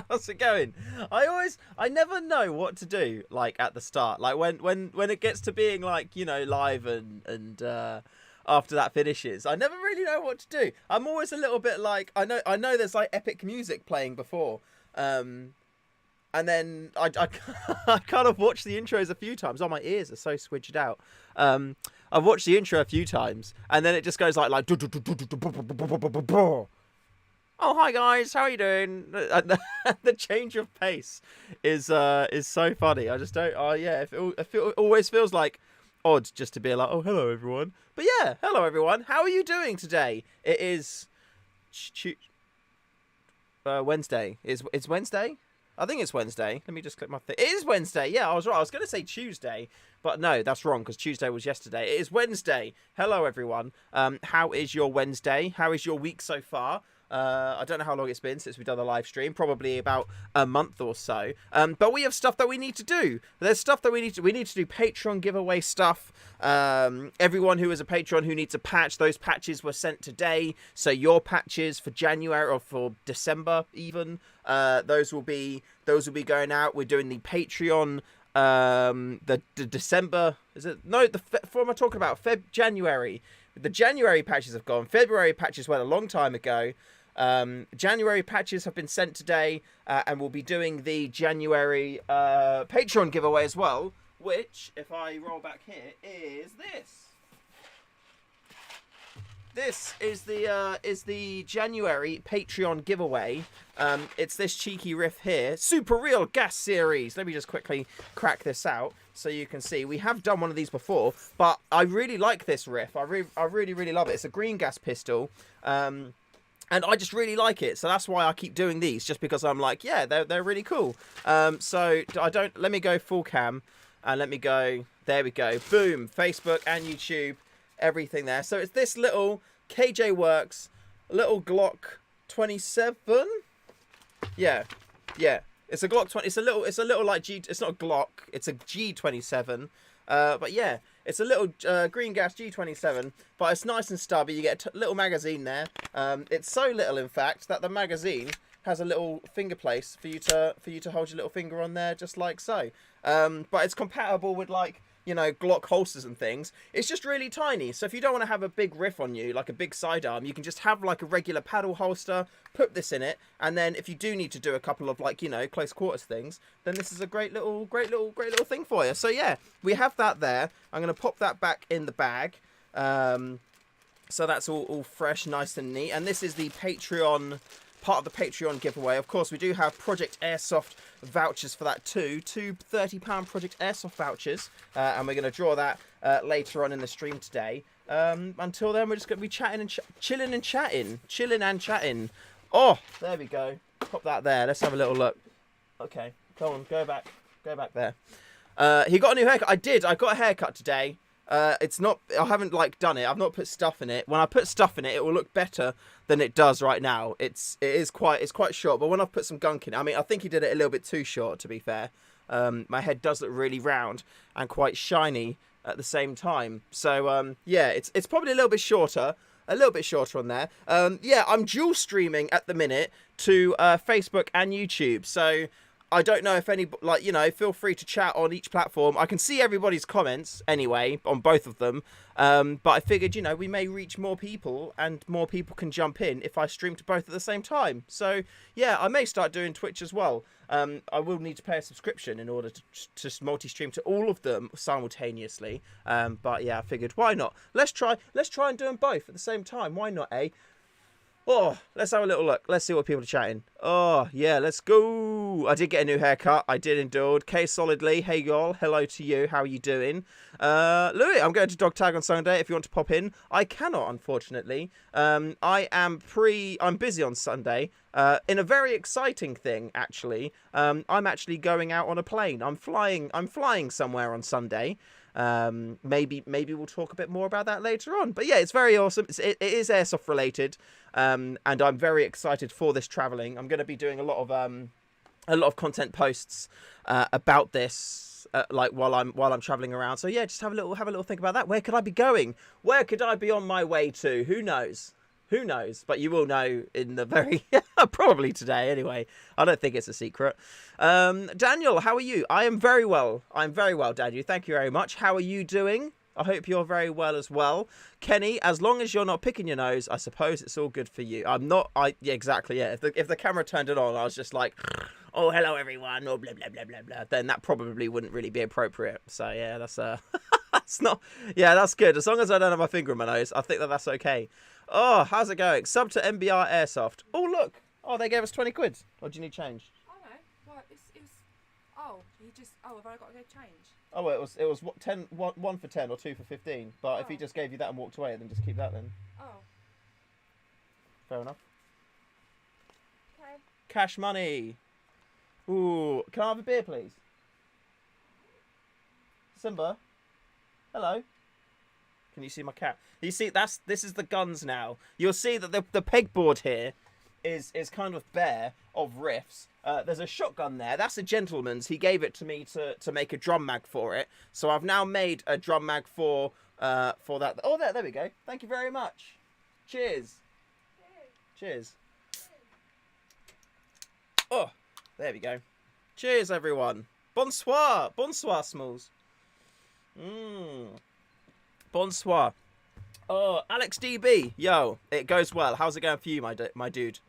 How's it going? I never know what to do. Like at the start, like when it gets to being like live and after that finishes, I never really know what to do. I'm always a little bit like I know there's like epic music playing before, and then I kind of watched the intros a few times. Oh, my ears are so switched out. I've watched the intro a few times, and then it just goes like. Oh, hi guys, how are you doing? The change of pace is so funny. I just don't. Oh yeah, it always feels like odd just to be like, oh hello everyone. But yeah, hello everyone. How are you doing today? It is Wednesday. It's Wednesday. I think it's Wednesday. Let me just click my thing. It is Wednesday. Yeah, I was right. I was going to say Tuesday, but no, that's wrong because Tuesday was yesterday. It is Wednesday. Hello everyone. How is your Wednesday? How is your week so far? I don't know how long it's been since we've done the live stream. Probably about a month or so. But we have stuff that we need to do. There's stuff that we need to do Patreon giveaway stuff. Everyone who is a Patreon who needs a patch, those patches were sent today. So your patches for January or for December even, those will be going out. We're doing the Patreon. The December, is it? No, what am I talking about? January. The January patches have gone. February patches went a long time ago. January patches have been sent today, and we'll be doing the January Patreon giveaway as well, which, if I roll back here, is this. This is the January Patreon giveaway. It's this cheeky riff here. Super Real Gas Series. Let me just quickly crack this out so you can see. We have done one of these before, but I really like this riff. I really, really love it. It's a green gas pistol. And I just really like it. So that's why I keep doing these, just because I'm like, yeah, they're really cool. So let me go full cam and let me go. There we go. Boom. Facebook and YouTube. Everything there. So it's this little KJ Works little Glock 27. Yeah. It's a Glock 20. It's a little like G. It's not a Glock. It's a G27. But yeah, it's a little green gas G27. But it's nice and stubby. You get a little magazine there. It's so little, in fact, that the magazine has a little finger place for you to hold your little finger on there, just like so. But it's compatible with like, Glock holsters and things. It's just really tiny. So if you don't want to have a big riff on you, like a big sidearm, you can just have like a regular paddle holster, put this in it, and then if you do need to do a couple of like, close quarters things, then this is a great little thing for you. So yeah, we have that there. I'm going to pop that back in the bag. So that's all fresh, nice and neat. And this is the Patreon, part of the Patreon giveaway. Of course, we do have Project Airsoft vouchers for that too. Two £30 Project Airsoft vouchers. And we're going to draw that later on in the stream today. Until then, we're just going to be chatting and chilling and chatting. Chilling and chatting. Oh, there we go. Pop that there. Let's have a little look. Okay, come on, go back. Go back there. He got a new haircut. I did. I got a haircut today. It's not, I haven't like done it. I've not put stuff in it. When I put stuff in it, it will look better than it does right now. It's quite short, but when I've put some gunk in it, I mean, I think he did it a little bit too short, to be fair. My head does look really round and quite shiny at the same time. So, yeah, it's probably a little bit shorter on there. Yeah, I'm dual streaming at the minute to Facebook and YouTube. So I don't know if any, like, feel free to chat on each platform. I can see everybody's comments anyway on both of them. But I figured, we may reach more people and more people can jump in if I stream to both at the same time. So yeah, I may start doing Twitch as well. I will need to pay a subscription in order to multi-stream to all of them simultaneously. But yeah, I figured, why not? Let's try and do them both at the same time. Why not, eh? Oh, let's have a little look. Let's see what people are chatting. Oh, yeah, let's go. I did get a new haircut. I did indulge. K Solidly. Hey, y'all. Hello to you. How are you doing? Louis, I'm going to dog tag on Sunday if you want to pop in. I cannot, unfortunately. I'm busy on Sunday. In a very exciting thing, actually. I'm actually going out on a plane. I'm flying somewhere on Sunday. Maybe we'll talk a bit more about that later on. But yeah, it's very awesome. It is airsoft related, and I'm very excited for this traveling. I'm going to be doing a lot of content posts about this, like while I'm traveling around. So yeah, just have a little think about that. Where could I be going? Where could I be on my way to? Who knows? Who knows? But you will know in the very probably today anyway. I don't think it's a secret. Daniel, how are you? I am very well. I'm very well, Daniel. Thank you very much. How are you doing? I hope you're very well as well. Kenny, as long as you're not picking your nose, I suppose it's all good for you. I'm not. Yeah, exactly. Yeah. If the camera turned it on, I was just like, oh, hello everyone, or blah blah blah blah blah. Then that probably wouldn't really be appropriate. So yeah, that's that's not. Yeah, that's good. As long as I don't have my finger in my nose, I think that's okay. Oh, how's it going? Sub to MBR Airsoft. Oh, look. Oh, they gave us 20 quid. Or do you need change? Oh, no. Well, oh, have I got to go change? Oh, well, it was what, 10, 1 for 10 or 2 for 15. But if he just gave you that and walked away, then just keep that then. Oh. Fair enough. Okay. Cash money. Ooh, can I have a beer, please? Simba? Hello? Can you see my cat? You see, this is the guns now. You'll see that the pegboard here is kind of bare of riffs. There's a shotgun there. That's a gentleman's. He gave it to me to make a drum mag for it. So I've now made a drum mag for that. Oh, there we go. Thank you very much. Cheers. Cheers. Oh, there we go. Cheers, everyone. Bonsoir. Bonsoir, Smalls. Bonsoir. Oh, Alex DB. Yo, it goes well. How's it going for you, my dude?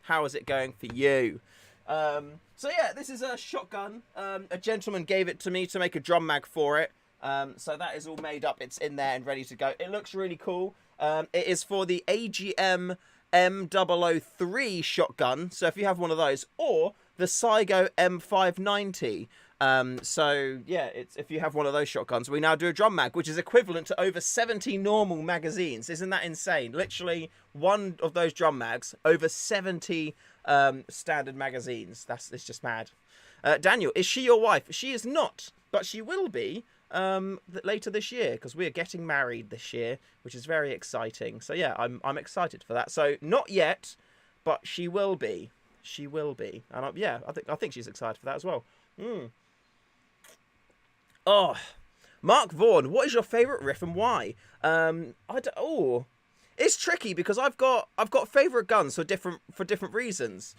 How is it going for you? So yeah, this is a shotgun. A gentleman gave it to me to make a drum mag for it. So that is all made up. It's in there and ready to go. It looks really cool. It is for the AGM M003 shotgun. So if you have one of those, or the Saigo M590. So yeah, it's if you have one of those shotguns, we now do a drum mag, which is equivalent to over 70 normal magazines. Isn't that insane? Literally one of those drum mags over 70 standard magazines. It's just mad. Daniel, is she your wife? She is not, but she will be later this year, because we are getting married this year, which is very exciting. So yeah, I'm excited for that. So not yet, but she will be. She will be, and yeah, I think she's excited for that as well. Oh, Mark Vaughan, what is your favourite riff and why? It's tricky because I've got favourite guns for different reasons.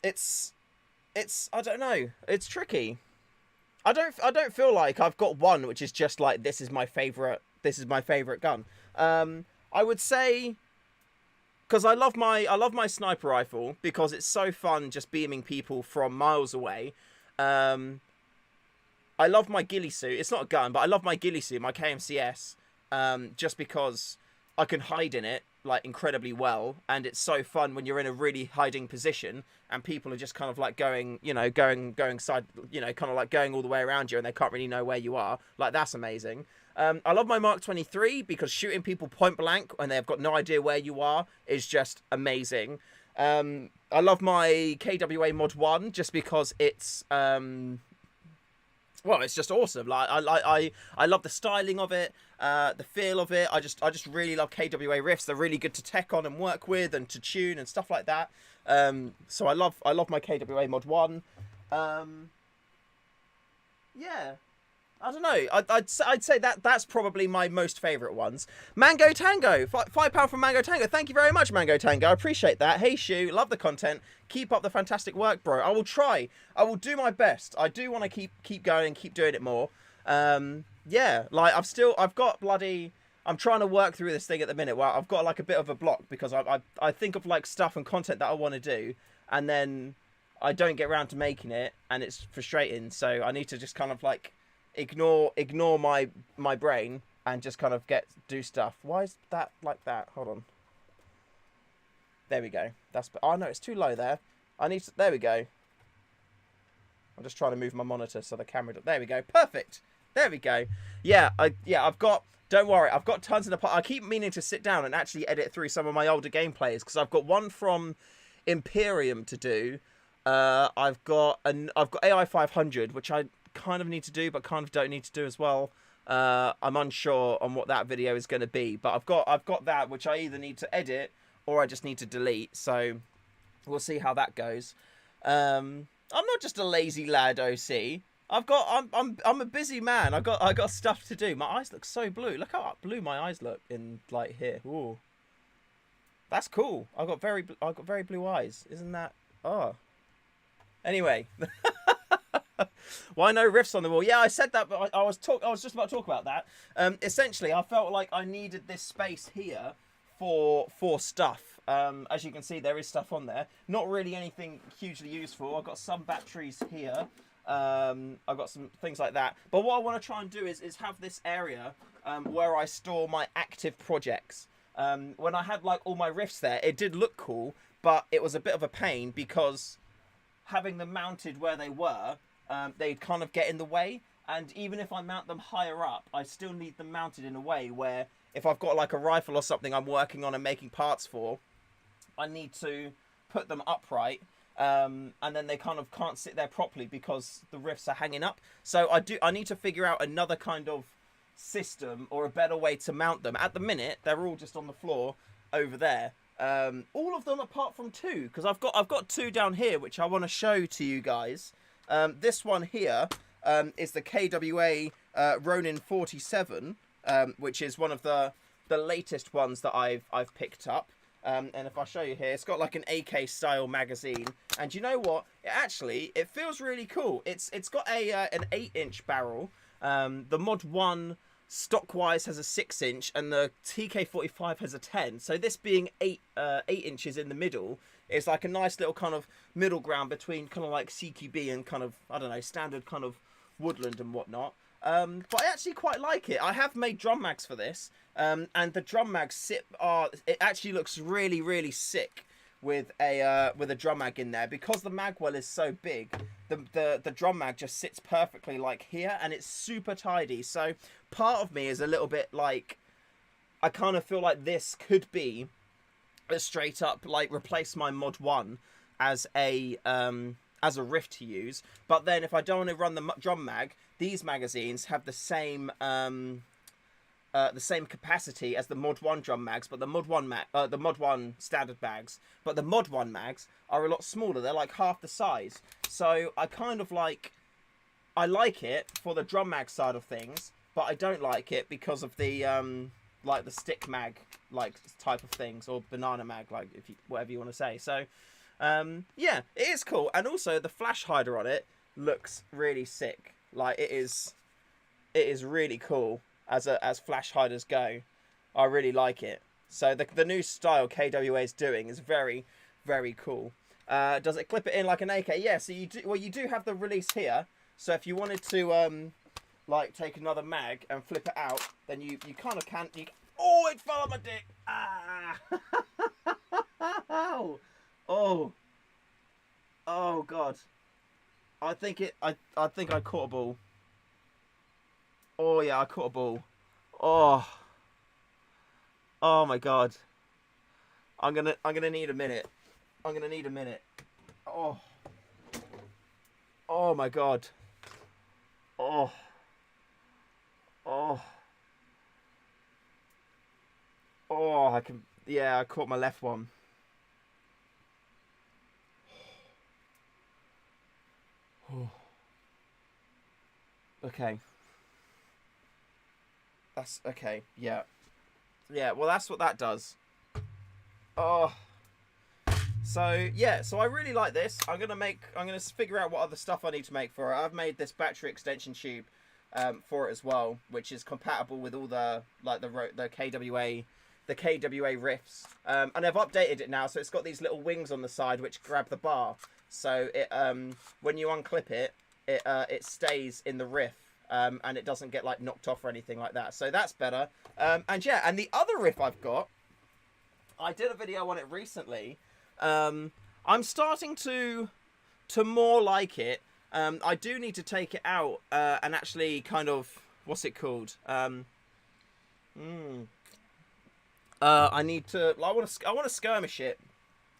It's I don't know. It's tricky. I don't feel like I've got one which is just like this is my favourite gun. I would say, because I love my sniper rifle because it's so fun just beaming people from miles away. I love my ghillie suit. It's not a gun, but I love my ghillie suit, my KMCS, just because I can hide in it like incredibly well, and it's so fun when you're in a really hiding position and people are just kind of like going side, kind of like going all the way around you and they can't really know where you are. Like, that's amazing. I love my Mark 23 because shooting people point blank when they've got no idea where you are is just amazing. I love my KWA Mod 1 just because it's well, it's just awesome. Like I love the styling of it, the feel of it. I just really love KWA riffs. They're really good to tech on and work with and to tune and stuff like that. So I love my KWA Mod 1. Yeah. I don't know. I'd say that's probably my most favourite ones. Mango Tango, £5 from Mango Tango. Thank you very much, Mango Tango. I appreciate that. Hey Shu, love the content. Keep up the fantastic work, bro. I will try. I will do my best. I do want to keep going and keep doing it more. Yeah, like I've got bloody. I'm trying to work through this thing at the minute where I've got like a bit of a block because I think of like stuff and content that I want to do, and then I don't get around to making it, and it's frustrating. So I need to just kind of like ignore my brain and just kind of do stuff. Why is that like that? Hold on. There we go. Oh no, it's too low there. There we go. I'm just trying to move my monitor so the camera. There we go. Perfect. There we go. Yeah, I've got. Don't worry, I've got tons in the. I keep meaning to sit down and actually edit through some of my older gameplays because I've got one from Imperium to do. I've got AI 500, which I kind of need to do, but kind of don't need to do as well. I'm unsure on what that video is going to be, but I've got that, which I either need to edit or I just need to delete. So we'll see how that goes. I'm not just a lazy lad, OC. I'm a busy man. I got stuff to do. My eyes look so blue. Look how blue my eyes look in like here. Ooh. That's cool. I got very blue eyes. Isn't that? Oh. Anyway. Why no riffs on the wall? Yeah, I said that, but I was just about to talk about that. Essentially, I felt like I needed this space here for stuff. As you can see, there is stuff on there. Not really anything hugely useful. I've got some batteries here. I've got some things like that. But what I want to try and do is have this area where I store my active projects. When I had like all my riffs there, it did look cool, but it was a bit of a pain because having them mounted where they were, they'd kind of get in the way. And even if I mount them higher up, I still need them mounted in a way where if I've got like a rifle or something I'm working on and making parts for, I need to put them upright. And then they kind of can't sit there properly because the riffs are hanging up. So I need to figure out another kind of system or a better way to mount them. At the minute, they're all just on the floor over there. All of them apart from two, because I've got two down here which I want to show to you guys. This one here is the KWA Ronin 47, which is one of the latest ones that I've picked up. And if I show you here, it's got like an AK style magazine, and you know what? It feels really cool. It's got an 8-inch barrel. The Mod 1 stock-wise has a 6-inch, and the TK45 has a 10. So this being 8 inches in the middle is like a nice little kind of middle ground between kind of like CQB and kind of, I don't know, standard kind of woodland and whatnot. But I actually quite like it. I have made drum mags for this, and the drum mags it actually looks really, really sick with a drum mag in there, because the magwell is so big. The drum mag just sits perfectly like here, and it's super tidy. So part of me is a little bit like, I kind of feel like this could be a straight up like replace my Mod 1 as a riff to use. But then if I don't want to run the drum mag, these magazines have the same capacity as the Mod 1 drum mags, but the Mod 1 standard mags, but the Mod 1 mags are a lot smaller. They're like half the size. So I kind of like, I like it for the drum mag side of things, but I don't like it because of the like the stick mag like type of things, or banana mag, like whatever you want to say. So yeah, it is cool, and also the flash hider on it looks really sick. Like it is really cool as flash hiders go. I really like it. So the new style KWA is doing is very, very cool. Does it clip it in like an AK? Yeah. So you do have the release here. So if you wanted to like take another mag and flip it out, then you kind of can. Oh, it fell on my dick. Ah. Oh. Oh God. I think I caught a ball. Oh yeah, I caught a ball. Oh. Oh my God. I'm gonna need a minute. I'm gonna need a minute. Oh. Oh my God. Oh. Oh. Oh, I caught my left one. Oh. Okay. That's okay. Yeah. Yeah, well that's what that does. Oh. So, yeah, so I really like this. I'm going to figure out what other stuff I need to make for it. I've made this battery extension tube for it as well, which is compatible with all the KWA riffs. And I've updated it now, so it's got these little wings on the side which grab the bar. So it when you unclip it, it stays in the riff. And it doesn't get like knocked off or anything like that. So that's better. And yeah, and the other riff I've got, I did a video on it recently. I'm starting to more like it. I do need to take it out and actually kind of, what's it called? I want to skirmish it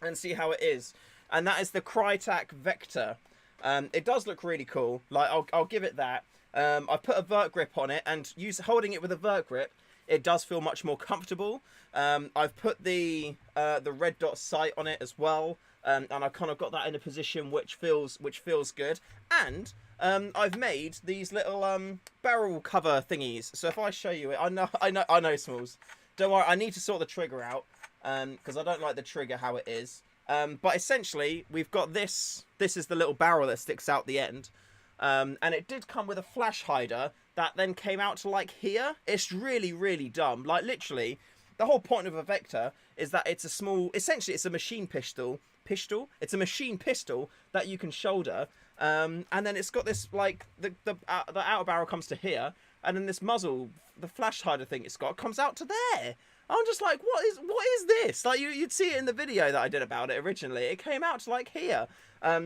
and see how it is. And that is the Crytek Vector. It does look really cool. Like I'll give it that. I put a vert grip on it, and holding it with a vert grip, it does feel much more comfortable. I've put the red dot sight on it as well, and I've kind of got that in a position which feels good. And I've made these little barrel cover thingies. So if I show you it, I know Smalls. Don't worry, I need to sort the trigger out. because I don't like the trigger how it is. But essentially, we've got this. This is the little barrel that sticks out the end. And it did come with a flash hider that then came out to like here. It's really, really dumb. Like literally, the whole point of a Vector is that it's a small, essentially it's a machine pistol. It's a machine pistol that you can shoulder. And then it's got this like, the outer barrel comes to here. And then this muzzle, the flash hider thing it's got, comes out to there. I'm just like, what is this? Like you'd see it in the video that I did about it originally. It came out to like here.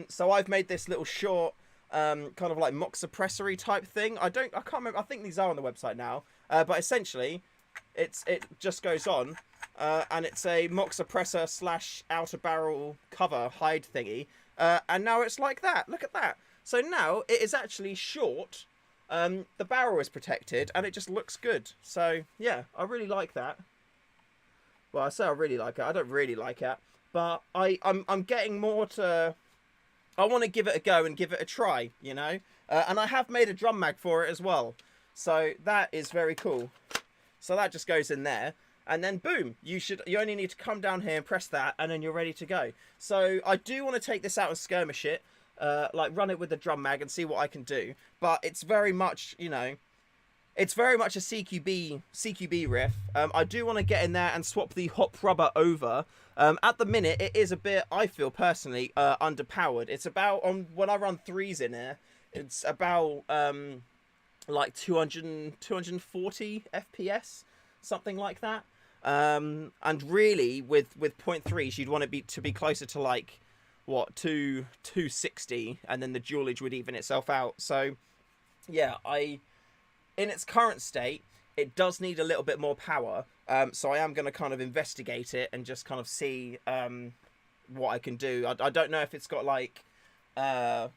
So I've made this little short, kind of like mock suppressory type thing. I can't remember. I think these are on the website now. But essentially, it just goes on, and it's a mock suppressor / outer barrel cover hide thingy. And now it's like that. Look at that. So now it is actually short. The barrel is protected, and it just looks good. So yeah, I really like that. Well, I say I really like it. I don't really like it, but I'm getting more to. I want to give it a go and give it a try, you know. And I have made a drum mag for it as well, so that is very cool. So that just goes in there, and then boom, you only need to come down here and press that, and then you're ready to go. So I do want to take this out and skirmish it, like run it with the drum mag and see what I can do. But it's very much, you know. It's very much a CQB riff. I do want to get in there and swap the hop rubber over. At the minute, it is a bit, I feel personally, underpowered. It's about, when I run 3s in here, it's about like 240 FPS, something like that. And really, with 0.3s, you'd want it to be closer to like, what, 260, and then the dualage would even itself out. So, yeah, in its current state, it does need a little bit more power. So I am going to kind of investigate it and just kind of see what I can do. I don't know if it's got like how.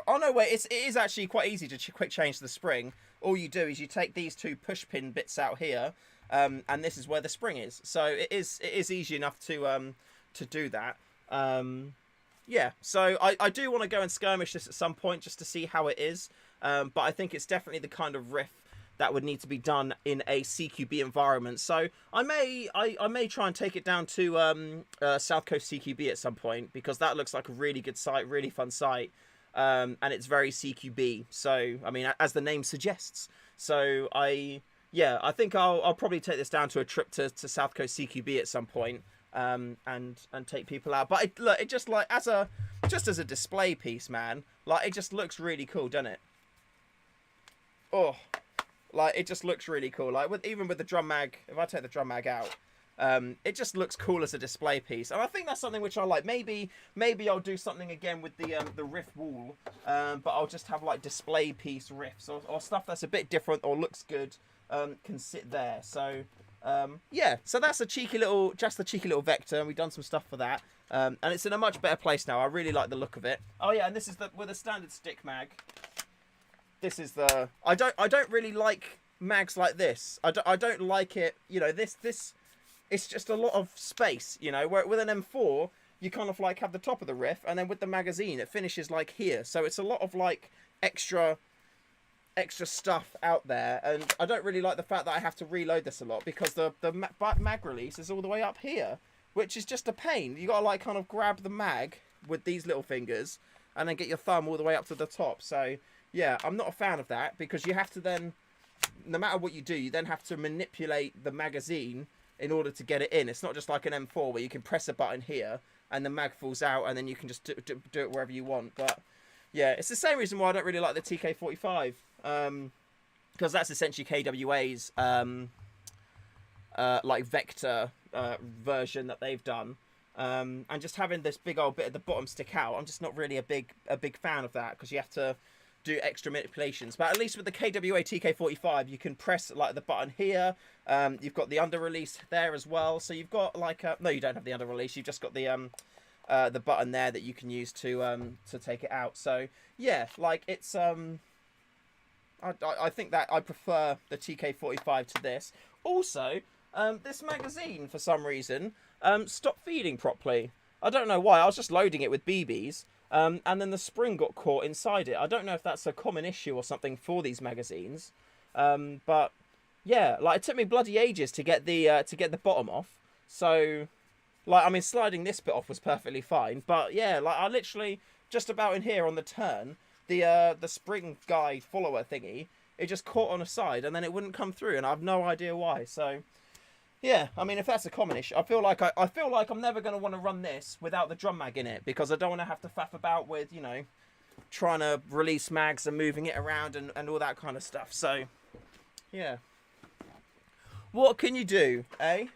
Oh no, wait! It is actually quite easy to quick change the spring. All you do is you take these two push pin bits out here, and this is where the spring is. So it is easy enough to do that. Yeah. So I do want to go and skirmish this at some point just to see how it is. But I think it's definitely the kind of riff that would need to be done in a CQB environment. So I may try and take it down to South Coast CQB at some point, because that looks like a really good site, really fun site, and it's very CQB. So I mean, as the name suggests. So I think I'll probably take this down to a trip to South Coast CQB at some point, and take people out. But it just like as a display piece, man. Like it just looks really cool, doesn't it? Oh, like it just looks really cool. Like even with the drum mag, if I take the drum mag out, it just looks cool as a display piece. And I think that's something which I like. Maybe I'll do something again with the riff wall, but I'll just have like display piece riffs or stuff that's a bit different or looks good, can sit there. So yeah, so that's a cheeky little Vector, and we've done some stuff for that. And it's in a much better place now. I really like the look of it. Oh yeah, and this is with a standard stick mag. This is the I don't really like mags like this. I don't like it. You know, this it's just a lot of space. You know, where with an M4 you kind of like have the top of the riff, and then with the magazine it finishes like here. So it's a lot of like extra stuff out there, and I don't really like the fact that I have to reload this a lot, because the mag release is all the way up here, which is just a pain. You gotta like kind of grab the mag with these little fingers and then get your thumb all the way up to the top. So yeah, I'm not a fan of that, because you have to then, no matter what you do, you then have to manipulate the magazine in order to get it in. It's not just like an M4 where you can press a button here and the mag falls out and then you can just do it wherever you want. But yeah, it's the same reason why I don't really like the TK45, because that's essentially KWA's like Vector version that they've done. And just having this big old bit at the bottom stick out, I'm just not really a big fan of that, because you have to do extra manipulations. But at least with the KWA TK45, you can press like the button here. You've got the under release there as well. So you've got like no, you don't have the under release. You've just got the button there that you can use to take it out. So yeah, like it's I think that I prefer the TK45 to this. Also, this magazine for some reason stopped feeding properly. I don't know why. I was just loading it with BBs. And then the spring got caught inside it. I don't know if that's a common issue or something for these magazines. But yeah, like it took me bloody ages to get the bottom off. So, like, I mean, sliding this bit off was perfectly fine, but yeah, like, I literally just about in here on the turn, the spring guide follower thingy, it just caught on a side and then it wouldn't come through, and I have no idea why. So, yeah, I mean, if that's a common issue, I feel like I'm never going to want to run this without the drum mag in it, because I don't want to have to faff about with, you know, trying to release mags and moving it around and all that kind of stuff. So, yeah. What can you do, eh?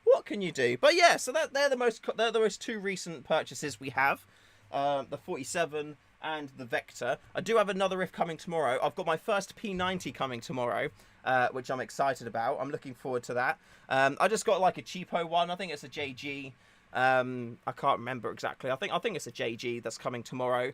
What can you do? But yeah, so they're the most two recent purchases we have, the 47 and the Vector. I do have another riff coming tomorrow. I've got my first P90 coming tomorrow, which I'm excited about. I'm looking forward to that. I just got like a cheapo one. I think it's a JG. I can't remember exactly. I think it's a JG that's coming tomorrow.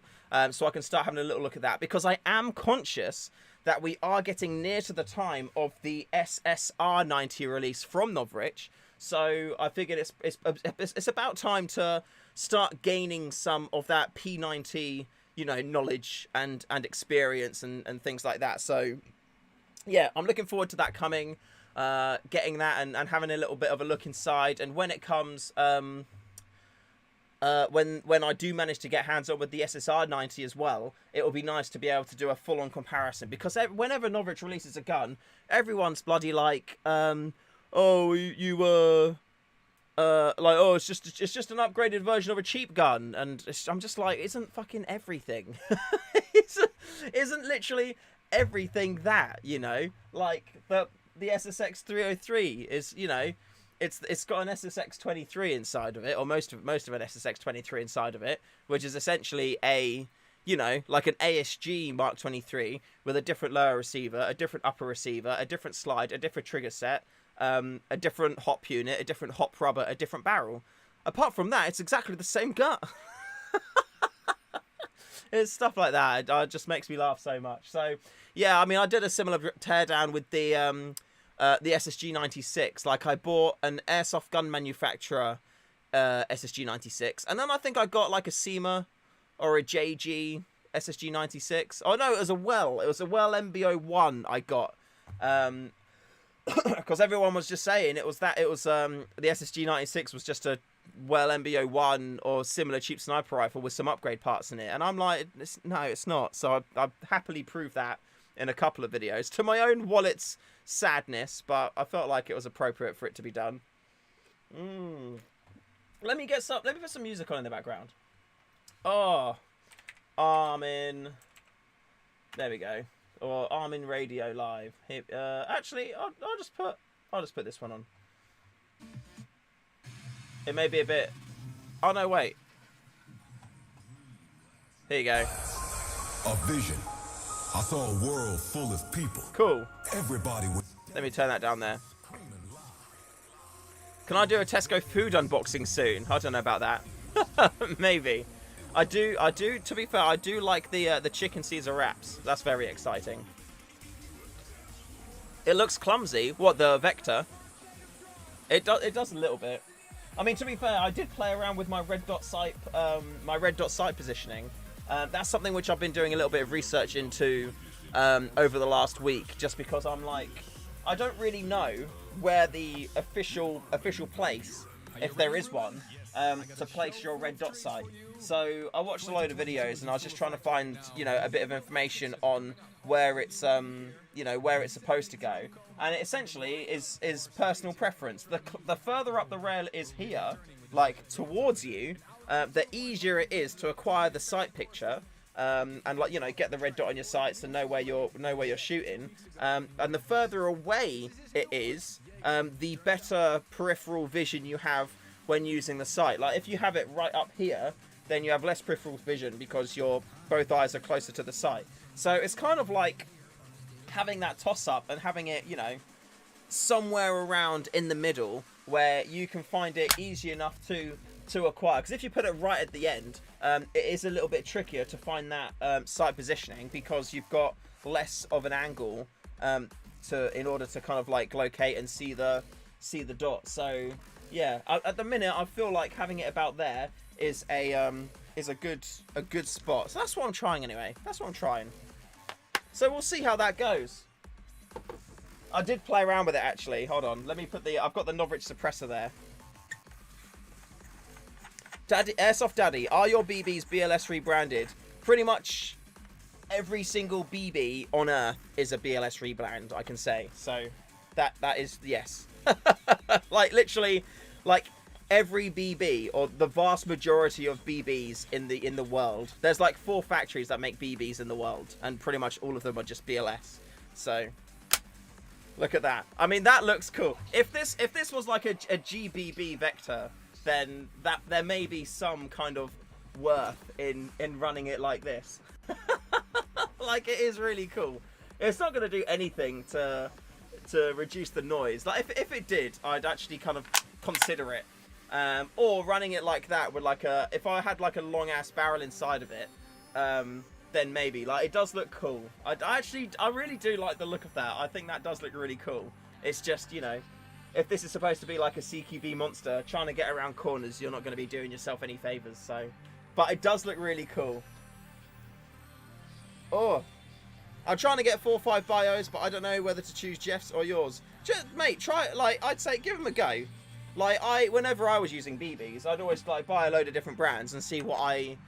So I can start having a little look at that, because I am conscious that we are getting near to the time of the SSR90 release from Novrich. So I figured it's about time to start gaining some of that P90, you know, knowledge and experience and things like that. So yeah, I'm looking forward to that coming, getting that and having a little bit of a look inside. And when it comes, when I do manage to get hands on with the SSR90 as well, it will be nice to be able to do a full-on comparison, because whenever Novrich releases a gun, everyone's bloody like, oh, like, oh, it's just an upgraded version of a cheap gun, and I'm just like, isn't fucking everything, isn't literally everything that, you know, like the SSX 303 is, you know, it's got an SSX 23 inside of it, or most of an SSX 23 inside of it, which is essentially a, you know, like an ASG Mark 23 with a different lower receiver, a different upper receiver, a different slide, a different trigger set, a different hop unit, a different hop rubber, a different barrel. Apart from that, it's exactly the same gun. It's stuff like that. It just makes me laugh so much. So, yeah, I mean, I did a similar teardown with the SSG 96. Like, I bought an airsoft gun manufacturer SSG 96, and then I think I got like a SEMA or a JG SSG 96. Oh no, it was a Well MBO 1 I got. Because everyone was just saying the SSG 96 was just a Well MBO 1 or similar cheap sniper rifle with some upgrade parts in it, and I'm like, no, it's not. So I've happily proved that in a couple of videos, to my own wallet's sadness, but I felt like it was appropriate for it to be done. Let me put some music on in the background. Oh, Armin. There we go. Or Armin Radio Live. Here, actually, I'll just put this one on. It may be a bit. Oh no, wait. Here you go. A vision. I saw a world full of people. Cool. Everybody was. Let me turn that down there. Can I do a Tesco food unboxing soon? I don't know about that. Maybe. I do. To be fair, I do like the chicken Caesar wraps. That's very exciting. It looks clumsy. What, the Vector? It does a little bit. I mean, to be fair, I did play around with my red dot sight positioning. That's something which I've been doing a little bit of research into over the last week, just because I'm like, I don't really know where the official place, if there is one, to place your red dot sight. So I watched a load of videos, and I was just trying to find, you know, a bit of information on where it's you know, where it's supposed to go, and it essentially is personal preference. The further up the rail is here, like towards you, the easier it is to acquire the sight picture, and, like, you know, get the red dot on your sights and know where you're shooting. And the further away it is, the better peripheral vision you have when using the sight. Like, if you have it right up here, then you have less peripheral vision because your both eyes are closer to the sight. So it's kind of like having that toss up and having it, you know, somewhere around in the middle where you can find it easy enough to acquire. Because if you put it right at the end, it is a little bit trickier to find that sight positioning, because you've got less of an angle in order to kind of like locate and see the dot. So yeah, at the minute I feel like having it about there is a good spot. So that's what I'm trying anyway. That's what I'm trying. So we'll see how that goes. I did play around with it actually. Hold on, let me put the. I've got the Novrich suppressor there. Daddy, Airsoft Daddy, are your BBs BLS rebranded? Pretty much every single BB on Earth is a BLS rebrand, I can say. So that is yes. Like literally, like every BB or the vast majority of BBs in the world. There's like 4 factories that make BBs in the world, and pretty much all of them are just BLS. So look at that. I mean, that looks cool. If this was like a GBB vector, then that there may be some kind of worth in running it like this. Like, it is really cool. It's not going to do anything to reduce the noise. Like if it did, I'd actually kind of consider it. Or running it like that with like if I had like a long ass barrel inside of it, then maybe. Like, it does look cool. I really do like the look of that. I think that does look really cool. It's just, you know, if this is supposed to be like a CQB monster trying to get around corners, you're not going to be doing yourself any favors. So, but it does look really cool. Oh, I'm trying to get 4 or 5 bios, but I don't know whether to choose Jeff's or yours. Just, mate, try it. Like, I'd say give them a go. Like, whenever I was using BBs, I'd always like buy a load of different brands and see what I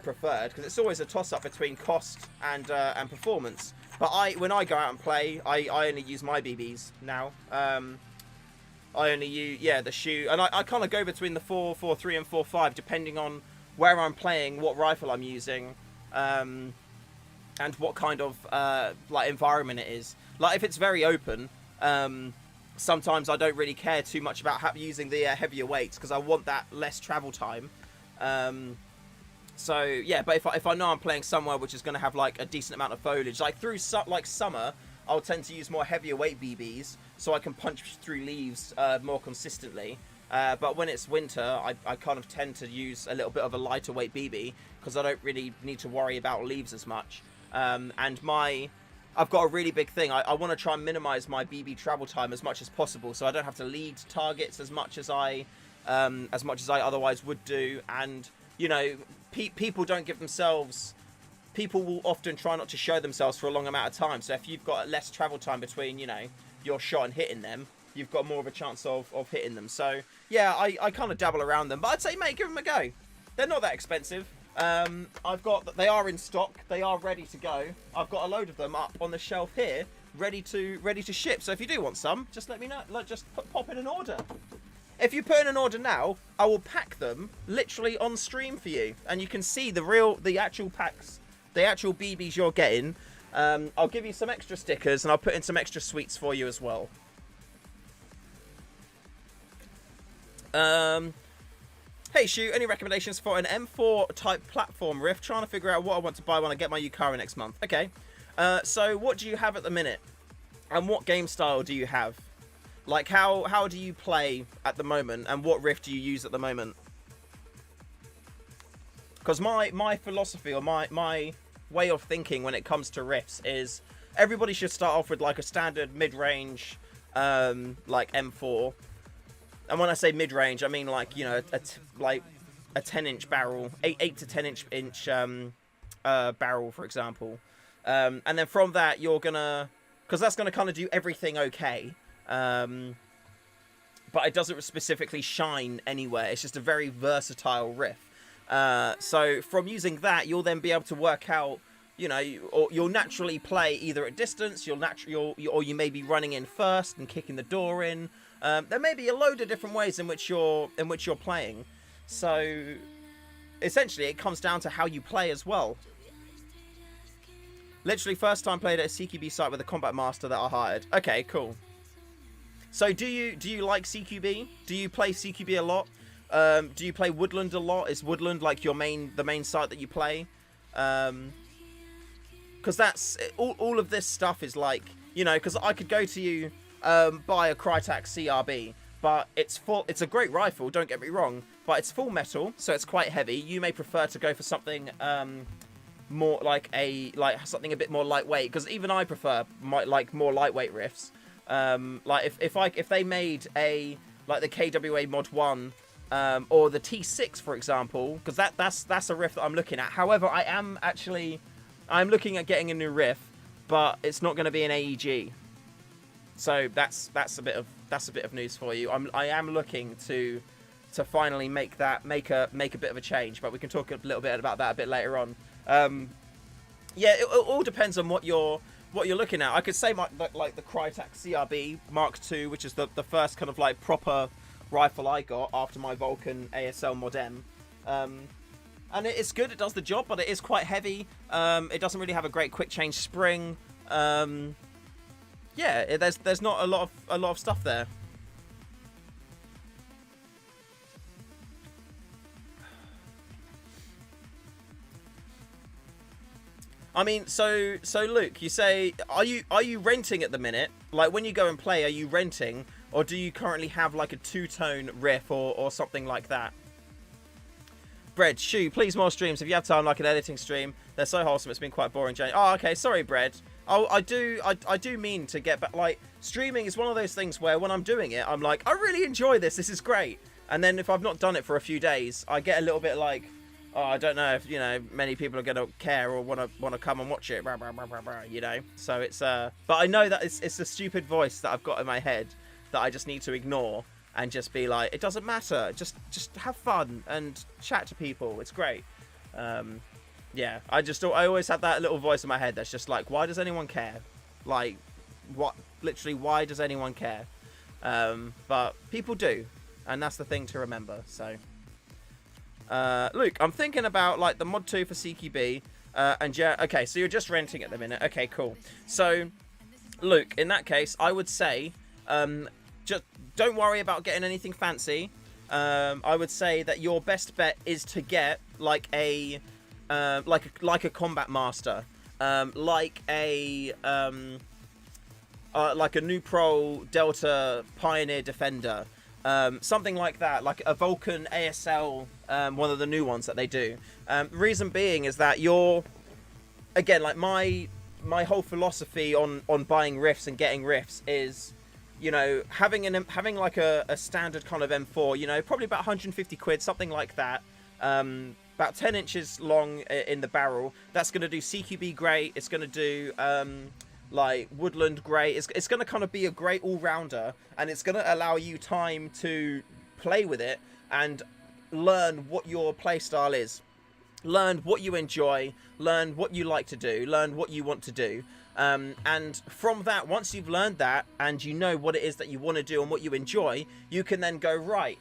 preferred, because it's always a toss-up between cost and performance. But when I go out and play, I only use my BBs now. I only use, the shoe, and I kind of go between the 4.43 and 4.5 depending on where I'm playing, what rifle I'm using, and what kind of like environment it is. Like, if it's very open, sometimes I don't really care too much about using the heavier weights, because I want that less travel time. So yeah, but if I know I'm playing somewhere which is going to have like a decent amount of foliage, like through like summer, I'll tend to use more heavier weight BBs so I can punch through leaves more consistently. But when it's winter, I kind of tend to use a little bit of a lighter weight BB, because I don't really need to worry about leaves as much. And I've got a really big thing. I want to try and minimize my BB travel time as much as possible, so I don't have to lead targets as much as I otherwise would do. And you know, people don't give themselves. People will often try not to show themselves for a long amount of time. So if you've got less travel time between, you know, your shot and hitting them, you've got more of a chance of hitting them. So yeah, I kind of dabble around them, but I'd say, mate, give them a go. They're not that expensive. They are in stock. They are ready to go. I've got a load of them up on the shelf here, ready to ship. So if you do want some, just let me know. Like, just pop in an order. If you put in an order now, I will pack them literally on stream for you, and you can see the actual packs, the actual BBs you're getting. I'll give you some extra stickers, and I'll put in some extra sweets for you as well. Hey Shu, any recommendations for an M4 type platform riff? Trying to figure out what I want to buy when I get my Yukari next month. Okay, so what do you have at the minute, and what game style do you have? Like, how do you play at the moment, and what riff do you use at the moment? Because my philosophy, or my way of thinking when it comes to riffs is everybody should start off with like a standard mid-range like M4. And when I say mid-range, I mean like, you know, like a 10-inch barrel, 8 to 10-inch barrel, for example. And then from that, you're gonna, because that's gonna kind of do everything okay. But it doesn't specifically shine anywhere. It's just a very versatile riff. So from using that, you'll then be able to work out, you know, or you'll naturally play either at distance, or you may be running in first and kicking the door in. There may be a load of different ways in which you're playing. So essentially, it comes down to how you play as well. Literally, first time played at a CQB site with a combat master that I hired. Okay, cool. So do you like CQB? Do you play CQB a lot? Do you play Woodland a lot? Is Woodland like the main site that you play? Because that's all of this stuff is like, you know, because I could go to you, buy a Crytek CRB, but it's a great rifle, don't get me wrong, but it's full metal, so it's quite heavy. You may prefer to go for something more like something a bit more lightweight, because even I prefer more lightweight riffs. Like if they made like the KWA Mod 1 or the T6, for example, because that's a riff that I'm looking at. However, I'm looking at getting a new riff, but it's not going to be an AEG. So that's a bit of news for you. I am looking to finally make a bit of a change, but we can talk a little bit about that a bit later on. Yeah, it all depends on what you're looking at. I could say like the Crytek CRB Mark II, which is the first kind of like proper rifle I got after my Vulcan ASL Mod M. And it's good, it does the job, but it is quite heavy. It doesn't really have a great quick change spring. Yeah, there's not a lot of stuff there. I mean, so Luke, you say, are you renting at the minute? Like when you go and play, are you renting, or do you currently have like a two-tone riff or something like that? Bread, Shoe, please more streams if you have time, like an editing stream. They're so wholesome, it's been quite boring, Jane. Oh, okay, sorry, Bread. Oh, I do mean to get back. Like streaming is one of those things where when I'm doing it, I'm like, I really enjoy this. This is great. And then if I've not done it for a few days, I get a little bit like, oh, I don't know if, you know, many people are going to care or want to come and watch it, blah, blah, blah, blah, blah, you know. So it's but I know that it's a stupid voice that I've got in my head that I just need to ignore and just be like, it doesn't matter, just have fun and chat to people. It's great. Yeah, I always have that little voice in my head that's just like, why does anyone care? Like, what? Literally, why does anyone care? But people do, and that's the thing to remember. So. Luke, I'm thinking about like the Mod 2 for CQB, and yeah, okay, so you're just renting at the minute. Okay, cool. So, Luke, in that case, I would say, just don't worry about getting anything fancy. I would say that your best bet is to get like a combat master, like a New Pro Delta Pioneer Defender. Something like that, like a Vulcan ASL, one of the new ones that they do. Reason being is that again, like my whole philosophy on buying riffs and getting riffs is, you know, having like a standard kind of M4, you know, probably about 150 quid, something like that. About 10 inches long in the barrel. That's going to do CQB great. It's going to do like woodland great. It's going to kind of be a great all-rounder, and it's going to allow you time to play with it and learn what your play style is, learn what you enjoy, learn what you like to do, learn what you want to do, and from that, once you've learned that and you know what it is that you want to do and what you enjoy, you can then go, right,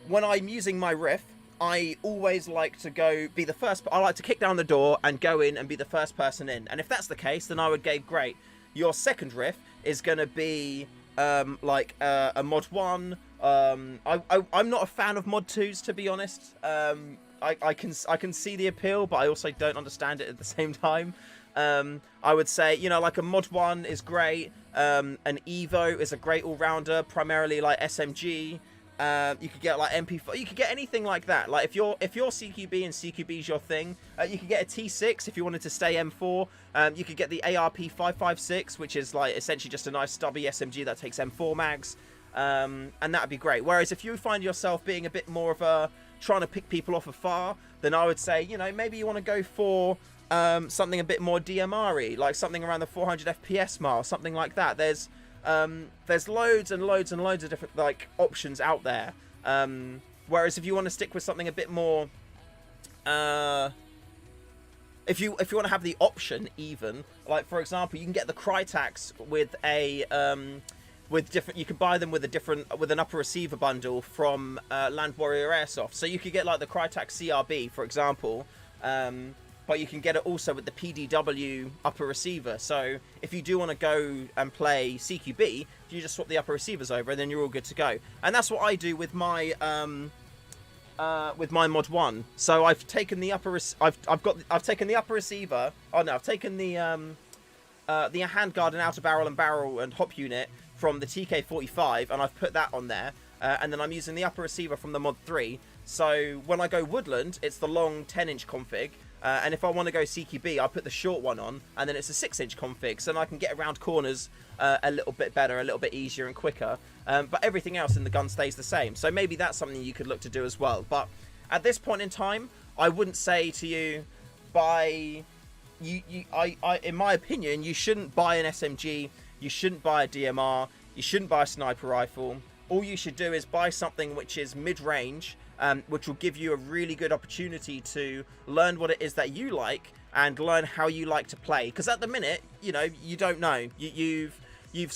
when I'm using my riff, I always like to be the first. I like to kick down the door and go in and be the first person in. And if that's the case, then I would go, great. Your second riff is going to be like a Mod 1. I'm not a fan of Mod 2s, to be honest. I can see the appeal, but I also don't understand it at the same time. I would say, you know, like a Mod 1 is great. An Evo is a great all-rounder, primarily like SMG. You could get like MP4. You could get anything like that. Like if you're CQB and CQB is your thing, you could get a T6 if you wanted to stay M4. You could get the ARP 556, which is like essentially just a nice stubby SMG that takes M4 mags, and that would be great. Whereas if you find yourself being a bit more of a trying to pick people off afar, then I would say, you know, maybe you want to go for something a bit more DMR-y, like something around the 400 FPS mark, something like that. There's loads and loads and loads of different like options out there. Whereas if you want to stick with something a bit more, if you want to have the option, even like for example, you can get the Crytax with a with different. You can buy them with an upper receiver bundle from Land Warrior Airsoft. So you could get like the Crytax CRB, for example. But you can get it also with the PDW upper receiver. So if you do want to go and play CQB, you just swap the upper receivers over, and then you're all good to go. And that's what I do with my Mod 1. So I've taken the upper I've taken the upper receiver. Oh no, I've taken the handguard and outer barrel and barrel and hop unit from the TK45, and I've put that on there. And then I'm using the upper receiver from the Mod 3. So when I go woodland, it's the long 10-inch config. And if I want to go CQB, I put the short one on, and then it's a 6-inch config, so then I can get around corners a little bit better, a little bit easier and quicker. But everything else in the gun stays the same. So maybe that's something you could look to do as well. But at this point in time, I wouldn't say to you, in my opinion, you shouldn't buy an SMG You shouldn't buy a DMR. You shouldn't buy a sniper rifle. All you should do is buy something which is mid-range, which will give you a really good opportunity to learn what it is that you like and learn how you like to play. Because at the minute, you know, you don't know. You've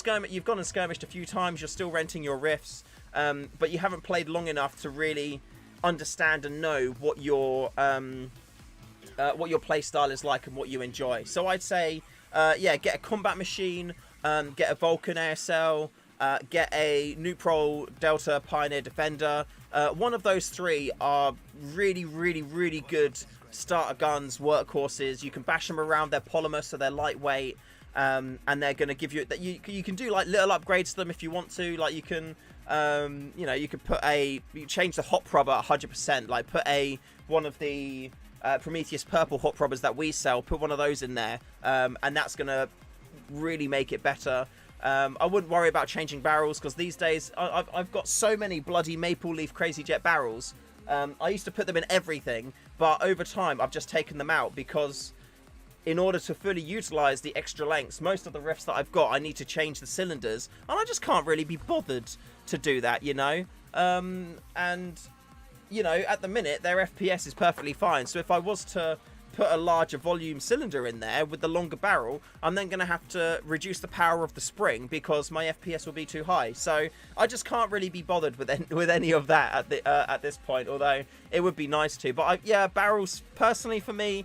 gone and skirmished a few times. You're still renting your rifts, but you haven't played long enough to really understand and know what your play style is like and what you enjoy. So I'd say, yeah, get a combat machine, get a Vulcan ASL, get a Neutral Delta Pioneer Defender. One of those three are really, really, really good starter guns, workhorses. You can bash them around. They're polymer, so they're lightweight, and they're going to give you that. You can do like little upgrades to them if you want to. Like you can, you know, you could you change the hot prob at 100%. Like put one of the Prometheus purple hot probbers that we sell. Put one of those in there, and that's going to really make it better. I wouldn't worry about changing barrels because these days I've got so many bloody Maple Leaf Crazy Jet barrels. I used to put them in everything, but over time I've just taken them out because in order to fully utilize the extra lengths, most of the rifts that I've got, I need to change the cylinders, and I just can't really be bothered to do that, you know. And you know, at the minute their FPS is perfectly fine. So if I was to put a larger volume cylinder in there with the longer barrel, I'm then going to have to reduce the power of the spring because my FPS will be too high. So I just can't really be bothered with any of that at this point, although it would be nice to. But yeah, barrels, personally for me,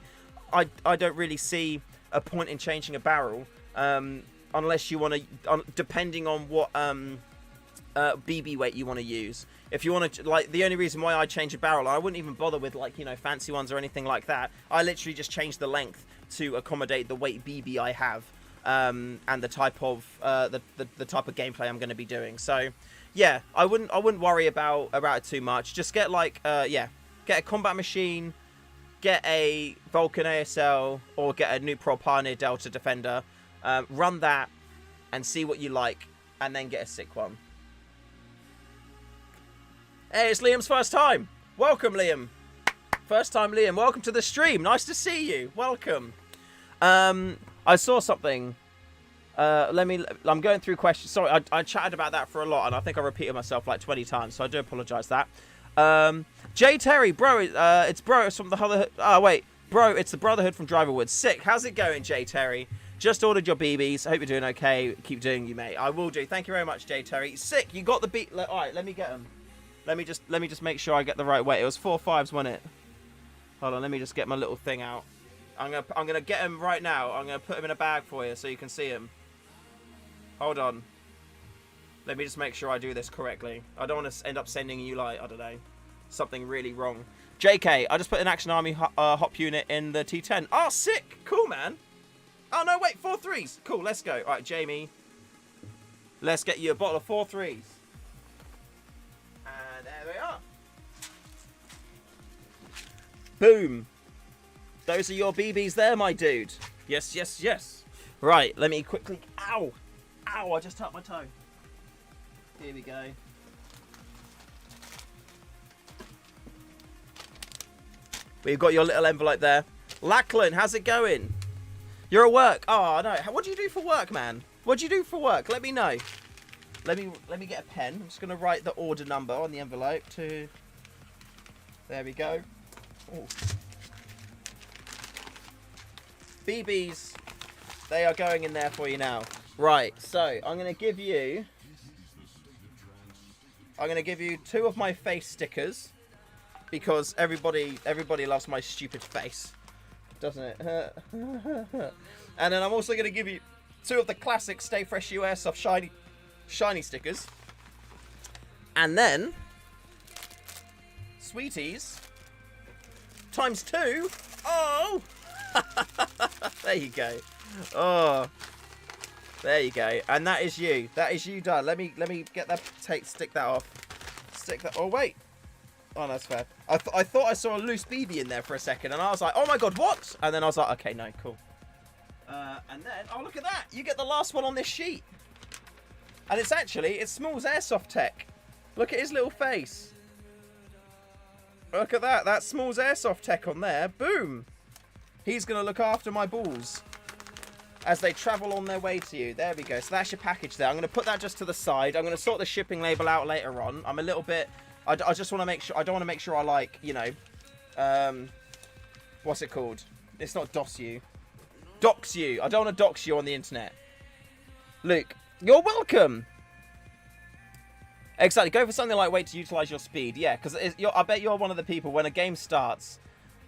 I don't really see a point in changing a barrel unless you want to, depending on what BB weight you want to use. If you want to, like, the only reason why I change a barrel, I wouldn't even bother with, like, you know, fancy ones or anything like that. I literally just change the length to accommodate the weight BB I have, and the type of the type of gameplay I'm going to be doing. So, yeah, I wouldn't worry about it too much. Just get like, yeah, get a combat machine, get a Vulcan ASL, or get a Neutral Pioneer Delta Defender. Run that and see what you like, and then get a sick one. Hey, it's Liam's first time. Welcome, Liam. First time, Liam. Welcome to the stream. Nice to see you. Welcome. I saw something. I'm going through questions. Sorry, I chatted about that for a lot, and I think I repeated myself like 20 times, so I do apologise that. Jay Terry, bro, it's from the Brotherhood. Oh, wait. Bro, it's the Brotherhood from Driverwood. Sick. How's it going, Jay Terry? Just ordered your BBs. I hope you're doing okay. Keep doing you, mate. I will do. Thank you very much, Jay Terry. Sick. You got the beat. All right, let me get them. Let me just make sure I get the right weight. It was 4 5s, wasn't it? Hold on, let me just get my little thing out. I'm gonna get him right now. I'm gonna put him in a bag for you so you can see him. Hold on. Let me just make sure I do this correctly. I don't want to end up sending you like, I don't know, something really wrong. JK, I just put an Action Army hop unit in the T10. Oh, sick! Cool, man. Oh no, wait, 4 3s. Cool, let's go. All right, Jamie. Let's get you a bottle of 4 3s. There we are. Boom. Those are your BBs there, my dude. Yes, yes, yes. Right, let me quickly... Ow! Ow, I just tapped my toe. Here we go. We've got your little envelope there. Lachlan, how's it going? You're at work. Oh, no. What do you do for work, man? What do you do for work? Let me know. Let me get a pen. I'm just going to write the order number on the envelope to... There we go. Ooh. BBs, they are going in there for you now. Right, so I'm going to give you 2 of my face stickers because everybody loves my stupid face, doesn't it? And then I'm also going to give you 2 of the classic Stay Fresh US of shiny stickers. And then Sweeties times 2. Oh! There you go. Oh, there you go. And that is you. That is you done. Let me get that. Stick that off. Stick that. Oh wait. Oh, that's fair. I thought I saw a loose BB in there for a second, and I was like, oh my god, what? And then I was like, okay, no, cool. And then, oh look at that. You get the last one on this sheet. And it's Smalls Airsoft Tech. Look at his little face. Look at that. That's Smalls Airsoft Tech on there. Boom. He's going to look after my balls. as they travel on their way to you. There we go. So that's your package there. I'm going to put that just to the side. I'm going to sort the shipping label out later on. I'm a little bit... I just want to make sure... I don't want to make sure I, like, you know... what's it called? It's not DOS you. Dox you. I don't want to dox you on the internet. Luke, you're welcome. Exactly. Go for something lightweight to utilize your speed. Yeah, because I bet you're one of the people when a game starts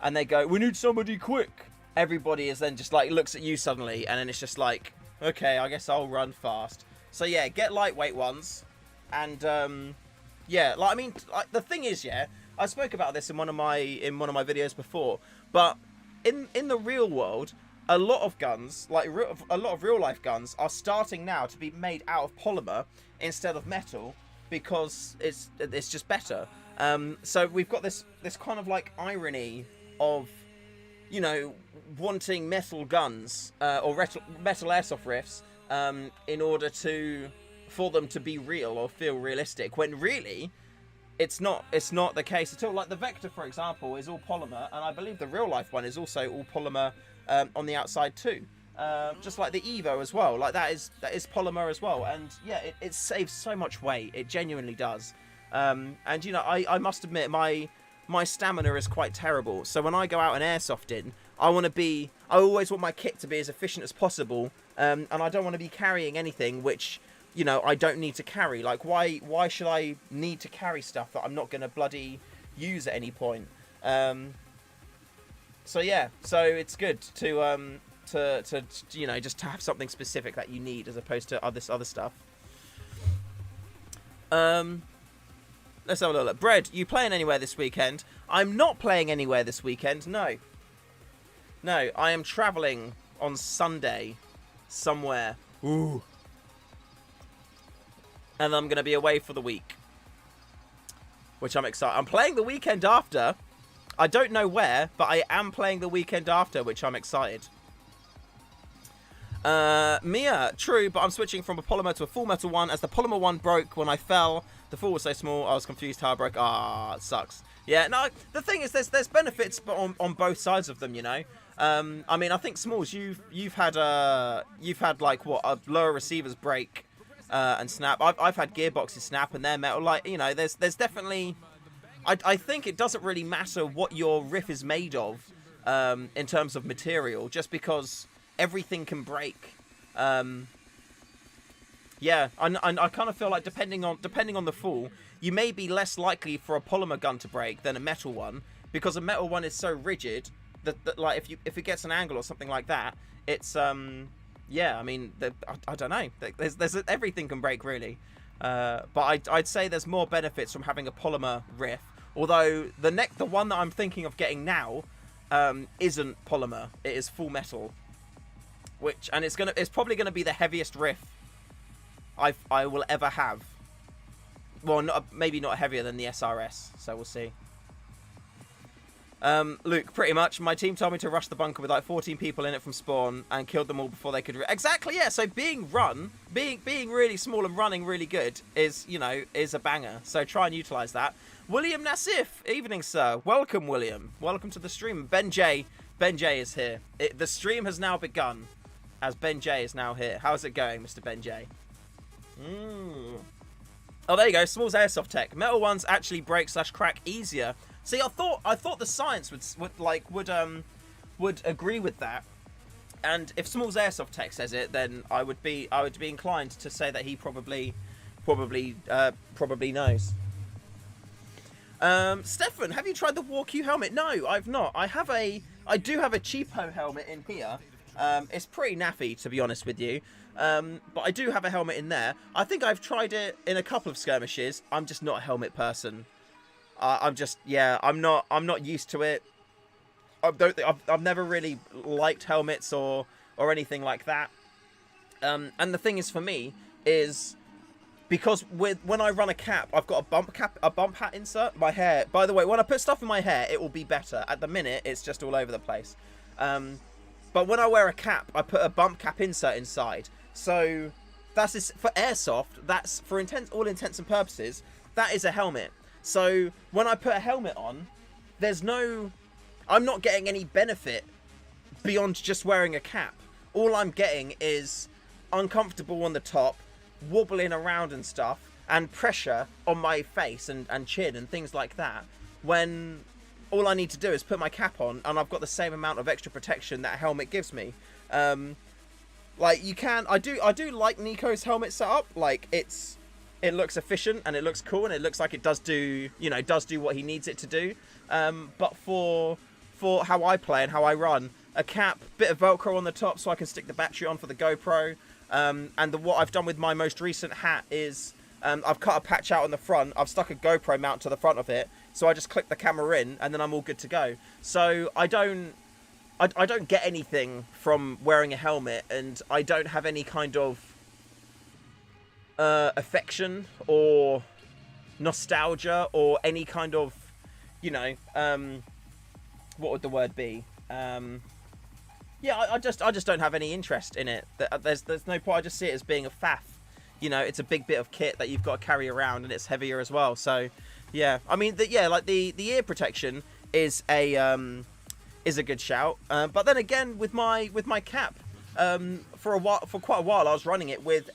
and they go, we need somebody quick. Everybody is then just like looks at you suddenly, and then it's just like, okay, I guess I'll run fast. So yeah, get lightweight ones, and yeah, like I mean, like, the thing is, yeah, I spoke about this in one of my videos before, but in the real world, a lot of guns, like a lot of real life guns, are starting now to be made out of polymer instead of metal because it's just better. So we've got this kind of like irony of, you know, wanting metal guns or metal airsoft riffs in order for them to be real or feel realistic, when really it's not the case at all. Like the Vector, for example, is all polymer, and I believe the real life one is also all polymer on the outside too. Just like the Evo as well, like that is polymer as well, and yeah, it saves so much weight. It genuinely does. And you know, I must admit my stamina is quite terrible. So when I go out and airsoft in, I always want my kit to be as efficient as possible, and I don't want to be carrying anything which, you know, I don't need to carry. Like, why should I need to carry stuff that I'm not going to bloody use at any point? So yeah, so it's good to you know, just to have something specific that you need as opposed to other stuff. Let's have a look. Bread, you playing anywhere this weekend? I'm not playing anywhere this weekend, no. No, I am travelling on Sunday somewhere. Ooh. And I'm going to be away for the week, which I'm excited. I'm playing the weekend after. I don't know where, but I am playing the weekend after, which I'm excited. Mia, true, but I'm switching from a polymer to a full metal one as the polymer one broke when I fell. The fall was so small, I was confused how it broke. Ah, it sucks. Yeah, no, the thing is, there's benefits on both sides of them, you know. I mean, I think Smalls, you've had like what, a lower receivers break and snap. I've had gearboxes snap and they're metal. Like, you know, there's definitely. I think it doesn't really matter what your riff is made of in terms of material, just because everything can break. Yeah, I kind of feel like depending on the fall, you may be less likely for a polymer gun to break than a metal one, because a metal one is so rigid that like if it gets an angle or something like that, it's yeah, I mean, I don't know. There's everything can break really, but I'd say there's more benefits from having a polymer riff. Although the one that I'm thinking of getting now isn't polymer; it is full metal, and it's probably gonna be the heaviest riff I will ever have. Well, maybe not heavier than the SRS, so we'll see. Luke, pretty much, my team told me to rush the bunker with like 14 people in it from spawn and killed them all before they could... Exactly, yeah, so being really small and running really good is, you know, is a banger. So try and utilise that. William Nassif, evening, sir. Welcome, William. Welcome to the stream. Ben J is here. The stream has now begun, as Ben J is now here. How's it going, Mr. Ben J? Oh, there you go. Smalls airsoft tech. Metal ones actually break / crack easier. See, I thought the science would agree with that. And if Smalls airsoft tech says it, then I would be inclined to say that he probably knows. Stefan, have you tried the WarQ helmet? No, I've not. I do have a cheapo helmet in here. It's pretty naffy, to be honest with you. But I do have a helmet in there. I think I've tried it in a couple of skirmishes. I'm just not a helmet person. I'm not used to it. I've never really liked helmets or anything like that. And the thing is, for me, is because when I run a cap, I've got a bump hat insert. My hair, by the way, when I put stuff in my hair, it will be better. At the minute, it's just all over the place. But when I wear a cap, I put a bump cap insert inside. So that's for airsoft. That's for all intents and purposes. That is a helmet. So when I put a helmet on, I'm not getting any benefit beyond just wearing a cap. all I'm getting is uncomfortable on the top, wobbling around and stuff, and pressure on my face and chin and things like that, when all I need to do is put my cap on and I've got the same amount of extra protection that helmet gives me. Like, you can, I do like Nico's helmet setup. Like, it looks efficient and it looks cool and it looks like it does do, you know, does do what he needs it to do. But for how I play and how I run, a cap, bit of Velcro on the top so I can stick the battery on for the GoPro. And what I've done with my most recent hat is I've cut a patch out on the front. I've stuck a GoPro mount to the front of it, so I just click the camera in and then I'm all good to go. So I don't get anything from wearing a helmet, and I don't have any kind of affection or nostalgia or any kind of, you know, what would the word be? Yeah, I just don't have any interest in it. There's no point. I just see it as being a faff. You know, it's a big bit of kit that you've got to carry around, and it's heavier as well. So, yeah, I mean, like the ear protection is a good shout. But then again, with my cap, for quite a while, I was running it with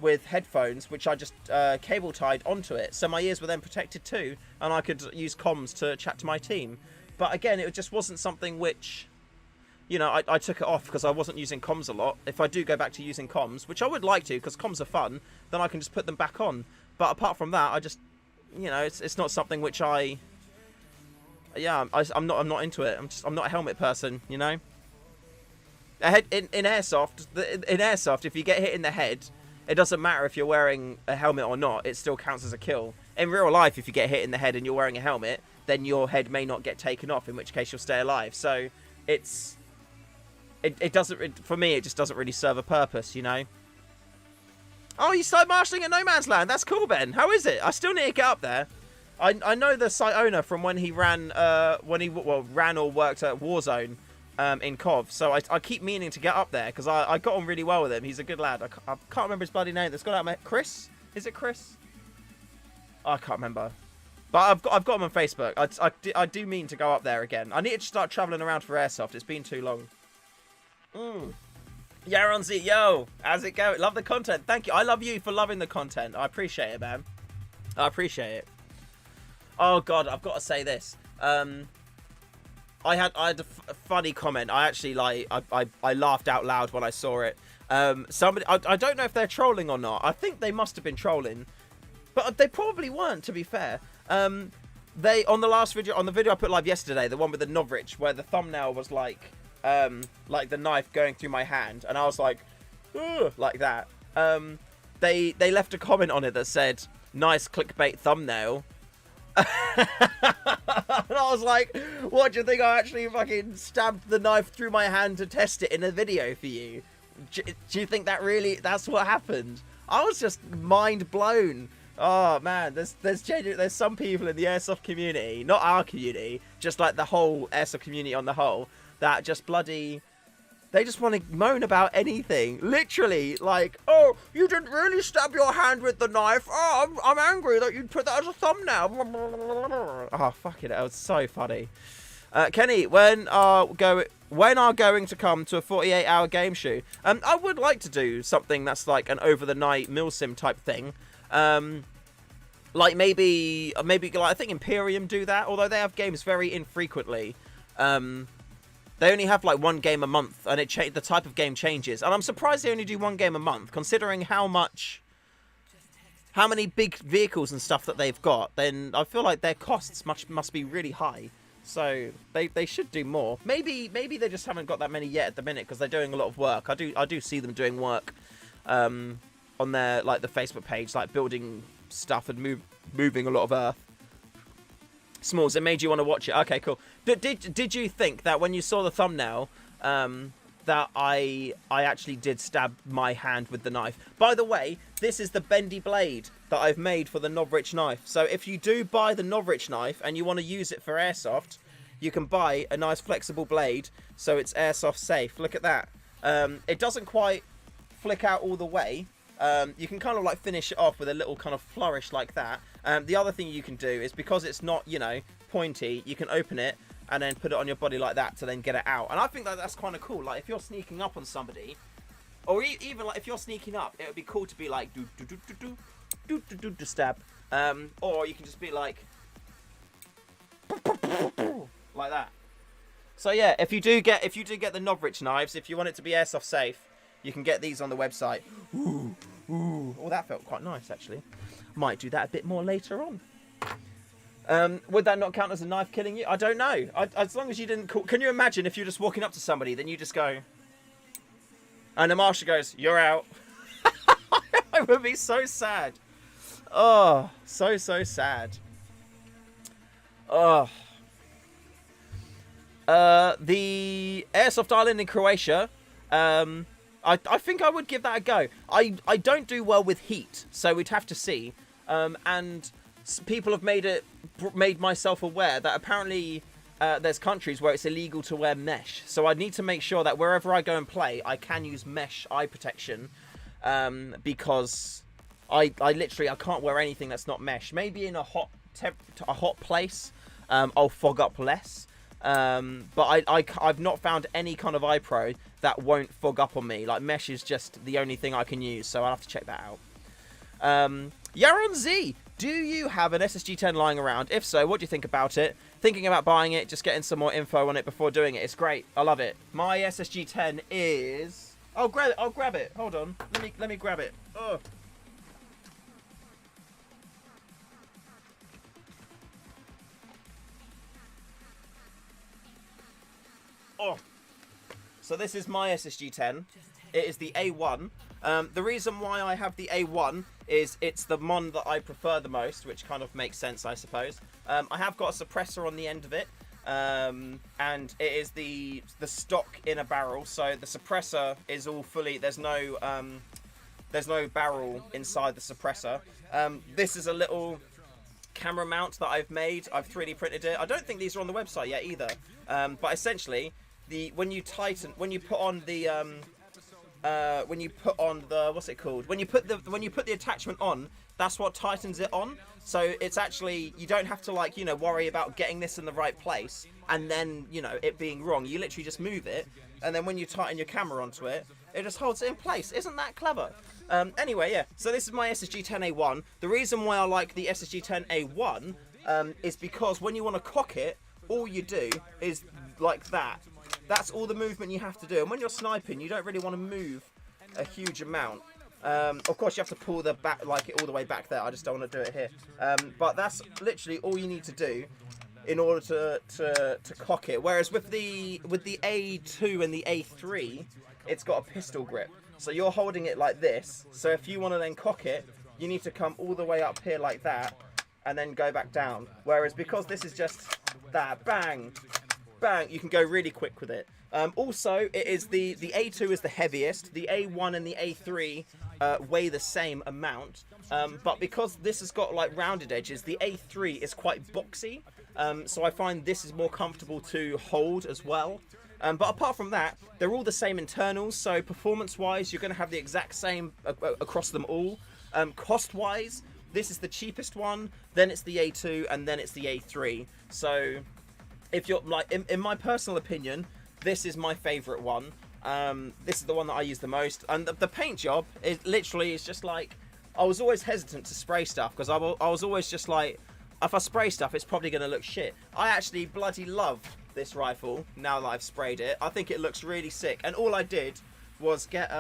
with headphones, which I just cable tied onto it, so my ears were then protected too, and I could use comms to chat to my team. But again, it just wasn't something which, you know, I took it off because I wasn't using comms a lot. If I do go back to using comms, which I would like to because comms are fun, then I can just put them back on. But apart from that, I just, you know, it's not something which I'm not into it. I'm not a helmet person, you know. In airsoft, if you get hit in the head, it doesn't matter if you're wearing a helmet or not. It still counts as a kill. In real life, if you get hit in the head and you're wearing a helmet, then your head may not get taken off, in which case you'll stay alive. So it doesn't, for me, it just doesn't really serve a purpose, you know. Oh, you started marshalling at No Man's Land. That's cool, Ben. How is it? I still need to get up there. I know the site owner from when he ran ran or worked at Warzone in COV. So I keep meaning to get up there because I got on really well with him. He's a good lad. I can't remember his bloody name. That's got out. Chris? Is it Chris? Oh, I can't remember. But I've got him on Facebook. I do mean to go up there again. I need to start travelling around for airsoft. It's been too long. Yaronzi, yo, how's it going? Love the content. Thank you. I love you for loving the content. I appreciate it, man. I appreciate it. Oh God, I've got to say this. I had a funny comment. I actually I laughed out loud when I saw it. Somebody, I don't know if they're trolling or not. I think they must have been trolling, but they probably weren't, to be fair. They on the video I put live yesterday, the one with the Novrich, where the thumbnail was like the knife going through my hand, and I was like, ugh, like that. They left a comment on it that said, "Nice clickbait thumbnail." And I was like, what do you think? I actually fucking stabbed the knife through my hand to test it in a video for you? Do you think that's what happened? I was just mind blown. Oh man, there's some people in the airsoft community, not our community, just like the whole airsoft community on the whole, that just bloody, they just want to moan about anything. Literally, like, oh, you didn't really stab your hand with the knife. Oh, I'm angry that you'd put that as a thumbnail. Oh, fuck it, that was so funny. Kenny, when are going to come to a 48-hour game shoot? I would like to do something that's like an over-the-night milsim type thing. Like maybe like, I think Imperium do that, although they have games very infrequently. They only have like one game a month, and the type of game changes. And I'm surprised they only do one game a month, considering how many big vehicles and stuff that they've got. Then I feel like their costs must be really high. So they should do more. Maybe they just haven't got that many yet at the minute because they're doing a lot of work. I do see them doing work on their like the Facebook page, like building stuff and moving a lot of earth. Smalls, it made you want to watch it. Okay, cool. Did you think that when you saw the thumbnail that I actually did stab my hand with the knife? By the way, this is the bendy blade that I've made for the Novrich knife. So if you do buy the Novrich knife and you want to use it for airsoft, you can buy a nice flexible blade so it's airsoft safe. Look at that. It doesn't quite flick out all the way. You can kind of like finish it off with a little kind of flourish like that. The other thing you can do is, because it's not, you know, pointy, you can open it and then put it on your body like that to then get it out. And I think that that's kind of cool. Like if you're sneaking up on somebody, or even like if you're sneaking up, it would be cool to be like do do do do do do do do do stab. Or you can just be like that. So yeah, if you do get the Novrich knives, if you want it to be airsoft safe, you can get these on the website. Ooh. Oh, that felt quite nice actually. Might do that a bit more later on. Would that not count as a knife killing you? I don't know. As long as you didn't call... Can you imagine if you're just walking up to somebody, then you just go... And the marshal goes, "You're out." I would be so sad. Oh, so sad. Oh. The Airsoft Island in Croatia, I think I would give that a go. I don't do well with heat, so we'd have to see. And people have made myself aware that apparently there's countries where it's illegal to wear mesh. So I need to make sure that wherever I go and play, I can use mesh eye protection, because I literally can't wear anything that's not mesh. Maybe in a hot place, I'll fog up less. But I've not found any kind of eye pro that won't fog up on me. Like mesh is just the only thing I can use, so I'll have to check that out. Yaron Z, do you have an SSG-10 lying around? If so, what do you think about it? Thinking about buying it, just getting some more info on it before doing it. It's great. I love it. My SSG-10 is... I'll grab it. Hold on. Let me grab it. Oh. Oh. So this is my SSG-10. It is the A1. The reason why I have the A1 is it's the mon that I prefer the most, which kind of makes sense, I suppose. I have got a suppressor on the end of it, and it is the stock in a barrel. So the suppressor is all fully. There's no barrel inside the suppressor. This is a little camera mount that I've made. I've 3D printed it. I don't think these are on the website yet either. But essentially, when you put on the what's it called? When you put the attachment on, that's what tightens it on. So it's actually, you don't have to worry about getting this in the right place and then it being wrong. You literally just move it, and then when you tighten your camera onto it, it just holds it in place. Isn't that clever? Anyway, yeah. So this is my SSG-10A1. The reason why I like the SSG-10A1 is because when you want to cock it, all you do is like that. That's all the movement you have to do. And when you're sniping, you don't really want to move a huge amount. Of course, you have to pull the back, it all the way back there. I just don't want to do it here. But that's literally all you need to do in order to cock it. Whereas with the A2 and the A3, it's got a pistol grip. So you're holding it like this. So if you want to then cock it, you need to come all the way up here like that and then go back down. Whereas because this is just that, bang, bang, you can go really quick with it. Also, it is the A2 is the heaviest. The A1 and the A3 weigh the same amount. But because this has got rounded edges, the A3 is quite boxy. So I find this is more comfortable to hold as well. But apart from that, they're all the same internals. So performance-wise, you're going to have the exact same across them all. Cost-wise, this is the cheapest one. Then it's the A2, and then it's the A3. So if you're in my personal opinion, this is my favorite one. This is the one that I use the most. And the paint job is literally just I was always hesitant to spray stuff because I was always just if I spray stuff, it's probably going to look shit. I actually bloody love this rifle now that I've sprayed it. I think it looks really sick. And all I did was get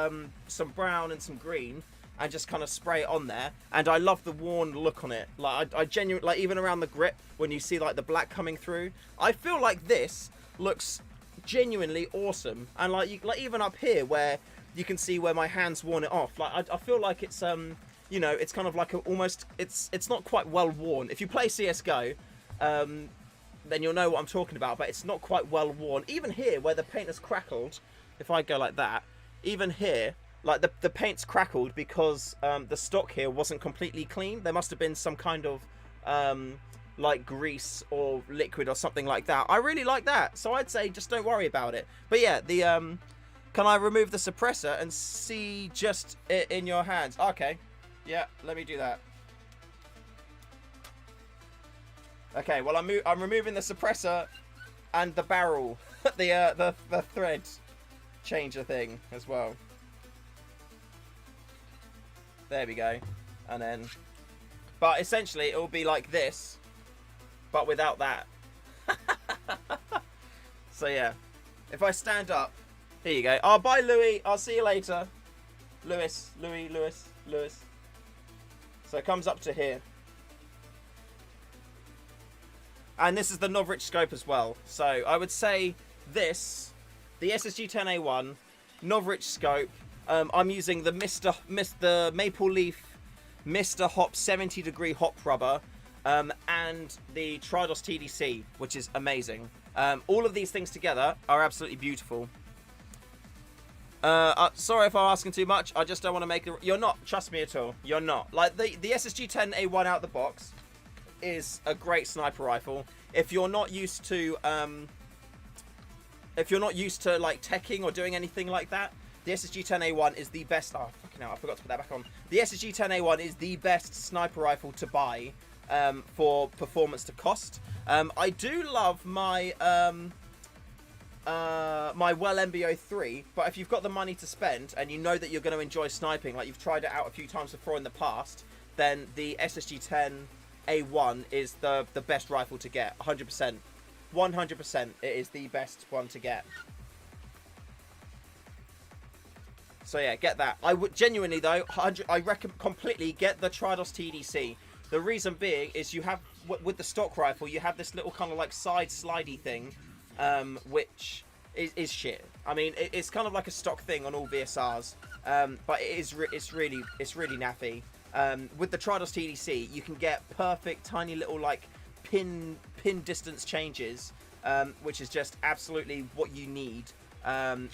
some brown and some green and just kind of spray it on there. And I love the worn look on it. I genuinely, even around the grip, when you see the black coming through, I feel like this looks genuinely awesome. And even up here where you can see where my hand's worn it off, I feel like it's it's kind of almost, it's not quite well worn. If you play CSGO, then you'll know what I'm talking about, but it's not quite well worn. Even here where the paint has crackled, if I go like that, even here, the paint's crackled because the stock here wasn't completely clean. There must have been some kind of grease or liquid or something like that. I really like that, so I'd say just don't worry about it. But yeah, can I remove the suppressor and see just it in your hands? Okay, yeah, let me do that. Okay, well I'm removing the suppressor and the barrel, the thread changer thing as well. There we go. And then, but essentially it will be like this, but without that. So yeah, if I stand up, here you go. Oh, bye Louis. I'll see you later. Lewis. So it comes up to here. And this is the Novrich scope as well. So I would say this, the SSG-10A1, Novrich scope. I'm using the the Maple Leaf Mr. Hop 70-degree hop rubber, and the Tridos TDC, which is amazing. All of these things together are absolutely beautiful. Sorry if I'm asking too much. I just don't want to make it. You're not. Trust me at all. You're not. Like the SSG-10A1 out the box is a great sniper rifle. If you're not used to like teching or doing anything like that, the SSG-10A1 is the best. Oh fucking hell! I forgot to put that back on. The SSG-10A1 is the best sniper rifle to buy for performance to cost. I do love my my Well MBO3, but if you've got the money to spend and you know that you're going to enjoy sniping, like you've tried it out a few times before in the past, then the SSG-10A1 is the best rifle to get. 100%. 100% it is the best one to get. So yeah, get that. I would genuinely though, I recommend completely get the Tridos TDC. The reason being is you have, with the stock rifle, you have this little kind of like side slidey thing, which is shit. I mean, it's kind of like a stock thing on all VSRs, but it's really naffy. With the Tridos TDC, you can get perfect tiny little like pin distance changes, which is just absolutely what you need,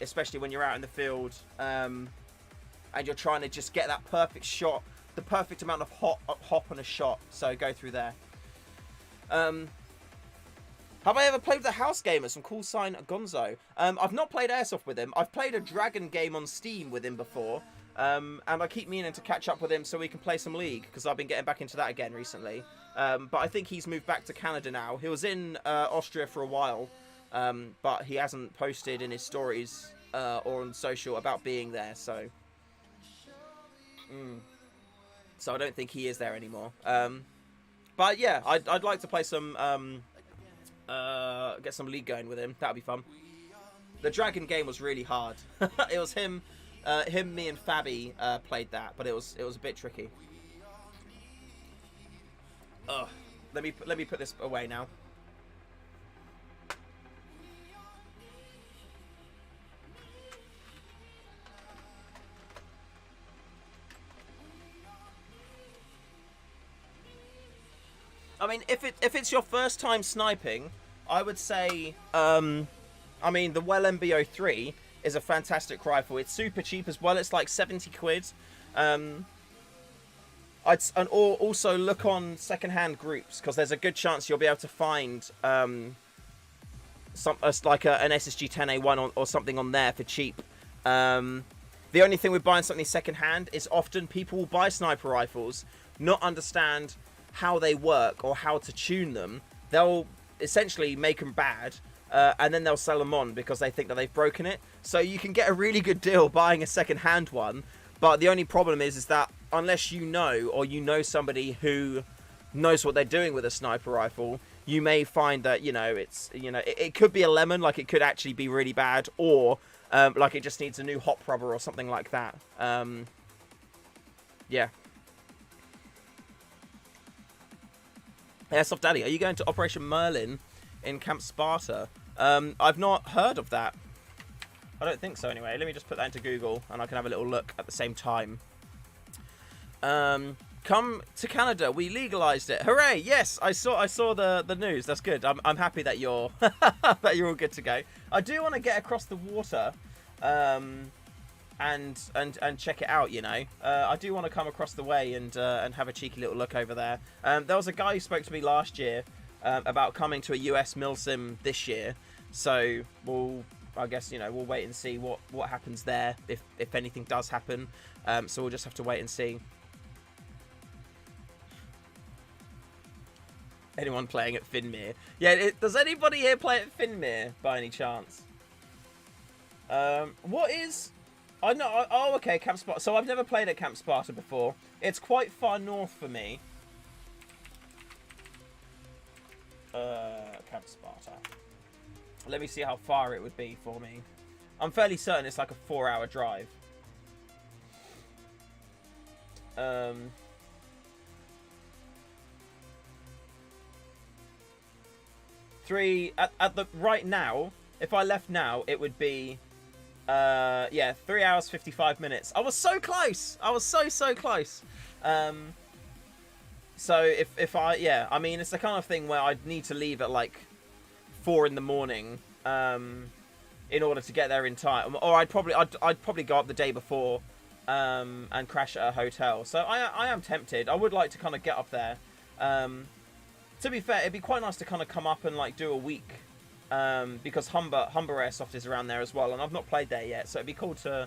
especially when you're out in the field and you're trying to just get that perfect shot, the perfect amount of hop on a shot. So go through there. Have I ever played with the House Gamer? Some cool sign Gonzo. I've not played Airsoft with him. I've played a Dragon game on Steam with him before. And I keep meaning to catch up with him so we can play some League, because I've been getting back into that again recently. But I think he's moved back to Canada now. He was in Austria for a while, but he hasn't posted in his stories or on social about being there, so... So I don't think he is there anymore. But yeah, I'd like to play some... get some League going with him. That'd be fun. The Dragon game was really hard. It was him, me, and Fabi played that, but it was a bit tricky. Ugh. Let me put this away now. I mean, if it's your first time sniping, I would say, I mean, the Well MBO3 is a fantastic rifle. It's super cheap as well. It's like 70 quid. Also look on secondhand groups, because there's a good chance you'll be able to find an SSG-10A1 or something on there for cheap. The only thing with buying something secondhand is often people will buy sniper rifles, not understand how they work or how to tune them. They'll essentially make them bad, and then they'll sell them on because they think that they've broken it. So you can get a really good deal buying a second-hand one, but the only problem is that unless you know, or you know somebody who knows what they're doing with a sniper rifle, you may find that, it could be a lemon, like it could actually be really bad, or like it just needs a new hop rubber or something like that. Yeah. Airsoft Daddy, are you going to Operation Merlin in Camp Sparta? I've not heard of that. I don't think so anyway. Let me just put that into Google and I can have a little look at the same time. Come to Canada. We legalized it. Hooray! Yes, I saw the news. That's good. I'm happy that you're that you're all good to go. I do want to get across the water and check it out, I do want to come across the way and have a cheeky little look over there. There was a guy who spoke to me last year about coming to a US Milsim this year, so I guess we'll wait and see what happens there, if anything does happen. So we'll just have to wait and see. Anyone playing at Finmere? Yeah, does anybody here play at Finmere by any chance? What is... I know. Oh, okay, Camp Sparta. So I've never played at Camp Sparta before. It's quite far north for me. Camp Sparta. Let me see how far it would be for me. I'm fairly certain it's like a 4-hour drive. At the right now, if I left now, it would be yeah, 3 hours 55 minutes. I was so close. I was so close. So if I, yeah, I mean, it's the kind of thing where I'd need to leave at like 4 in the morning in order to get there in time, or I'd probably go up the day before and crash at a hotel. So I am tempted. I would like to kind of get up there. To be fair, it'd be quite nice to kind of come up and like do a week, because Humber Airsoft is around there as well, and I've not played there yet, so it'd be cool to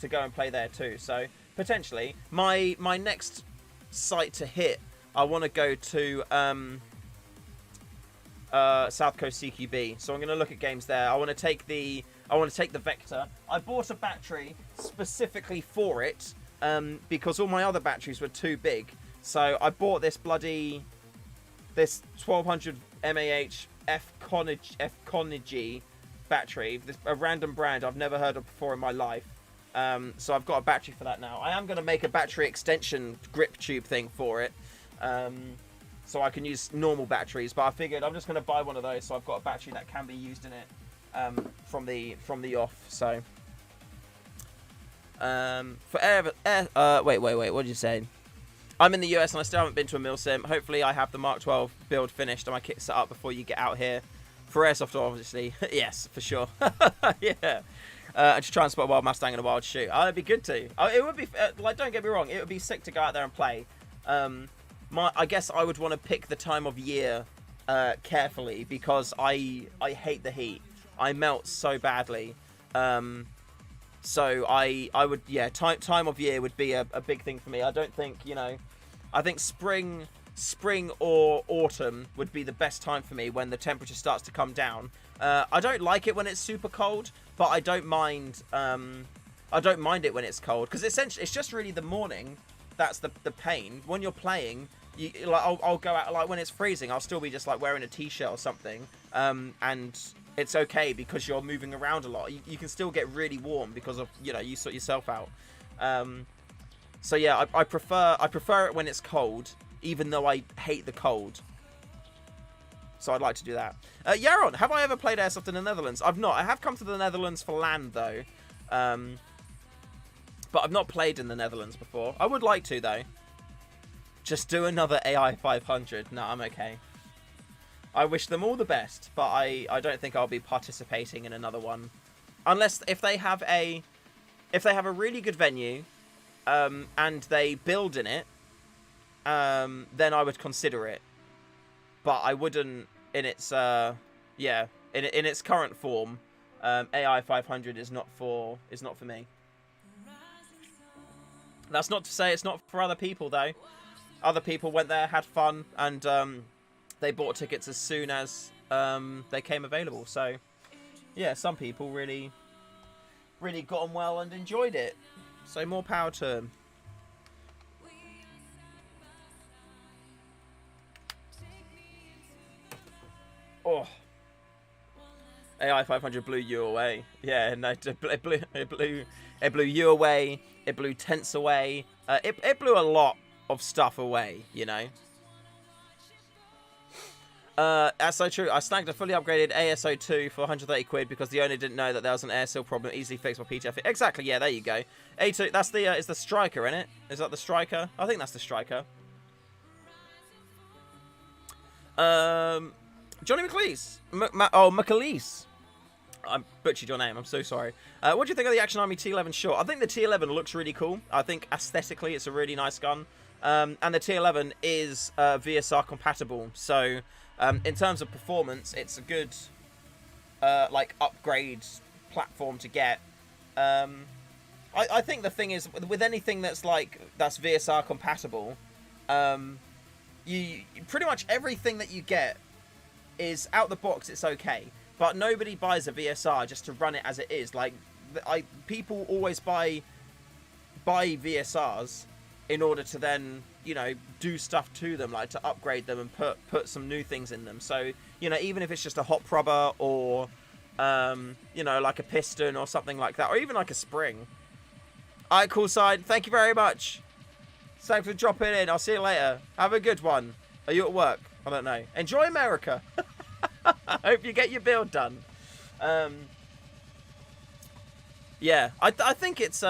go and play there too. So potentially my next site to hit, I want to go to South Coast CQB. So I'm going to look at games there. I want to take the Vector. I bought a battery specifically for it because all my other batteries were too big. So I bought this 1200 mAh F Conergy battery, a random brand I've never heard of before in my life. So I've got a battery for that now. I am going to make a battery extension grip tube thing for it, so I can use normal batteries. But I figured I'm just going to buy one of those, so I've got a battery that can be used in it from the off. So wait, what did you say? I'm in the US and I still haven't been to a milsim. Hopefully I have the Mark 12 build finished and my kit set up before you get out here. For Airsoft, obviously. Yes, for sure. Yeah. And just try and spot a wild Mustang and a wild shoot. Oh, it'd be good to. It would be, like, don't get me wrong, it would be sick to go out there and play. I guess I would want to pick the time of year carefully, because I hate the heat. I melt so badly. So I would, yeah, time of year would be a big thing for me. I don't think, I think spring or autumn would be the best time for me, when the temperature starts to come down. I don't like it when it's super cold, but I don't mind it when it's cold, because essentially it's just really the morning that's the pain. When you're playing, I'll go out, like when it's freezing, I'll still be just like wearing a t-shirt or something, and it's okay because you're moving around a lot. You can still get really warm because of, you sort yourself out. So yeah, I prefer it when it's cold, even though I hate the cold. So I'd like to do that. Yaron, have I ever played Airsoft in the Netherlands? I've not. I have come to the Netherlands for LAN though. But I've not played in the Netherlands before. I would like to though. Just do another AI 500. No, I'm okay. I wish them all the best, but I don't think I'll be participating in another one, unless if they have a really good venue, and they build in it, then I would consider it. But I wouldn't in its in its current form. AI 500 is not for me. That's not to say it's not for other people though. Other people went there, had fun, and they bought tickets as soon as they came available. So yeah, some people really got on well and enjoyed it. So more power to them. Oh, AI 500 blew you away. Yeah, no, it blew you away. It blew tents away. It blew a lot of stuff away, That's so true. I snagged a fully upgraded ASO2 for 130 quid because the owner didn't know that there was an air seal problem easily fixed by PTF. Exactly, yeah, there you go. A2, that's the, is the Striker, isn't it? Is that the Striker? I think that's the Striker. Johnny McLeese. McAleese. I butchered your name. I'm so sorry. What do you think of the Action Army T11 short? I think the T11 looks really cool. I think aesthetically it's a really nice gun. And the T11 is VSR compatible. So in terms of performance, it's a good like upgrade platform to get. I think the thing is with anything that's VSR compatible, you pretty much everything that you get is out the box. It's okay, but nobody buys a VSR just to run it as it is. Like, people always buy VSRs in order to then, you know, do stuff to them, like to upgrade them and put some new things in them. So, you know, even if it's just a hot rubber or you know, like a piston or something like that, or even like a spring. All right, cool side. Thank you very much. Thanks for dropping in. I'll see you later. Have a good one. Are you at work? I don't know. Enjoy America. I hope you get your build done. Yeah, I think it's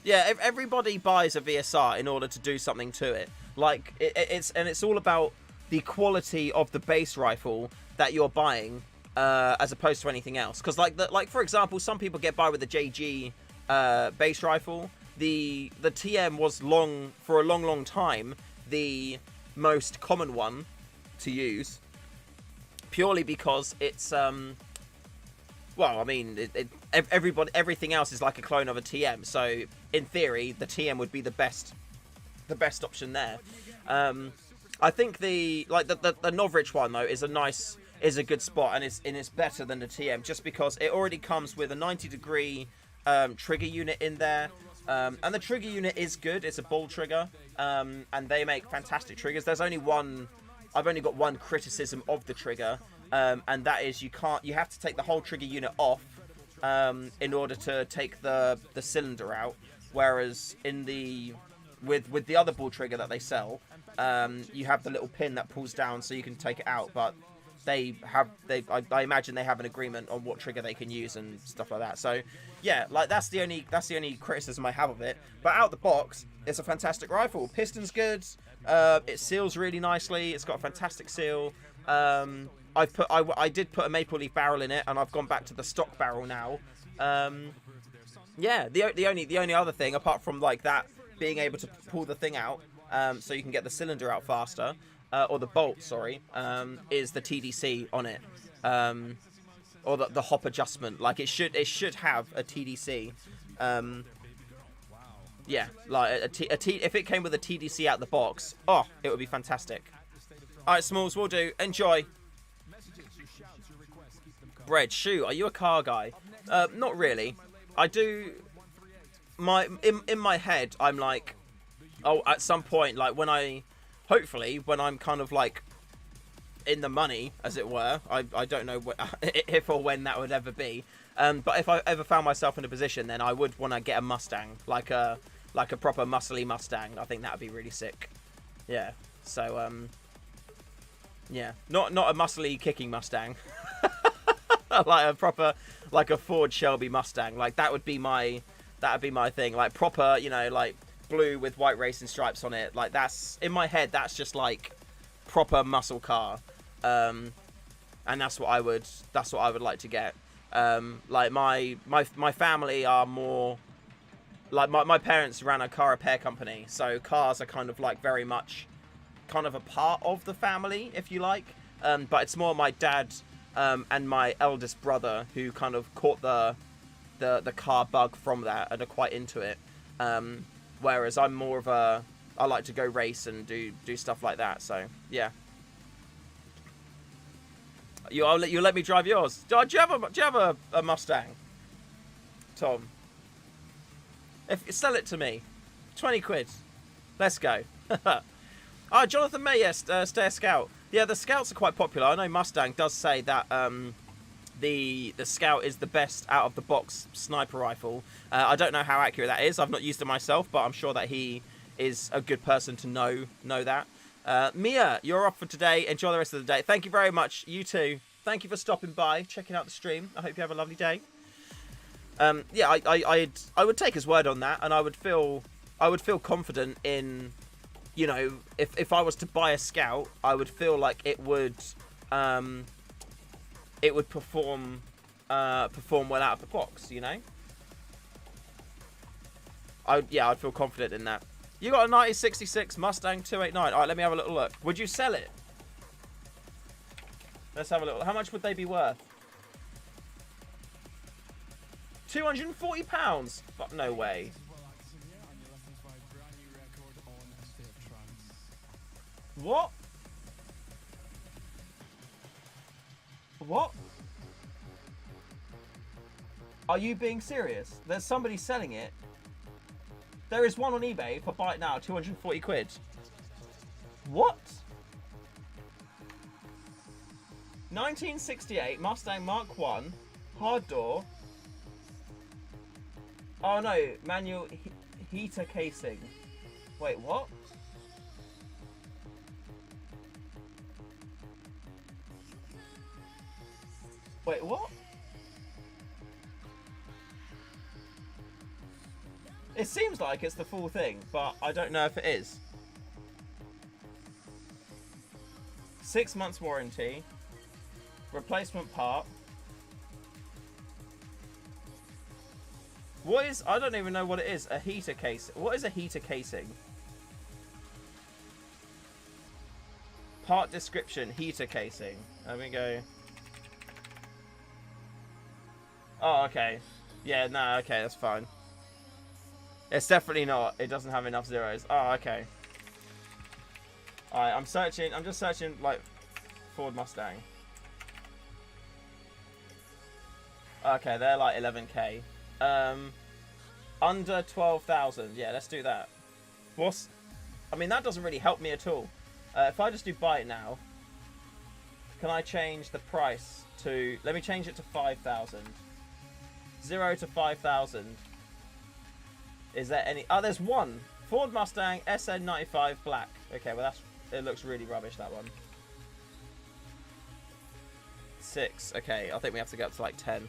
yeah, everybody buys a VSR in order to do something to it. Like it's all about the quality of the base rifle that you're buying, as opposed to anything else. Because like for example, some people get by with the JG base rifle. The TM was for a long time the most common one to use, purely because it's well, I mean, everything else is like a clone of a TM. So in theory, the TM would be the best option there. I think the Novrich one though is a good spot, and it's better than the TM just because it already comes with a 90-degree trigger unit in there. And the trigger unit is good. It's a ball trigger, and they make fantastic triggers. I've only got one criticism of the trigger, and that is you have to take the whole trigger unit off in order to take the cylinder out. Whereas with the other ball trigger that they sell, you have the little pin that pulls down so you can take it out. But I imagine they have an agreement on what trigger they can use and stuff like that. So yeah, like that's the only criticism I have of it. But out the box, it's a fantastic rifle. Piston's good. It seals really nicely. It's got a fantastic seal. I did put a maple leaf barrel in it, and I've gone back to the stock barrel now. Yeah, the only other thing apart from like that being able to pull the thing out, so you can get the cylinder out faster. Or the bolt, sorry, is the TDC on it, or the hop adjustment. Like it should have a TDC. Yeah, like if it came with a TDC out the box, oh, it would be fantastic. All right, Smalls, we'll do. Enjoy. Bread, shoot, are you a car guy? Not really. I do. In my head, I'm like, oh, at some point, like hopefully, when I'm kind of like in the money, as it were, I don't know if or when that would ever be. But if I ever found myself in a position, then I would want to get a Mustang, like a proper muscly Mustang. I think that would be really sick. Yeah. So yeah, not a muscly kicking Mustang, like a proper like a Ford Shelby Mustang. Like that would be my thing. Like proper, you know, like blue with white racing stripes on it. Like that's in my head, that's just like proper muscle car. And that's what I would like to get. Like my family are more like my parents ran a car repair company, so cars are kind of like very much kind of a part of the family, if you like. But it's more my dad and my eldest brother who kind of caught the car bug from that and are quite into it. Whereas I'm more of I like to go race and do stuff like that. So yeah, you'll let me drive yours. Do you have a Mustang, Tom? Sell it to me, 20 quid. Let's go. Oh, Jonathan May, yes, stay a Scout. Yeah, the Scouts are quite popular. I know Mustang does say that the Scout is the best out of the box sniper rifle. I don't know how accurate that is. I've not used it myself, but I'm sure that he is a good person to know that. Mia, you're off for today. Enjoy the rest of the day. Thank you very much. You too. Thank you for stopping by, checking out the stream. I hope you have a lovely day. Yeah, I would take his word on that, and I would feel confident in, you know, if I was to buy a Scout, I would feel like it would perform well out of the box, you know. I'd feel confident in that. You got a 1966 Mustang 289. All right, let me have a little look. Would you sell it? Let's have a little. How much would they be worth? £240? But no way. What? What? Are you being serious? There's somebody selling it. There is one on eBay for buy it now, 240 quid. What? 1968 Mustang Mark 1, hard door. Oh no, manual heater casing. Wait, what? Wait, what? It seems like it's the full thing, but I don't know if it is. 6 months warranty. Replacement part. What is... I don't even know what it is. A heater case. What is a heater casing? Part description. Heater casing. There we go. Oh, okay. Yeah, no, okay, that's fine. It's definitely not. It doesn't have enough zeros. Oh, okay. Alright, I'm searching. I'm just searching, like, Ford Mustang. Okay, they're like 11k. Under 12,000. Yeah, let's do that. What's... I mean, that doesn't really help me at all. If I just do buy it now, can I change the price to... Let me change it to 5,000. 0 to 5,000. Is there any... Oh, there's one. Ford Mustang SN95 black. Okay, well, that's... It looks really rubbish, that one. 6. Okay, I think we have to go up to like 10.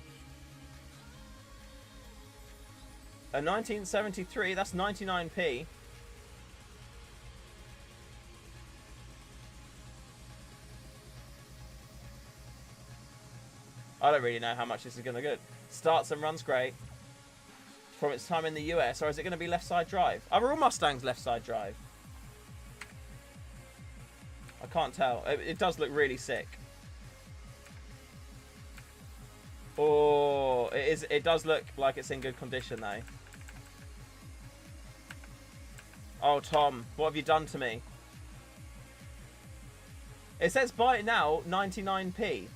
A 1973, that's 99p. I don't really know how much this is going to get. Starts and runs great. From its time in the US, or is it going to be left side drive? Are all Mustangs left side drive? I can't tell. It does look really sick. Oh, it is. It does look like it's in good condition though. Oh, Tom, what have you done to me? It says buy it now, 99p.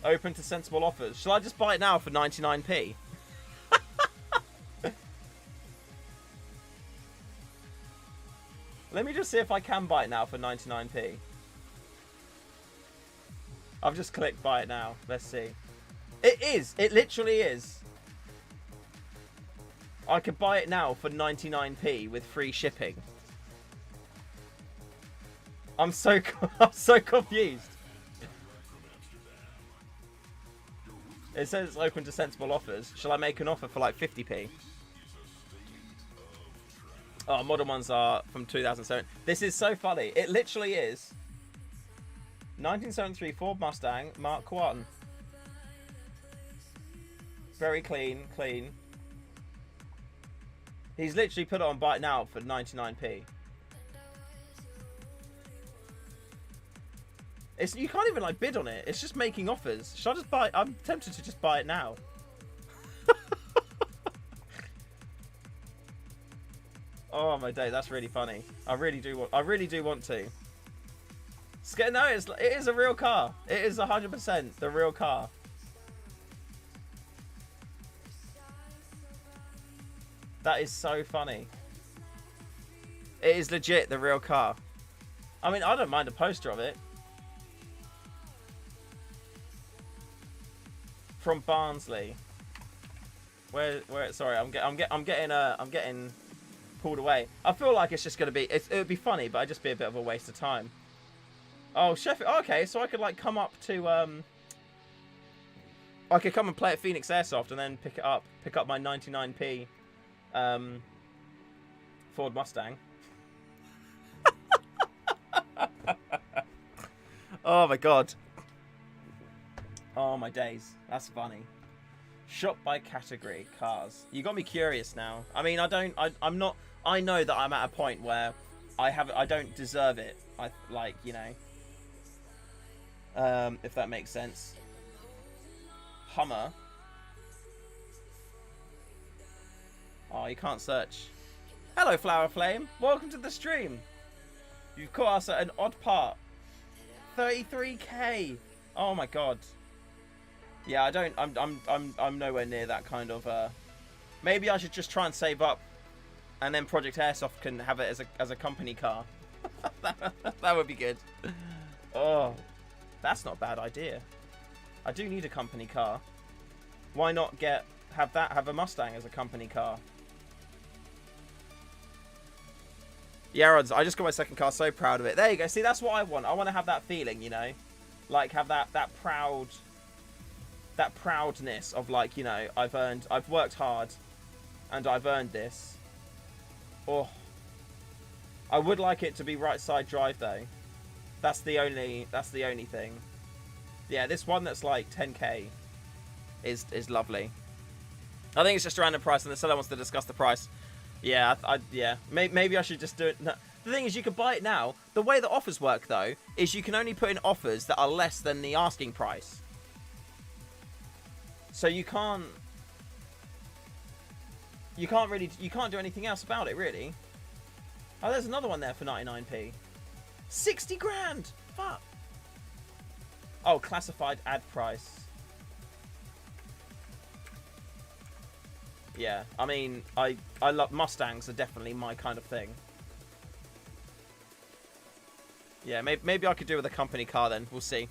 Open to sensible offers. Shall I just buy it now for 99p? Let me just see if I can buy it now for 99p. I've just clicked buy it now. Let's see. It is. It literally is. I could buy it now for 99p with free shipping. I'm so confused. It says it's open to sensible offers. Shall I make an offer for like 50p? Oh, model ones are from 2007. This is so funny. It literally is. 1973 Ford Mustang Mark 1. Very clean. He's literally put it on buy it now for 99p. You can't even like bid on it. It's just making offers. Should I just buy it? I'm tempted to just buy it now. Oh my day, that's really funny. I really do want to. No, it is a real car. It is 100% the real car. That is so funny. It is legit the real car. I mean, I don't mind a poster of it. From Barnsley. Where? Sorry, I'm getting pulled away. I feel like it's just gonna be. It would be funny, but it'd just be a bit of a waste of time. Oh, Sheffield. Okay, so I could like come up to I could come and play at Phoenix Airsoft and then pick up my 99p Ford Mustang. Oh my god. Oh my days. That's funny. Shop by category cars. You got me curious now. I mean, I'm not. I know that I'm at a point where I don't deserve it. If that makes sense. Hummer. Oh, you can't search. Hello, Flower Flame. Welcome to the stream. You've caught us at an odd part. 33k. Oh my god. Yeah, I don't. I'm nowhere near that kind of. Maybe I should just try and save up, and then Project Airsoft can have it as a company car. That would be good. Oh, that's not a bad idea. I do need a company car. Why not have a Mustang as a company car? Yeah, I just got my second car. So proud of it. There you go. See, that's what I want. I want to have that feeling, you know, like have that proudness of like, you know, I've worked hard, and I've earned this. Oh, I would like it to be right side drive though. That's the only thing. Yeah, this one that's like 10k is lovely. I think it's just a random price, and the seller wants to discuss the price. Yeah, yeah. Maybe I should just do it. No. The thing is, you can buy it now. The way the offers work, though, is you can only put in offers that are less than the asking price. So you can't do anything else about it, really. Oh, there's another one there for 99p. 60 grand. Fuck. Oh, classified ad price. Yeah, I mean, I love Mustangs. Are definitely my kind of thing. Yeah, maybe I could do with a company car then. We'll see.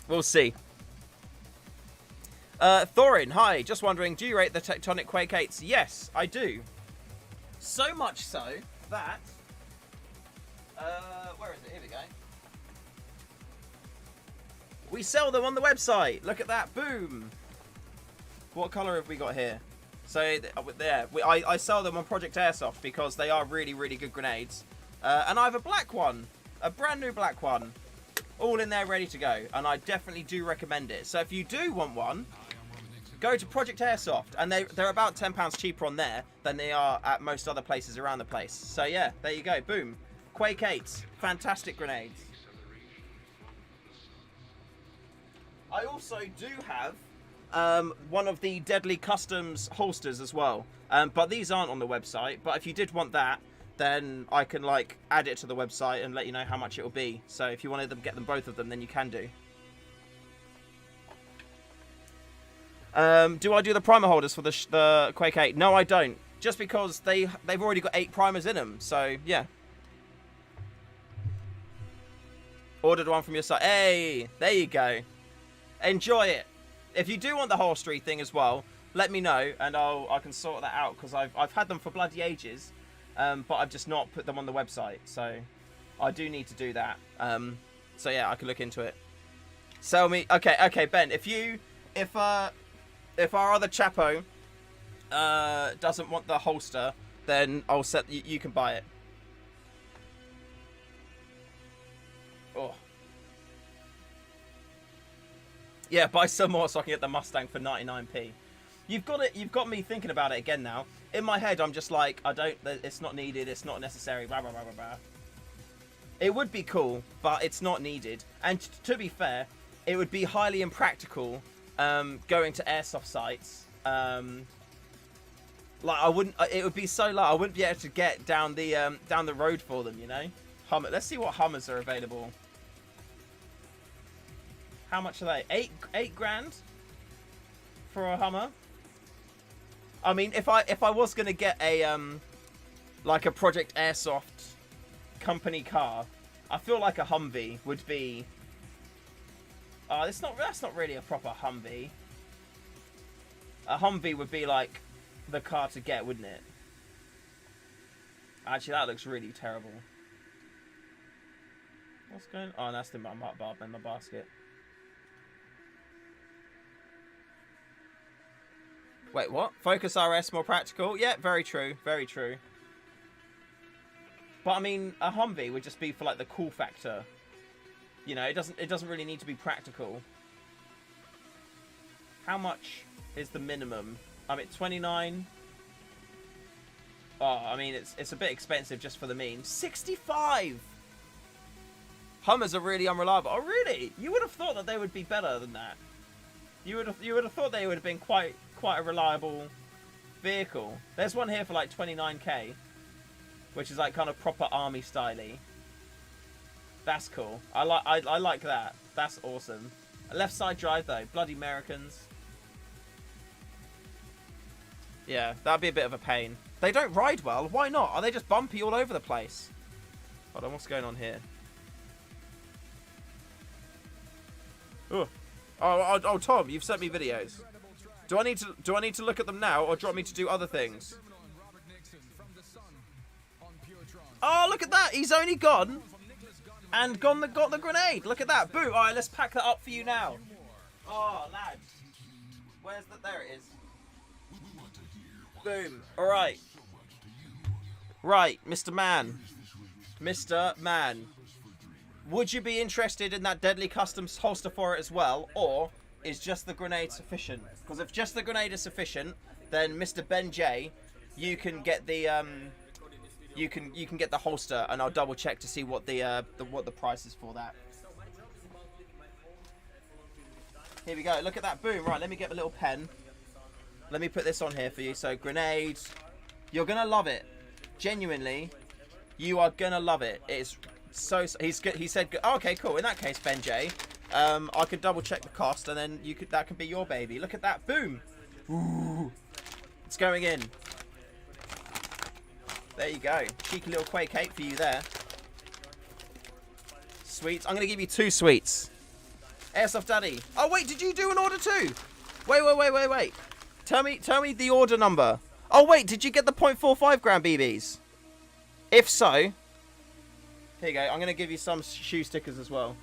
We'll see. Thorin, hi. Just wondering, do you rate the Tectonic Quake 8s? Yes, I do. So much so that... where is it? Here we go. We sell them on the website. Look at that. Boom. What colour have we got here? So, there. I sell them on Project Airsoft because they are really, really good grenades. And I have a black one. A brand new black one. All in there ready to go. And I definitely do recommend it. So if you do want one, go to Project Airsoft. And they're about £10 cheaper on there than they are at most other places around the place. So yeah, there you go. Boom. Quake 8. Fantastic grenades. I also do have one of the Deadly Customs holsters as well. But these aren't on the website. But if you did want that, then I can like add it to the website and let you know how much it will be. So if you wanted to get them both of them, then you can do. Do I do the primer holders for the Quake 8? No, I don't. Just because they've already got 8 primers in them. So yeah. Ordered one from your site. Hey, there you go. Enjoy it. If you do want the holstery thing as well, let me know and I can sort that out, because I've had them for bloody ages, but I've just not put them on the website, so I do need to do that. So yeah, I can look into it. Sell me. Okay, Ben. If our other chapo doesn't want the holster, then I'll set. You can buy it. Oh. Yeah, buy some more so I can get the Mustang for 99p. You've got me thinking about it again now. In my head, I'm just like, it's not needed, it's not necessary, blah, blah, blah, blah, blah. It would be cool, but it's not needed. And to be fair, it would be highly impractical going to airsoft sites. Like, it would be so low, I wouldn't be able to get down the road for them, you know? Let's see what Hummers are available. How much are they? 8 grand for a Hummer. I mean, if I was gonna get a like a Project Airsoft company car, I feel like a Humvee would be. That's not really a proper Humvee. A Humvee would be like the car to get, wouldn't it? Actually, that looks really terrible. What's going on? Oh, that's in my basket. Wait, what? Focus RS more practical? Yeah, very true. Very true. But I mean, a Humvee would just be for like the cool factor. You know, it doesn't really need to be practical. How much is the minimum? I mean, 29. Oh, I mean, it's a bit expensive just for the mean. 65. Hummers are really unreliable. Oh, really? You would have thought that they would be better than that. You would have thought they would have been quite a reliable vehicle. There's one here for like 29k, which is like kind of proper army styly. That's cool. I like that. That's awesome. A left side drive though. Bloody Americans. Yeah, that'd be a bit of a pain. They don't ride well. Why not? Are they just bumpy all over the place? Hold on, what's going on here? Oh, Tom, you've sent me videos. Do I need to look at them now, or do you want me to do other things? Oh, look at that! He's only gone and got the grenade. Look at that! Boom! All right, let's pack that up for you now. Oh, lads, where's that? There it is. Boom! All right, right, Mr. Man, Mr. Man. Would you be interested in that deadly customs holster for it as well, or is just the grenade sufficient? Because if just the grenade is sufficient, then Mr. Ben J, you can get the you can get the holster, and I'll double check to see what the price is for that. Here we go. Look at that. Boom. Right. Let me get a little pen. Let me put this on here for you. So grenades. You're gonna love it. Genuinely, you are gonna love it. It's so he said. Oh, okay, cool. In that case, Ben J, I could double check the cost, and then that could be your baby. Look at that. Boom. Ooh. It's going in. There you go. Cheeky little Quake 8 for you there. Sweets. I'm going to give you 2 sweets. Airsoft Daddy. Oh, wait. Did you do an order too? Wait. Tell me the order number. Oh, wait. Did you get the 0.45 gram BBs? If so, here you go. I'm going to give you some shoe stickers as well.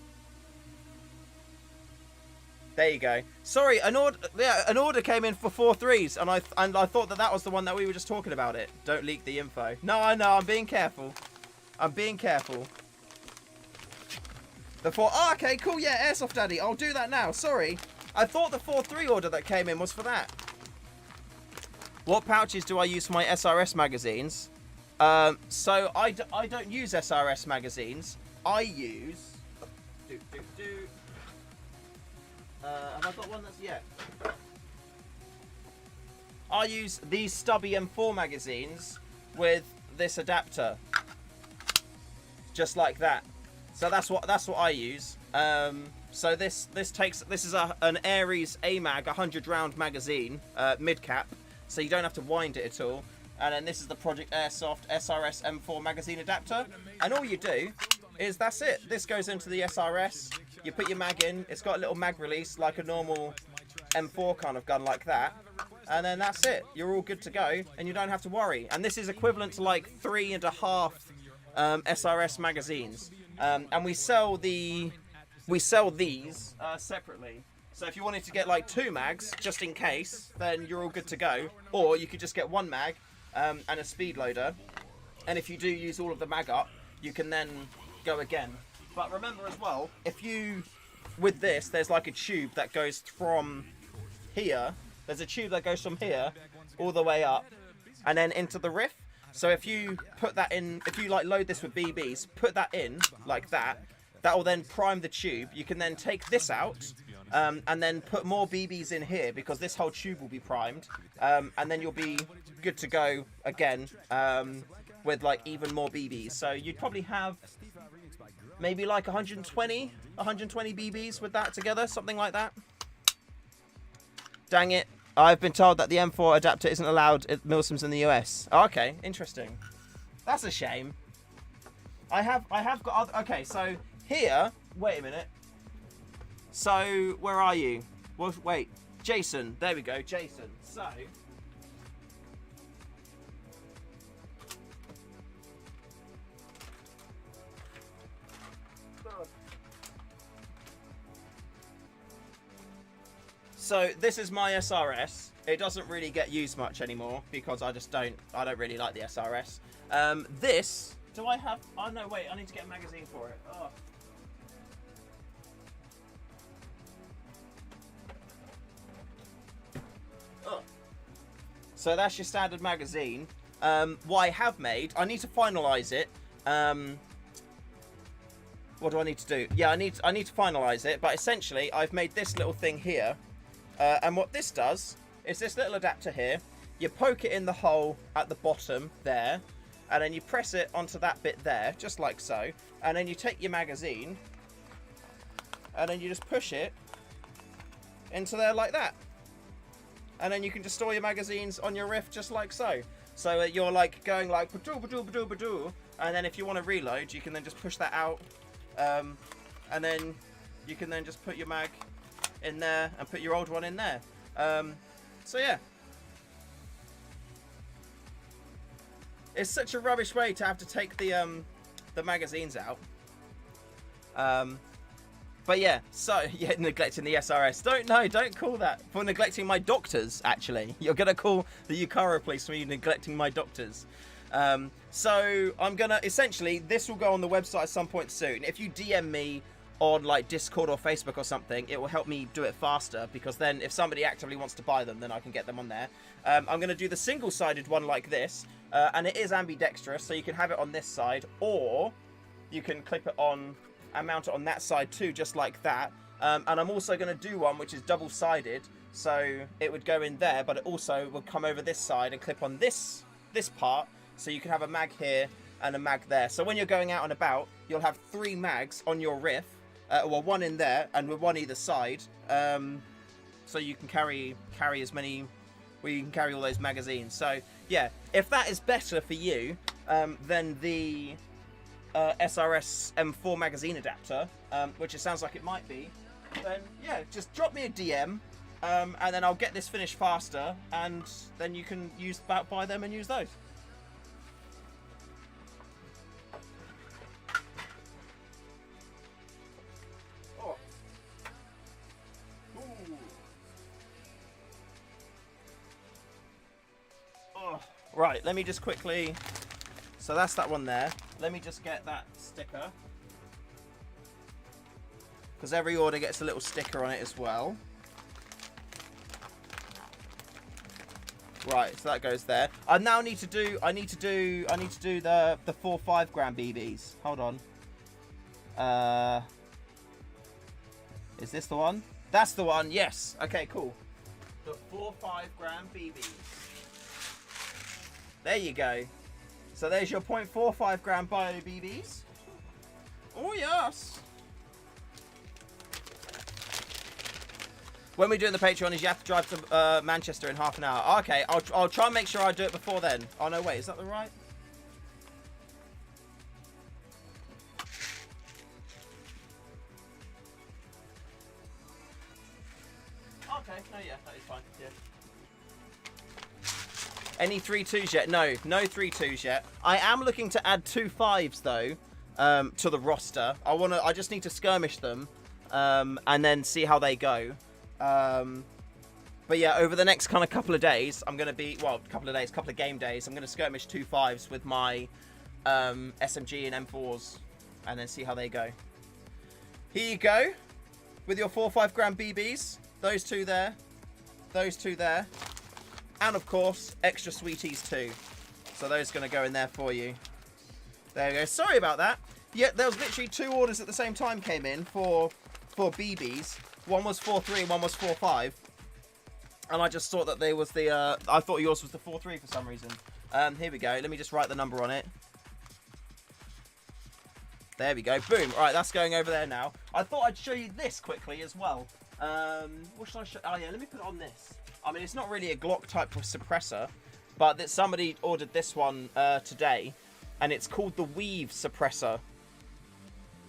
There you go. Sorry, an order came in for 4 3s, and I thought that was the one that we were just talking about. It. Don't leak the info. No, I know. I'm being careful. Oh, okay, cool. Yeah, Airsoft Daddy. I'll do that now. Sorry, I thought the 4 3 order that came in was for that. What pouches do I use for my SRS magazines? So I don't use SRS magazines. I use. Have I got one that's I use these stubby M4 magazines with this adapter, just like that. So that's what I use. So this is an Ares AMAG 100 round magazine, mid cap, so you don't have to wind it at all. And then this is the Project Airsoft SRS M4 magazine adapter, and all you do is that's it. This goes into the SRS. You put your mag in. It's got a little mag release like a normal M4 kind of gun like that. And then that's it. You're all good to go, and you don't have to worry. And this is equivalent to like 3.5 SRS magazines. And we sell these separately. So if you wanted to get like 2 mags, just in case, then you're all good to go. Or you could just get 1 mag and a speed loader. And if you do use all of the mag up, you can then go again. But remember as well, with this, there's like a tube that goes from here. There's a tube that goes from here all the way up and then into the riff. So if you put that in, if you like load this with BBs, put that in like that, that will then prime the tube. You can then take this out and then put more BBs in here because this whole tube will be primed. And then you'll be good to go again with like even more BBs. So you'd probably have maybe like 120 BBs with that together, something like that. Dang it. I've been told that the M4 adapter isn't allowed at Milsims in the US. Oh, okay, interesting. That's a shame. I have got other, okay, so here, wait a minute. So, where are you? Well, wait, Jason. There we go, Jason. So, So this is my SRS. It doesn't really get used much anymore because I don't really like the SRS. This, do I have, oh no, wait, I need to get a magazine for it. Oh. Oh. So that's your standard magazine. What I have made, I need to finalize it. What do I need to do? Yeah, I need to finalize it, but essentially I've made this little thing here. And what this does is this little adapter here, you poke it in the hole at the bottom there, and then you press it onto that bit there, just like so, and then you take your magazine, and then you just push it into there like that. And then you can just store your magazines on your Rift just like so. So you're like going like ba-doo, ba-doo, ba-doo, ba-doo, and then if you want to reload, you can then just push that out, and then you can then just put your mag in there and put your old one in there. So yeah. It's such a rubbish way to have to take the magazines out. But yeah, so yeah, neglecting the SRS. Don't call that for neglecting my doctors. Actually, you're gonna call the Yukara police for me neglecting my doctors. So I'm gonna essentially, this will go on the website at some point soon. If you DM me on like Discord or Facebook or something, it will help me do it faster, because then if somebody actively wants to buy them, then I can get them on there. I'm gonna do the single-sided one like this, and it is ambidextrous, so you can have it on this side, or you can clip it on and mount it on that side too, just like that. And I'm also going to do one which is double-sided, so it would go in there, but it also would come over this side and clip on this part, so you can have a mag here and a mag there. So when you're going out and about, you'll have 3 mags on your Riff, well, one in there and with one either side, so you can carry as many, where you can carry all those magazines. So yeah, if that is better for you, then the SRS M4 magazine adapter, which it sounds like it might be, then yeah, just drop me a DM, and then I'll get this finished faster, and then you can buy them and use those. Oh. Ooh. Oh. Right, let me just quickly. So that's that one there. Let me just get that sticker, because every order gets a little sticker on it as well. Right, so that goes there. I now need to do. I need to do the 4 5-gram BBs. Hold on. Is this the one? That's the one. Yes. Okay. Cool. The 4 5-gram BBs. There you go. So there's your 0.45 gram bio BBs. Oh yes. When we do the Patreon, is you have to drive to Manchester in half an hour. Okay, I'll try and make sure I do it before then. Oh no, wait, is that the right? Okay, no, yeah, that is fine. Yeah. Any 3-2s yet? No 3-2s yet. I am looking to add 2 5s though, to the roster. I just need to skirmish them, and then see how they go. But yeah, over the next kind of couple of days, I'm going to be, well, couple of game days, I'm going to skirmish 2 5s with my SMG and M4s, and then see how they go. Here you go, with your 4 5-gram BBs. Those 2 there, those 2 there. And of course, extra sweeties too. So those are going to go in there for you. There you go. Sorry about that. Yeah, there was literally 2 orders at the same time came in for BBs. One was 4-3, one was 4-5. And I just thought that they was the, I thought yours was the 4-3 for some reason. Here we go. Let me just write the number on it. There we go. Boom. All right, that's going over there now. I thought I'd show you this quickly as well. What should I show? Oh yeah, let me put it on this. I mean, it's not really a Glock type of suppressor, but that somebody ordered this one today, and it's called the Weave suppressor.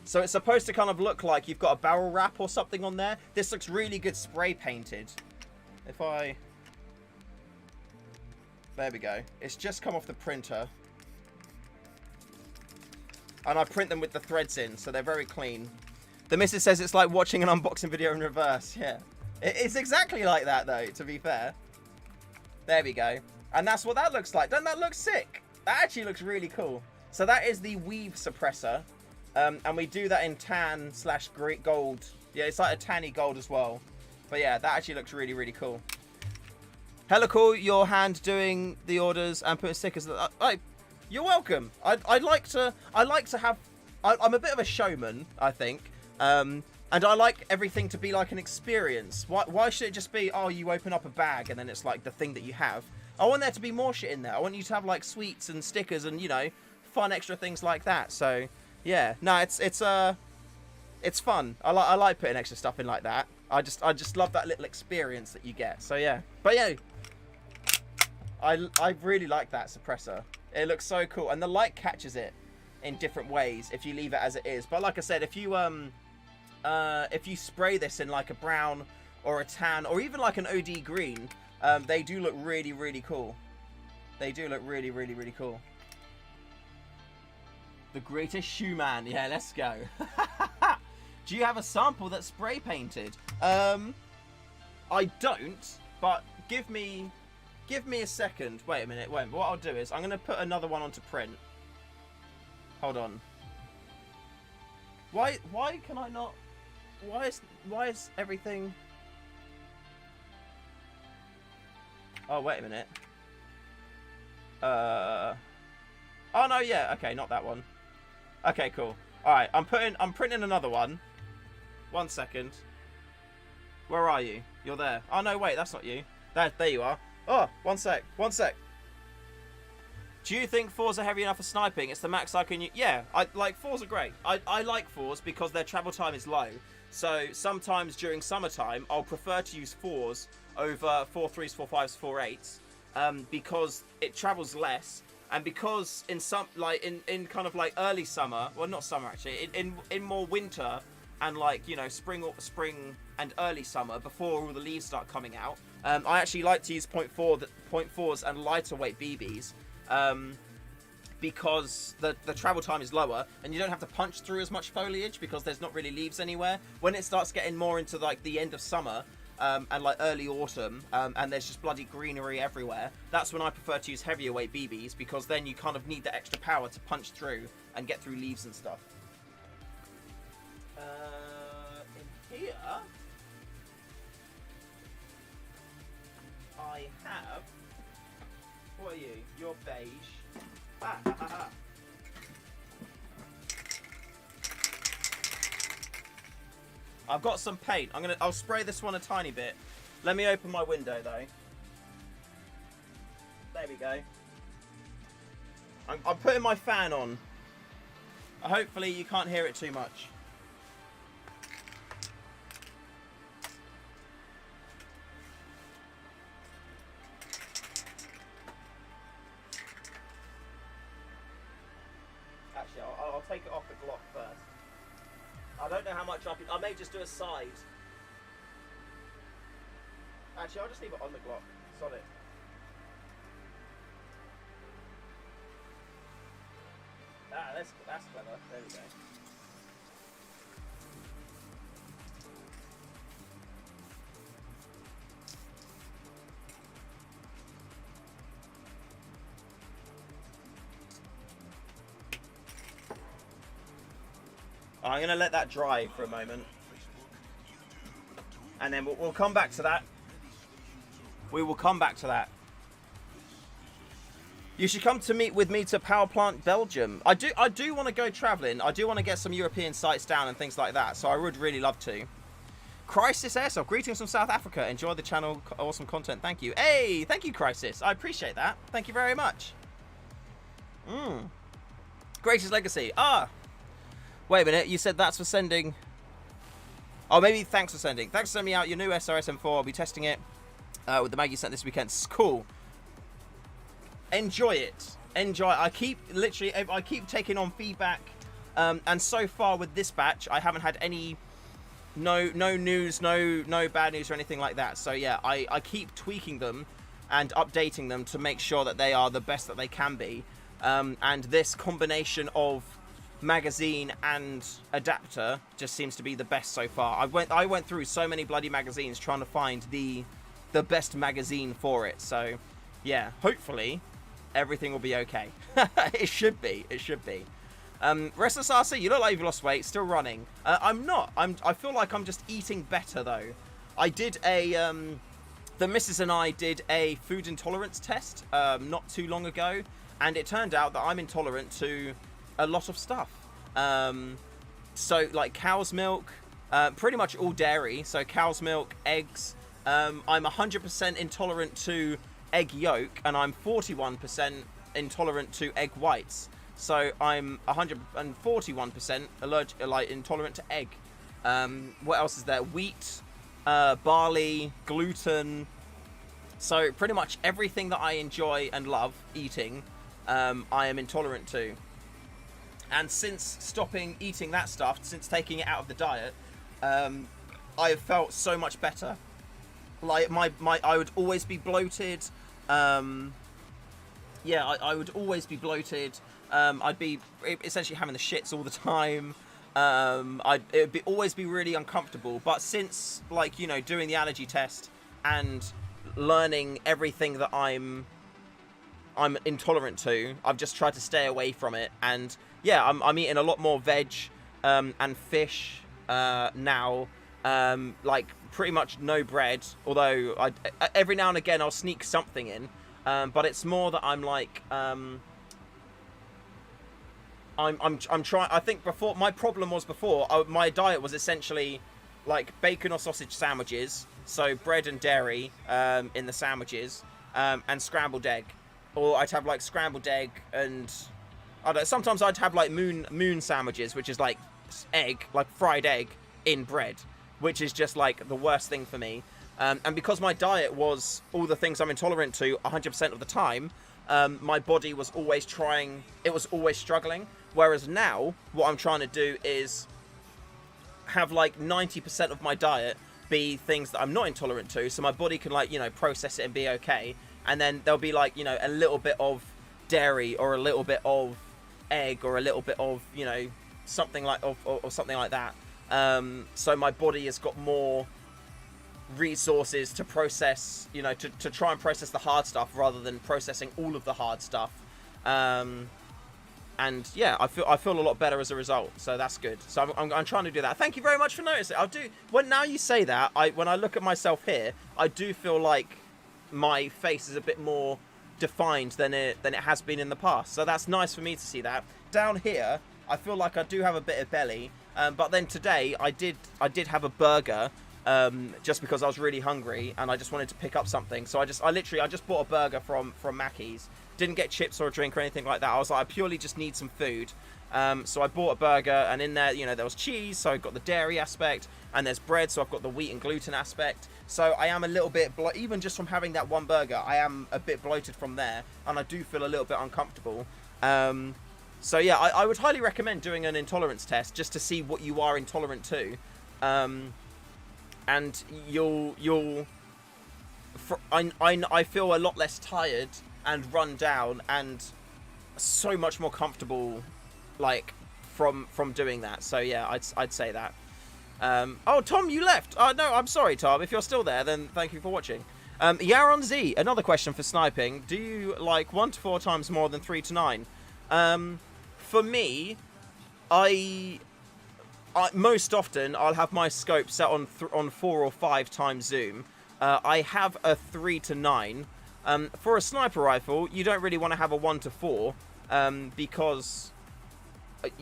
So it's supposed to kind of look like you've got a barrel wrap or something on there. This looks really good spray painted. If I... There we go. It's just come off the printer. And I print them with the threads in, so they're very clean. The missus says it's like watching an unboxing video in reverse. Yeah. It's exactly like that, though, to be fair. There we go. And that's what that looks like. Doesn't that look sick? That actually looks really cool. So that is the Weave suppressor. And we do that in tan/gold. Yeah, it's like a tanny gold as well. But yeah, that actually looks really, really cool. Hello, cool. Your hand doing the orders and putting stickers. You're welcome. I like to have... I'm a bit of a showman, I think. And I like everything to be like an experience. Why should it just be, oh, you open up a bag and then it's like the thing that you have? I want there to be more shit in there. I want you to have like sweets and stickers and, you know, fun extra things like that. So yeah, no, it's fun. I like putting extra stuff in like that. I just love that little experience that you get. So yeah, but yeah, I really like that suppressor. It looks so cool, and the light catches it in different ways if you leave it as it is. But like I said, if you spray this in like a brown or a tan or even like an OD green, they do look really, really cool. They do look really, really, really cool. The Greatest Shoe Man. Yeah, let's go. Do you have a sample that's spray painted? I don't, but give me a second. Wait a minute. Wait. What I'll do is I'm going to put another one onto print. Hold on. Why can I not? Why is everything? Oh, wait a minute. Oh no, yeah. Okay, not that one. Okay, cool. All right, I'm printing another one. 1 second. Where are you? You're there. Oh no, wait, that's not you. There you are. Oh, 1 sec. 1 sec. Do you think fours are heavy enough for sniping? It's the max I can use. Yeah, I like fours are great. I like fours because their travel time is low. So sometimes during summertime, I'll prefer to use fours over 4.3s, 4.5s, 4.8s, because it travels less. And because in some in kind of like early summer, well not summer actually, in more winter and like, you know, spring and early summer before all the leaves start coming out, I actually like to use 0.4s and lighter weight BBs, because the travel time is lower and you don't have to punch through as much foliage because there's not really leaves anywhere. When it starts getting more into like the end of summer, and like early autumn, and there's just bloody greenery everywhere, that's when I prefer to use heavier weight BBs, because then you kind of need the extra power to punch through and get through leaves and stuff. In here I have, what are you? You're beige. I've got some paint. I'll spray this one a tiny bit. Let me open my window though. There we go. I'm putting my fan on. Hopefully you can't hear it too much. Actually, I'll take it off the Glock first. I don't know how much I may just do a side. Actually, I'll just leave it on the Glock. Solid. Ah, that's clever. There we go. I'm going to let that dry for a moment. And then we'll come back to that. We will come back to that. You should come to meet with me to Power Plant Belgium. I do want to go travelling. I do want to get some European sites down and things like that. So I would really love to. Crisis Airsoft. Greetings from South Africa. Enjoy the channel. Awesome content. Thank you. Hey, thank you, Crisis. I appreciate that. Thank you very much. Greatest Legacy. Ah. Wait a minute, you said that's for sending... Oh, maybe thanks for sending. Thanks for sending me out your new SRS M4. I'll be testing it with the mag you sent this weekend. It's cool. Enjoy it. Enjoy. I keep taking on feedback. And so far with this batch, I haven't had any... No news, no bad news or anything like that. So yeah, I keep tweaking them and updating them to make sure that they are the best that they can be. And this combination of magazine and adapter just seems to be the best so far. I went through so many bloody magazines trying to find the best magazine for it. So yeah, hopefully everything will be okay. It should be. Restless RC, you look like you've lost weight. Still running. I'm not. I feel like I'm just eating better though. I did a the missus and I did a food intolerance test not too long ago, and it turned out that I'm intolerant to a lot of stuff. So like cow's milk, pretty much all dairy. So cow's milk, eggs. I'm 100% intolerant to egg yolk, and I'm 41% intolerant to egg whites. So I'm 141% intolerant to egg. What else is there? Wheat, barley, gluten. So pretty much everything that I enjoy and love eating, I am intolerant to. And since stopping eating that stuff, since taking it out of the diet, I have felt so much better. Like I would always be bloated. I would always be bloated. I'd be essentially having the shits all the time. It would always be really uncomfortable. But since, like, you know, doing the allergy test and learning everything that I'm intolerant to, I've just tried to stay away from it. And yeah, I'm eating a lot more veg and fish now. Like pretty much no bread, although I every now and again I'll sneak something in. But it's more that I'm like I'm trying. I think before my problem was my diet was essentially like bacon or sausage sandwiches, so bread and dairy in the sandwiches, and scrambled egg, or I'd have like scrambled egg and I don't know, sometimes I'd have like moon sandwiches, which is like egg, like fried egg in bread, which is just like the worst thing for me. And because my diet was all the things I'm intolerant to 100% of the time, my body was always struggling. Whereas now, what I'm trying to do is have like 90% of my diet be things that I'm not intolerant to, so my body can, like, you know, process it and be okay. And then there'll be like, you know, a little bit of dairy or a little bit of egg or a little bit of, you know, something like or something like that. So my body has got more resources to process, you know, to try and process the hard stuff rather than processing all of the hard stuff. And yeah, I feel a lot better as a result, so that's good. So I'm trying to do that. Thank you very much for noticing. Now you say that, when I look at myself here, I do feel like my face is a bit more defined than it has been in the past. So that's nice for me to see that. Down here, I feel like I do have a bit of belly, but then today I did have a burger. Just because I was really hungry and I just wanted to pick up something. So I just bought a burger from Mackey's. Didn't get chips or a drink or anything like that. I was like, I purely just need some food. So I bought a burger, and in there, you know, there was cheese, so I've got the dairy aspect, and there's bread, so I've got the wheat and gluten aspect. So I am a little bit, even just from having that one burger, I am a bit bloated from there, and I do feel a little bit uncomfortable. So yeah, I would highly recommend doing an intolerance test just to see what you are intolerant to. And I feel a lot less tired and run down and so much more comfortable, like, from doing that. So yeah, I'd say that. Oh, Tom, you left. Oh no, I'm sorry, Tom. If you're still there, then thank you for watching. Yaron Z, another question for sniping. Do you like 1 to 4 times more than 3 to 9? For me, I most often I'll have my scope set on 4 or 5 times zoom. I have a 3 to 9. For a sniper rifle, you don't really want to have a 1 to 4, because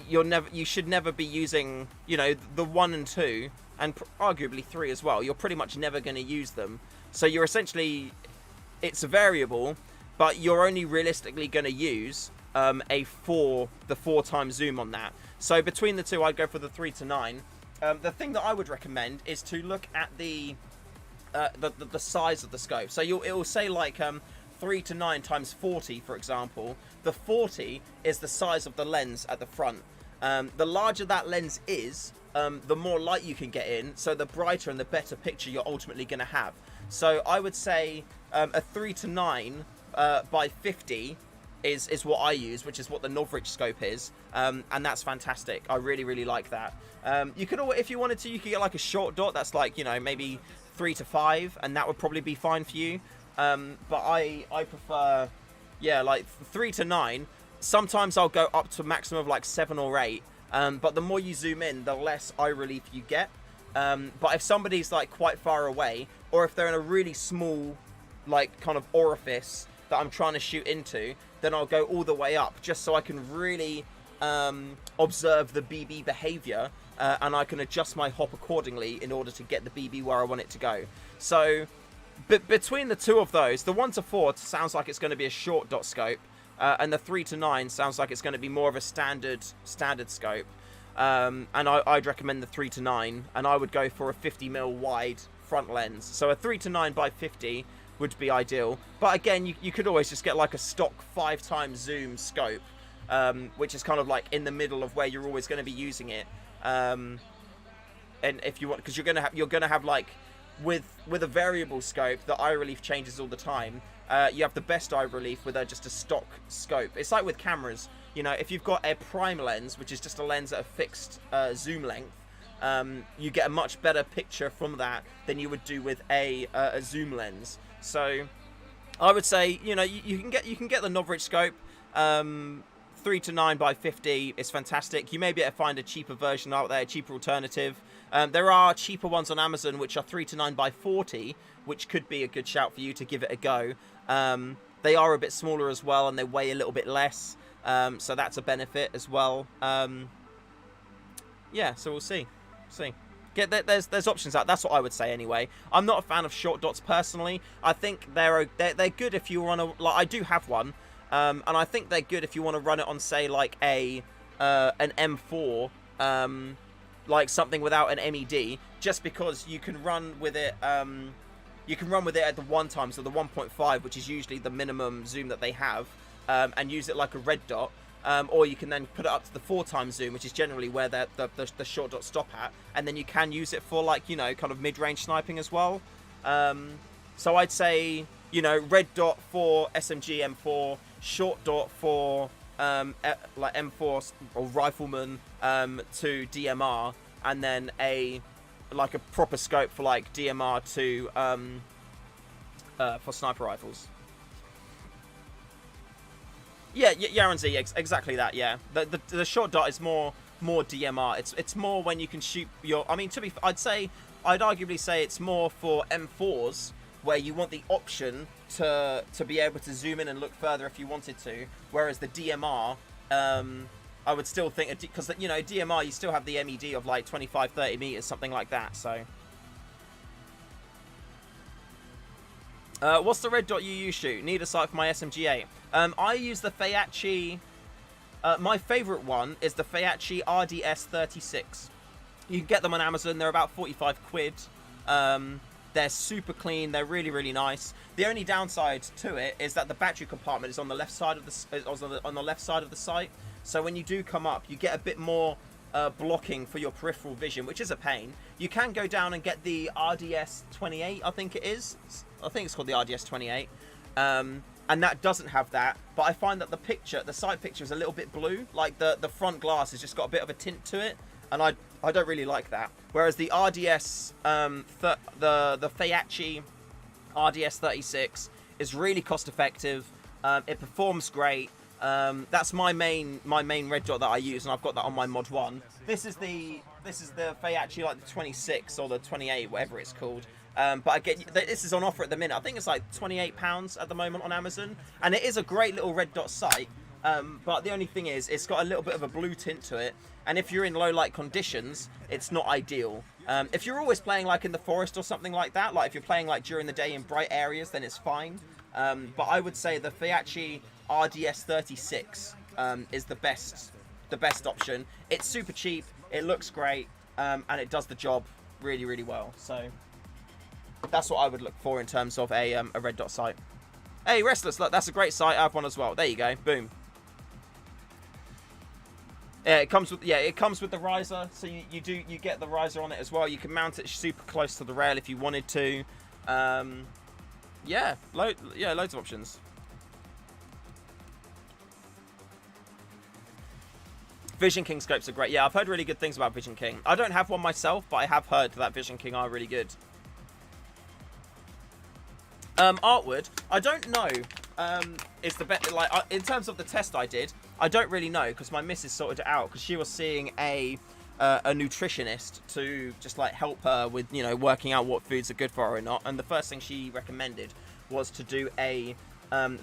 you should never be using, you know, the 1 and 2, and arguably 3 as well. You're pretty much never going to use them. So you're essentially, it's a variable, but you're only realistically going to use the 4 times zoom on that. So between the two, I'd go for the 3 to 9. The thing that I would recommend is to look at the size of the scope. So it will say like 3 to 9 times 40, for example. The 40 is the size of the lens at the front. The larger that lens is, the more light you can get in, so the brighter and the better picture you're ultimately going to have. So I would say a 3 to 9 by 50 is what I use, which is what the Novrich scope is, and that's fantastic. I really, really like that. You could, if you wanted to, you could get like a short dot that's like, you know, maybe 3 to 5, and that would probably be fine for you. But I prefer, yeah, like 3 to 9. Sometimes I'll go up to a maximum of like 7 or 8. But the more you zoom in, the less eye relief you get. But if somebody's like quite far away, or if they're in a really small, like, kind of orifice that I'm trying to shoot into, then I'll go all the way up, just so I can really observe the BB behavior, and I can adjust my hop accordingly in order to get the BB where I want it to go. So But between the two of those, the 1 to 4 sounds like it's going to be a short dot scope, and the 3 to 9 sounds like it's going to be more of a standard scope. And I'd recommend the 3 to 9, and I would go for a 50mm wide front lens. So a 3 to 9 by 50 would be ideal. But again, you could always just get like a stock 5x zoom scope, which is kind of like in the middle of where you're always going to be using it. And if you want, because you're gonna have like with a variable scope, the eye relief changes all the time. You have the best eye relief with just a stock scope. It's like with cameras. You know, if you've got a prime lens, which is just a lens at a fixed zoom length, you get a much better picture from that than you would do with a zoom lens. So I would say, you know, you can get the Novrich scope. 3 to 9 by 50 is fantastic. You may be able to find a cheaper version out there, a cheaper alternative. There are cheaper ones on Amazon which are 3 to 9 by 40, which could be a good shout for you to give it a go. They are a bit smaller as well, and they weigh a little bit less, so that's a benefit as well. Yeah, so we'll see. There's options out. That's what I would say anyway. I'm not a fan of short dots personally. I think they're good if you want to. Like, I do have one. And I think they're good if you want to run it on, say, like an M4, like something without an MED, just because you can run with it. You can run with it at the 1x, so the 1.5, which is usually the minimum zoom that they have, and use it like a red dot. Or you can then put it up to the 4x zoom, which is generally where the short dots stop at, and then you can use it for, like, you know, kind of mid-range sniping as well. So I'd say, you know, red dot for SMG M4, short dot for like M4 or rifleman to DMR, and then a proper scope for like DMR to for sniper rifles. Yeah, Yaron Z, exactly that. Yeah, the short dot is more DMR. It's more when you can shoot your. I mean, I'd arguably say it's more for M4s, where you want the option to be able to zoom in and look further if you wanted to. Whereas the DMR, I would still think, because, you know, DMR, you still have the MED of like 25-30 meters, something like that. So, what's the red dot you shoot? Need a sight for my SMG8. I use the Feyachi. My favorite one is the Feyachi RDS 36. You can get them on Amazon. They're about 45 quid. They're super clean. They're really, really nice. The only downside to it is that the battery compartment is on the left side of the sight. So when you do come up, you get a bit more blocking for your peripheral vision, which is a pain. You can go down and get the RDS 28, I think it is. I think it's called the RDS 28. And that doesn't have that. But I find that the side picture is a little bit blue. Like the front glass has just got a bit of a tint to it. And I don't really like that. Whereas the RDS, the Feyachi RDS 36 is really cost effective. It performs great. That's my main red dot that I use, and I've got that on my Mod 1. This is the Feyachi, like the 26 or the 28, whatever it's called. But again, this is on offer at the minute. I think it's like £28 at the moment on Amazon, and it is a great little red dot sight. But the only thing is, it's got a little bit of a blue tint to it, and if you're in low light conditions, it's not ideal. If you're always playing like in the forest or something like that, like if you're playing like during the day in bright areas, then it's fine. But I would say the Feyachi RDS 36 is the best option. It's super cheap, it looks great, and it does the job really, really well. So that's what I would look for in terms of a red dot sight. Hey, Restless, look, that's a great sight. I have one as well. There you go. Boom. Yeah, it comes with the riser, so you get the riser on it as well. You can mount it super close to the rail if you wanted to. Yeah, loads of options. Vision King scopes are great. Yeah, I've heard really good things about Vision King. I don't have one myself, but I have heard that Vision King are really good. Artwood, I don't know. Is the best, like, in terms of the test I did, I don't really know, because my missus sorted it out because she was seeing a nutritionist to just like help her with, you know, working out what foods are good for her or not. And the first thing she recommended was to do a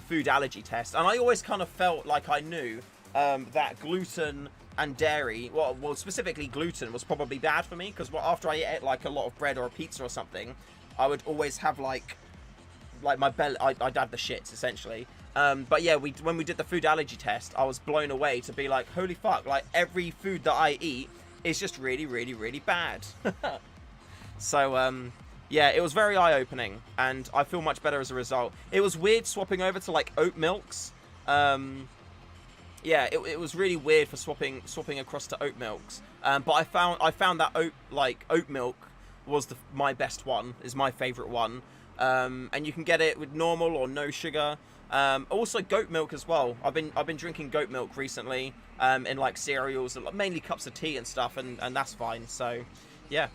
food allergy test. And I always kind of felt like I knew that gluten and dairy, well specifically gluten, was probably bad for me, because after I ate like a lot of bread or a pizza or something, I would always have like like my belly, I'd have the shits essentially. But yeah, when we did the food allergy test, I was blown away to be like, holy fuck, like every food that I eat is just really, really, really bad. So, yeah, it was very eye-opening, and I feel much better as a result. It was weird swapping over to, like, oat milks. Yeah, it was really weird for swapping across to oat milks. But I found that oat milk was my best one, is my favourite one. And you can get it with normal or no sugar. Also goat milk as well. I've been drinking goat milk recently, in like cereals, mainly cups of tea and stuff, and that's fine. So, yeah.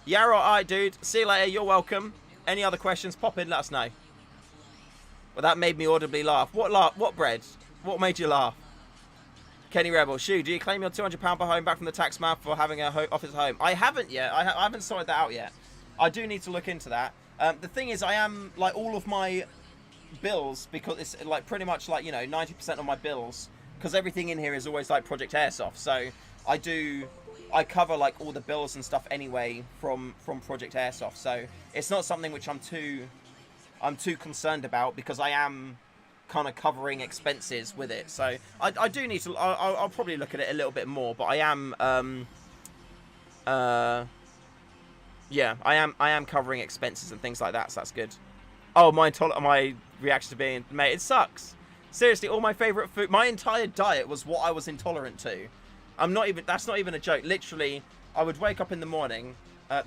Yeah, alright, dude. See you later. You're welcome. Any other questions? Pop in. Let us know. Well, that made me audibly laugh. What laugh? What bread? What made you laugh? Kenny Rebel. Shoo, do you claim your £200 per home back from the tax man for having a office home? I haven't yet. I haven't sorted that out yet. I do need to look into that. The thing is, I am, like, all of my bills, because it's, like, pretty much, like, you know, 90% of my bills, because everything in here is always, like, Project Airsoft. So, I cover like all the bills and stuff anyway from Project Airsoft, so it's not something which I'm too concerned about, because I am kind of covering expenses with it. So I do need to. I'll probably look at it a little bit more, but I am yeah, I am covering expenses and things like that, so that's good. Oh, my reaction to being, mate, it sucks. Seriously, all my favorite food, my entire diet was what I was intolerant to. That's not even a joke. Literally, I would wake up in the morning.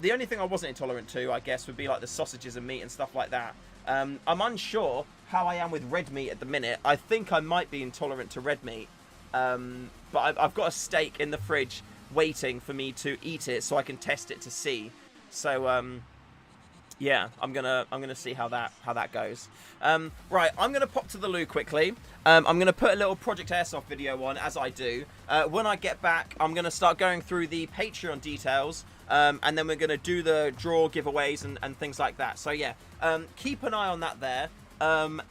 The only thing I wasn't intolerant to, I guess, would be like the sausages and meat and stuff like that. I'm unsure how I am with red meat at the minute. I think I might be intolerant to red meat. But I've got a steak in the fridge waiting for me to eat it so I can test it to see. So, yeah, I'm gonna see how that goes. Right, I'm gonna pop to the loo quickly. I'm gonna put a little Project Airsoft video on, as I do. When I get back, I'm gonna start going through the Patreon details, and then we're gonna do the draw giveaways and things like that. So yeah, keep an eye on that there. And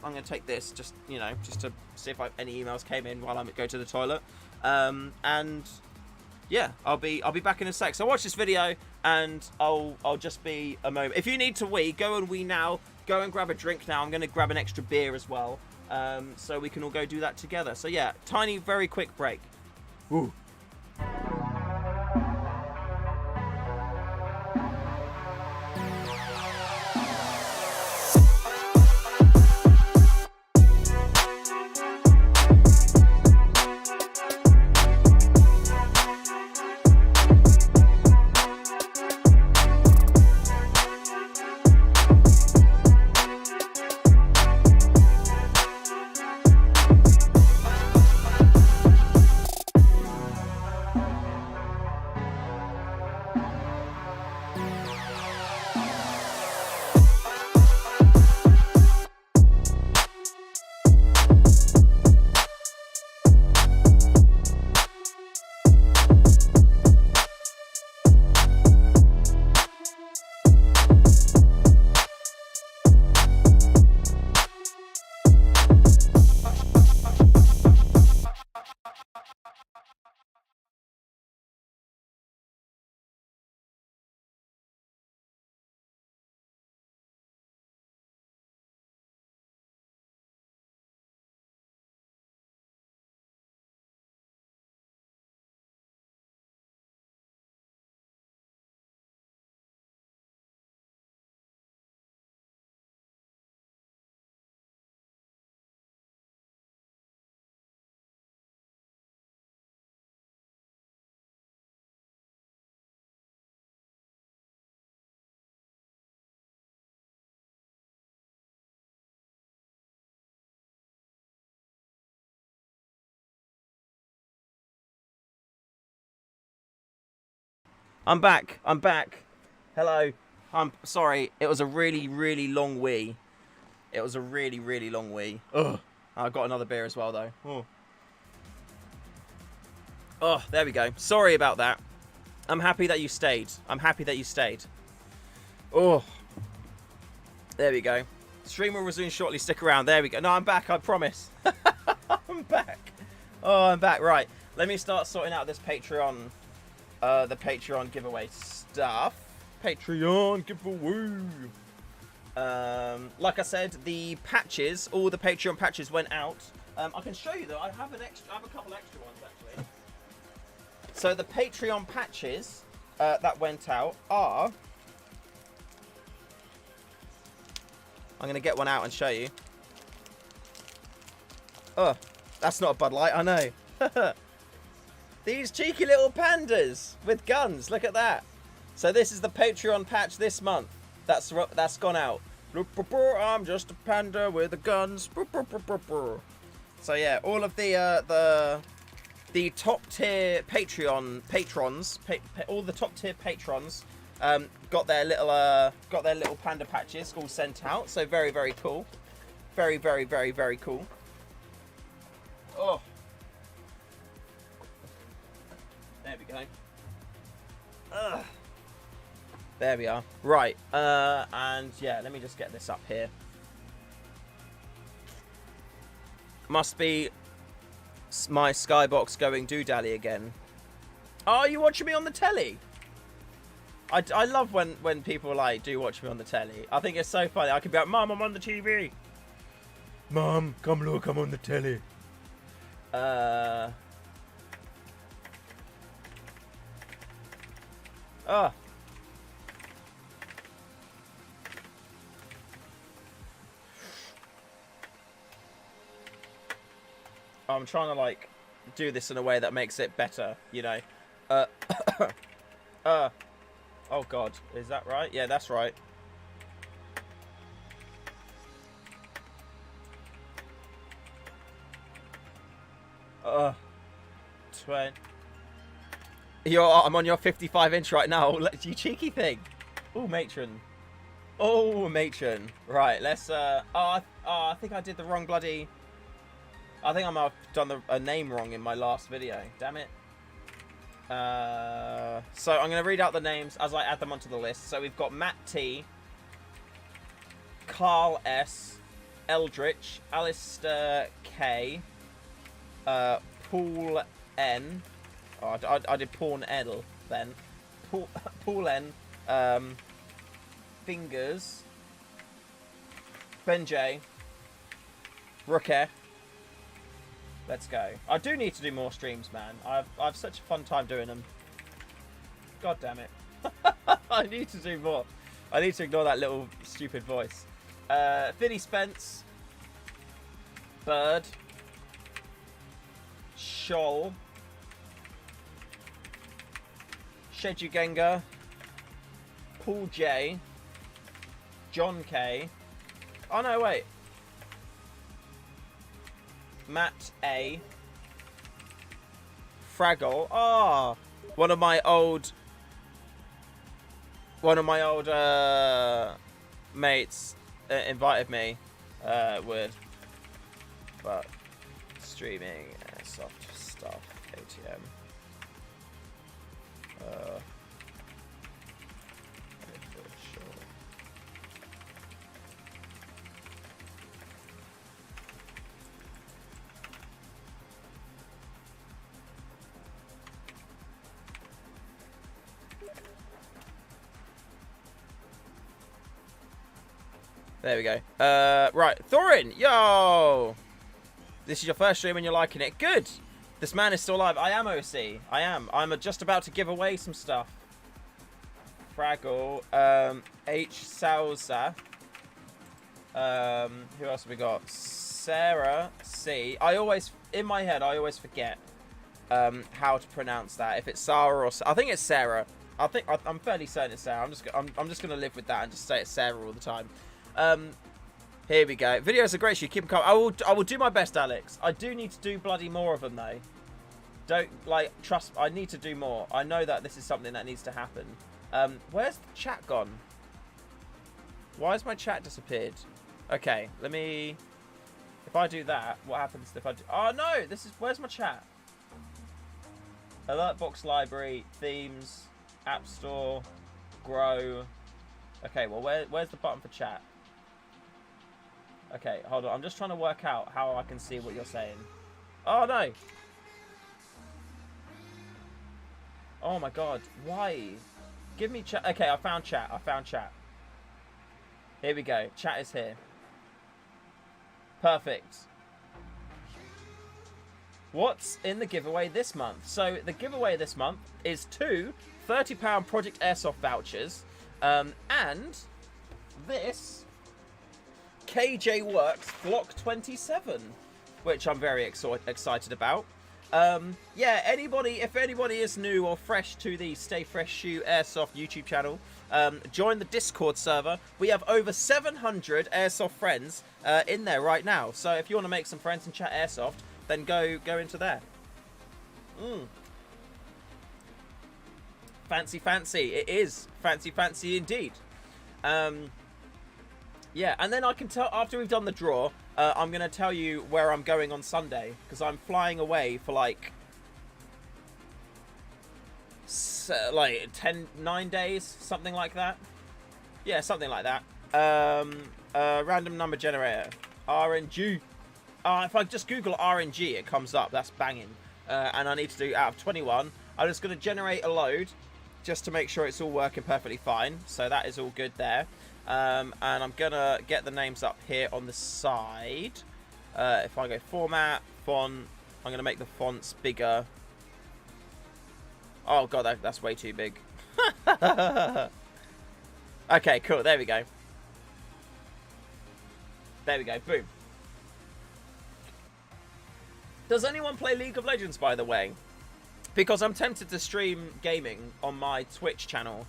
I'm gonna take this just to see if any emails came in while I go to the toilet. And yeah, I'll be back in a sec. So watch this video, and I'll just be a moment. If you need to wee, go and wee now. Go and grab a drink now. I'm going to grab an extra beer as well, so we can all go do that together. So yeah, tiny, very quick break. Ooh. I'm back. Hello. I'm sorry. It was a really, really long wee. It was a really, really long wee. Ugh. I've got another beer as well, though. Oh, there we go. Sorry about that. I'm happy that you stayed. Oh. There we go. Stream will resume shortly. Stick around. There we go. No, I'm back. I promise. I'm back. Oh, I'm back. Right. Let me start sorting out this Patreon. The Patreon giveaway stuff. Patreon giveaway. Like I said, the patches, all the Patreon patches went out. I can show you though. I have a couple extra ones actually. So the Patreon patches that went out are. I'm gonna get one out and show you. Oh, that's not a Bud Light. I know. These cheeky little pandas with guns. Look at that. So this is the Patreon patch this month. That's gone out. I'm just a panda with the guns. So yeah, all of the top tier Patreon patrons, all the top tier patrons, got their little panda patches all sent out. So very, very cool. Very, very, very, very cool. Oh. There we go. Ugh. There we are. Right. And yeah, let me just get this up here. Must be my Skybox going doodally again. Oh, are you watching me on the telly? I love when people like do watch me on the telly. I think it's so funny. I can be like, Mum, I'm on the TV. Mum, come look, I'm on the telly. Oh. I'm trying to like do this in a way that makes it better, you know. Oh god, is that right? Yeah, that's right. I'm on your 55-inch right now. You cheeky thing. Oh, matron. Oh, matron. Right, let's I think I did the wrong bloody. I think I might have done a name wrong in my last video. Damn it. So I'm going to read out the names as I add them onto the list. So we've got Matt T, Carl S, Eldritch, Alistair K, Paul N. Oh, I did Paul L then. Paul N, Fingers, Ben J, Rooker. Let's go. I do need to do more streams, man. I've such a fun time doing them. God damn it. I need to do more. I need to ignore that little stupid voice. Finny Spence, Bird, Shoal, Sheju Genga, Paul J, John K. Oh no, wait. Matt A, Fraggle. Ah, one of my old mates invited me. Would, but streaming soft stuff. ATM. There we go. Right, Thorin, yo! This is your first stream and you're liking it. Good! This man is still alive. I am OC. I am. I'm just about to give away some stuff. Fraggle. H. Salza. Who else have we got? Sarah C. In my head, I always forget how to pronounce that. If it's Sarah or... I think it's Sarah. I'm fairly certain it's Sarah. I'm just going to live with that and just say it's Sarah all the time. Here we go. Videos are great. You keep them coming. I will do my best, Alex. I do need to do bloody more of them though. Don't trust. I need to do more. I know that this is something that needs to happen. Where's the chat gone? Why has my chat disappeared? Okay, let me. If I do that, what happens if I do? Oh no! Where's my chat? Alert box library, themes, app store, grow. Okay, well where's the button for chat? Okay, hold on. I'm just trying to work out how I can see what you're saying. Oh, no. Oh, my God. Why? Give me chat. Okay, I found chat. Here we go. Chat is here. Perfect. What's in the giveaway this month? So the giveaway this month is two £30 Project Airsoft vouchers, and this KJ Works Glock 27, which I'm very excited about. Yeah, if anybody is new or fresh to the Stay Fresh Shoe Airsoft YouTube channel, join the Discord server. We have over 700 Airsoft friends in there right now. So if you want to make some friends and chat Airsoft, then go into there. Fancy. It is fancy indeed. Yeah, and then I can tell, after we've done the draw, I'm going to tell you where I'm going on Sunday, because I'm flying away for like 9 days, something like that. Yeah, something like that. Random number generator, RNG. If I just Google RNG, it comes up. That's banging. And I need to do out of 21. I'm just going to generate a load just to make sure it's all working perfectly fine. So that is all good there. And I'm going to get the names up here on the side. If I go format, font, I'm going to make the fonts bigger. Oh, God, that's way too big. Okay, cool. There we go. There we go. Boom. Does anyone play League of Legends, by the way? Because I'm tempted to stream gaming on my Twitch channel.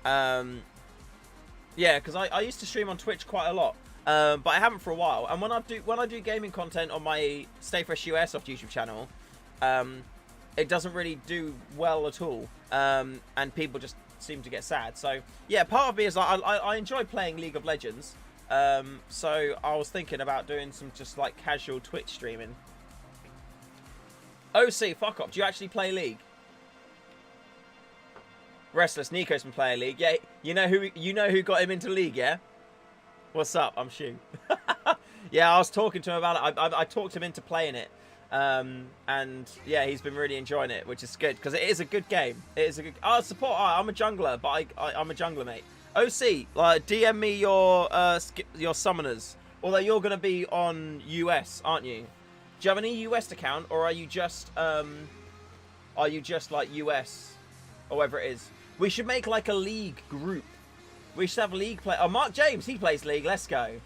Yeah, because I used to stream on Twitch quite a lot, but I haven't for a while. And when I do gaming content on my Stay Fresh Shoe Airsoft YouTube channel, it doesn't really do well at all, and people just seem to get sad. So yeah, part of me is like I enjoy playing League of Legends, so I was thinking about doing some just like casual Twitch streaming. OC, fuck off. Do you actually play League? Restless, Nico's been playing League. Yeah, you know who got him into League, yeah? What's up? I'm Shu. Yeah, I was talking to him about it. I talked him into playing it. And yeah, he's been really enjoying it, which is good, because it is a good game. It is a good... Oh, support. I'm a jungler, but I'm a jungler, mate. OC, like, DM me your summoners. Although you're going to be on US, aren't you? Do you have any US account, or are you just like US, or whatever it is? We should make like a League group. We should have League play. Oh, Mark James, he plays League. Let's go.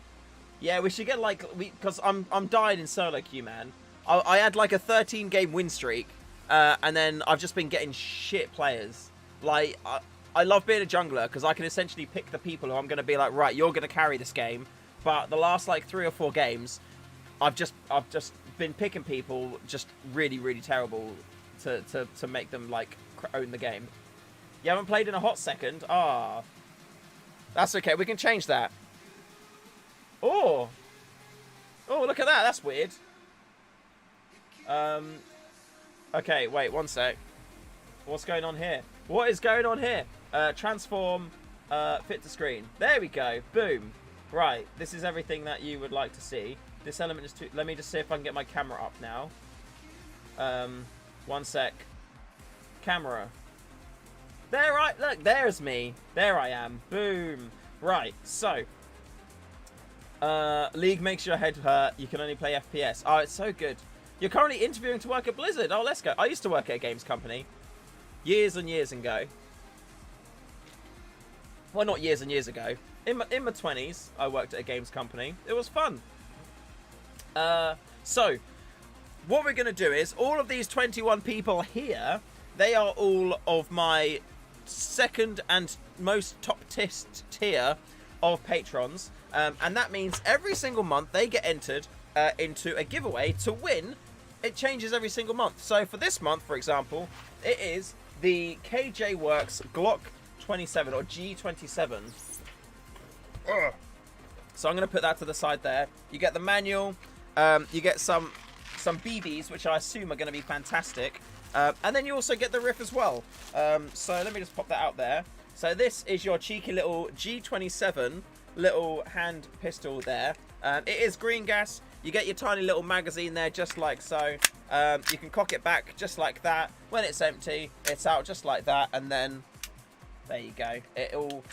Yeah, we should get like because I'm dying in solo queue, man. I had like a 13 game win streak, and then I've just been getting shit players. Like I love being a jungler because I can essentially pick the people who I'm going to be like, right, you're going to carry this game. But the last like 3 or 4 games, I've just been picking people just really terrible to make them like own the game. You haven't played in a hot second? Ah, that's okay. We can change that. Oh, look at that. That's weird. Okay, wait 1 sec. What's going on here? What is going on here? Transform, fit to screen. There we go. Boom. Right. This is everything that you would like to see. This element is too... Let me just see if I can get my camera up now. 1 sec. Camera. There look, there's me. There I am. Boom. Right, so. League makes your head hurt. You can only play FPS. Oh, it's so good. You're currently interviewing to work at Blizzard. Oh, let's go. I used to work at a games company. Years and years ago. Well, not years and years ago. In my 20s, I worked at a games company. It was fun. So, what we're going to do is, all of these 21 people here, they are all of my second and most top tier of patrons. And that means every single month they get entered into a giveaway to win. It changes every single month. So for this month, for example, it is the KJ Works Glock 27 or G27. Ugh. So I'm going to put that to the side there. You get the manual. You get some BBs, which I assume are going to be fantastic. And then you also get the riff as well. So let me just pop that out there. So this is your cheeky little G27 little hand pistol there. It is green gas. You get your tiny little magazine there just like so. You can cock it back just like that. When it's empty, it's out just like that. And then there you go. It'll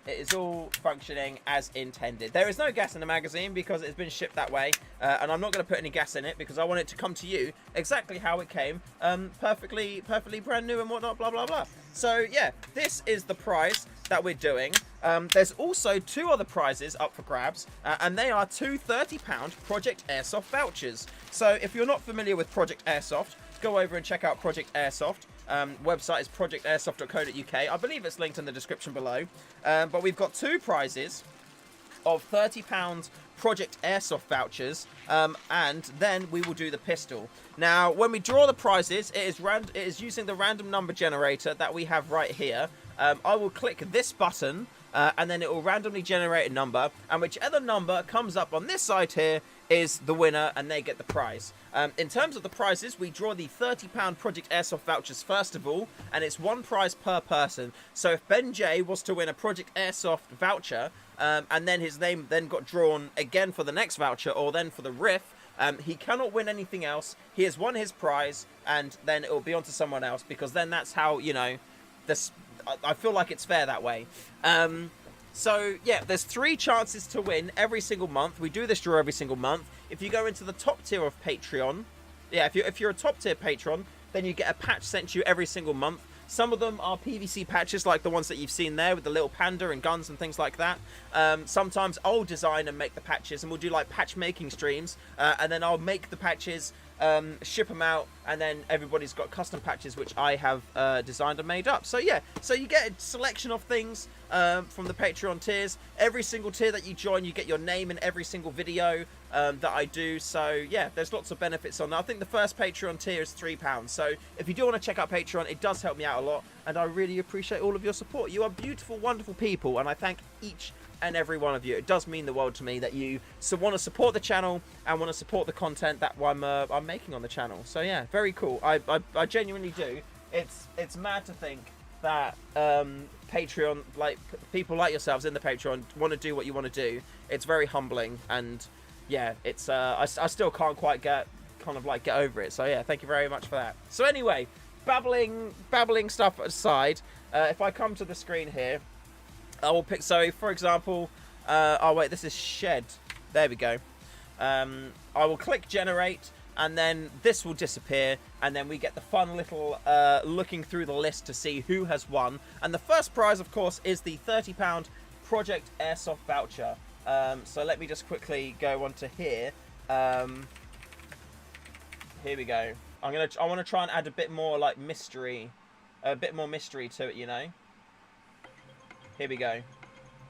It is all functioning as intended. There is no gas in the magazine because it's been shipped that way, and I'm not going to put any gas in it because I want it to come to you exactly how it came, perfectly brand new and whatnot, blah blah blah. So yeah, this is the prize that we're doing. There's also 2 other prizes up for grabs, and they are 2 £30 Project Airsoft vouchers. So if you're not familiar with Project Airsoft, go over and check out Project Airsoft. Website is projectairsoft.co.uk. I believe it's linked in the description below. But we've got 2 prizes of £30 Project Airsoft vouchers, and then we will do the pistol. Now, when we draw the prizes, it is using the random number generator that we have right here. I will click this button, and then it will randomly generate a number, and whichever number comes up on this side here is the winner, and they get the prize. In terms of the prizes, we draw the £30 Project Airsoft vouchers first of all, and it's 1 prize per person. So if Ben J was to win a Project Airsoft voucher, and then his name then got drawn again for the next voucher, or then for the Riff, he cannot win anything else. He has won his prize, and then it will be on to someone else, because then that's how, you know, this. I feel like it's fair that way. So yeah, there's 3 chances to win every single month. We do this draw every single month. If you go into the top tier of Patreon, yeah, if you're a top tier patron, then you get a patch sent to you every single month. Some of them are PVC patches like the ones that you've seen there with the little panda and guns and things like that. Sometimes I'll design and make the patches, and we'll do like patch making streams, and then I'll make the patches, ship them out, and then everybody's got custom patches which I have designed and made up. So yeah, so you get a selection of things from the Patreon tiers. Every single tier that you join, you get your name in every single video that I do. So yeah, there's lots of benefits on that. I think the first Patreon tier is £3. So if you do want to check out Patreon, it does help me out a lot, and I really appreciate all of your support. You are beautiful, wonderful people, and I thank each and every one of you. It does mean the world to me that you want to support the channel and want to support the content that I'm making on the channel. So yeah, very cool. I genuinely do. It's mad to think that Patreon, like people like yourselves in the Patreon, want to do what you want to do. It's very humbling, and yeah, it's I still can't quite get over it. So yeah, thank you very much for that. So anyway, babbling stuff aside, if I come to the screen here, I will pick, so for example, oh wait, this is shed. There we go. I will click generate, and then this will disappear, and then we get the fun little looking through the list to see who has won. And the first prize, of course, is the £30 Project Airsoft voucher. So let me just quickly go onto here. Here we go. I want to try and add a bit more like mystery, a bit more mystery to it, you know. Here we go.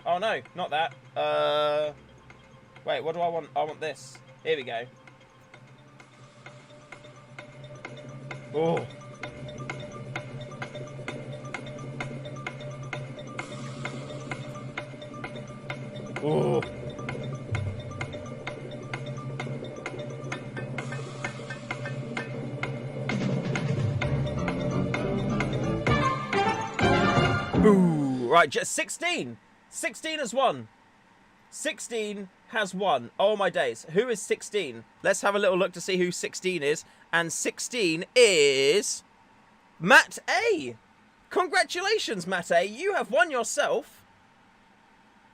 Oh no, not that. Wait, what do I want? I want this. Here we go. Oh. Oh. Boo. Right, just 16. 16 has won. 16 has won. Oh my days. Who is 16? Let's have a little look to see who 16 is. And 16 is Matt A. Congratulations, Matt A. You have won yourself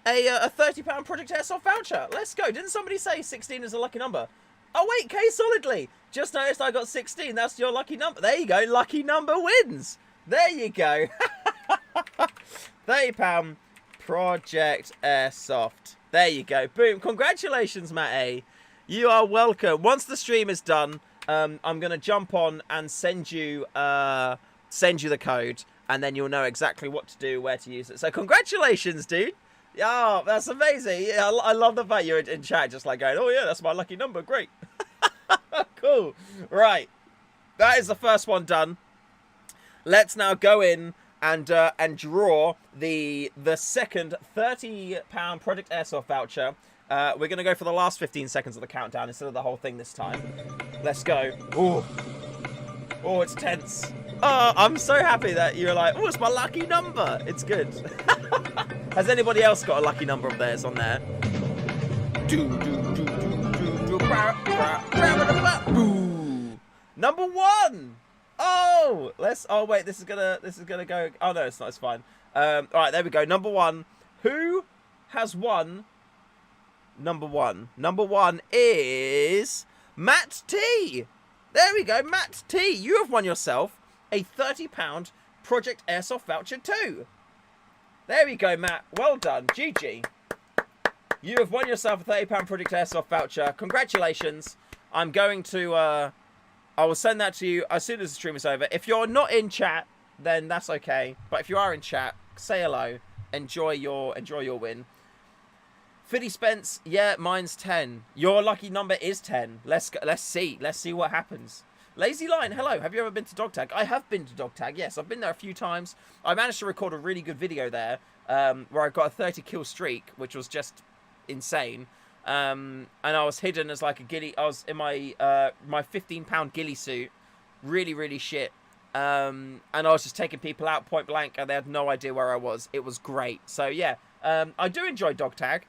a £30 Project Airsoft voucher. Let's go. Didn't somebody say 16 is a lucky number? Oh wait, K Solidly. Just noticed I got 16. That's your lucky number. There you go. Lucky number wins. There you go. £30 Project Airsoft. There you go. Boom. Congratulations, Matt A. You are welcome. Once the stream is done, I'm going to jump on and send you the code, and then you'll know exactly what to do, where to use it. So congratulations, dude. Oh, that's amazing. Yeah, I love the fact you're in chat just like going, oh yeah, that's my lucky number. Great. Cool. Right. That is the first one done. Let's now go in and draw the second £30 Project Airsoft voucher. We're going to go for the last 15 seconds of the countdown instead of the whole thing this time. Let's go. Ooh. Oh, it's tense. Oh, I'm so happy that you're like, oh, it's my lucky number. It's good. Has anybody else got a lucky number of theirs on there? Number 1. Oh, oh wait, this is gonna go. Oh no, it's not. It's fine. All right, there we go. Number 1. Who has won number one? Number one is Matt T. There we go, Matt T. You have won yourself a £30 Project Airsoft voucher too. There we go, Matt. Well done. GG. You have won yourself a £30 Project Airsoft voucher. Congratulations. I'm going to... I will send that to you as soon as the stream is over. If you're not in chat, then that's okay. But if you are in chat, say hello. Enjoy your win. Fiddy Spence, yeah, mine's 10. Your lucky number is 10. Let's see. Let's see what happens. Lazy Lion, hello. Have you ever been to Dog Tag? I have been to Dog Tag, yes. I've been there a few times. I managed to record a really good video there where I got a 30 kill streak, which was just insane. And I was hidden as like a ghillie. I was in my my 15-pound ghillie suit. Really, really shit. And I was just taking people out point blank and they had no idea where I was. It was great. So yeah, I do enjoy Dog Tag.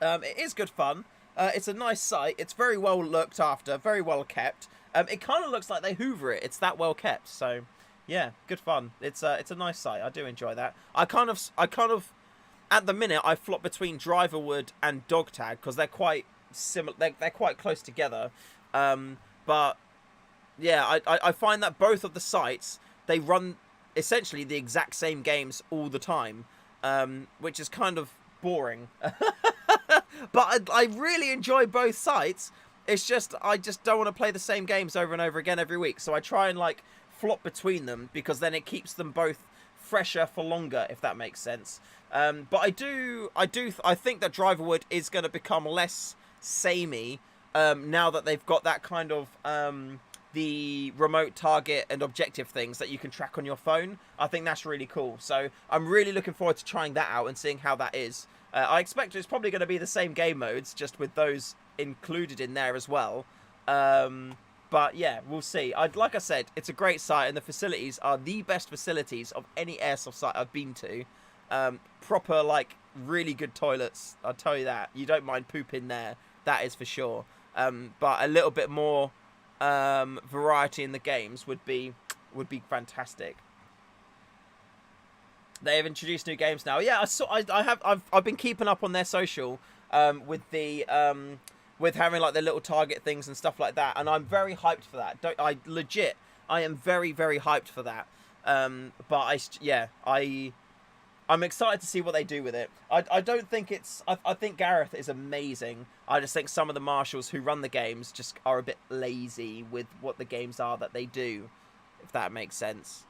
It is good fun. It's a nice site. It's very well looked after, very well kept. It kind of looks like they hoover it. It's that well kept. So yeah, good fun. It's a nice site. I do enjoy that. I kind of at the minute I flop between Driverwood and Dog Tag because they're quite similar. They're quite close together. But yeah, I find that both of the sites, they run essentially the exact same games all the time, which is kind of boring. But I really enjoy both sites. It's just, I just don't want to play the same games over and over again every week. So I try and like flop between them because then it keeps them both fresher for longer, if that makes sense. But I think that Driverwood is going to become less samey now that they've got that kind of the remote target and objective things that you can track on your phone. I think that's really cool. So I'm really looking forward to trying that out and seeing how that is. I expect it's probably going to be the same game modes, just with those included in there as well. But yeah, we'll see. Like I said, it's a great site and the facilities are the best facilities of any airsoft site I've been to. Proper, like, really good toilets, I'll tell you that. You don't mind pooping there, that is for sure. But a little bit more variety in the games would be fantastic. They have introduced new games now. Yeah, I've been keeping up on their social with the with having like the little target things and stuff like that, and I'm very hyped for that. I am very, very hyped for that. But I'm excited to see what they do with it. I don't think it's... I think Gareth is amazing. I just think some of the marshals who run the games just are a bit lazy with what the games are that they do, if that makes sense.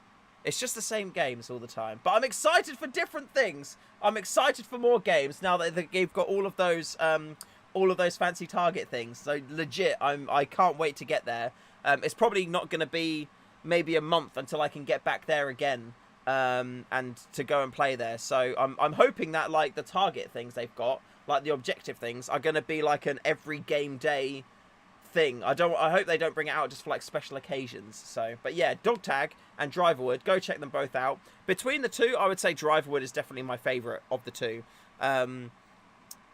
It's just the same games all the time. But I'm excited for different things. I'm excited for more games now that they've got all of those fancy target things. So legit, I can't wait to get there. It's probably not going to be maybe a month until I can get back there again. And to go and play there. So I'm hoping that like the target things they've got, like the objective things, are going to be like an every game day thing. I hope they don't bring it out just for like special occasions. So, but yeah, Dog Tag and Driverwood, go check them both out. Between the two, I would say Driverwood is definitely my favorite of the two.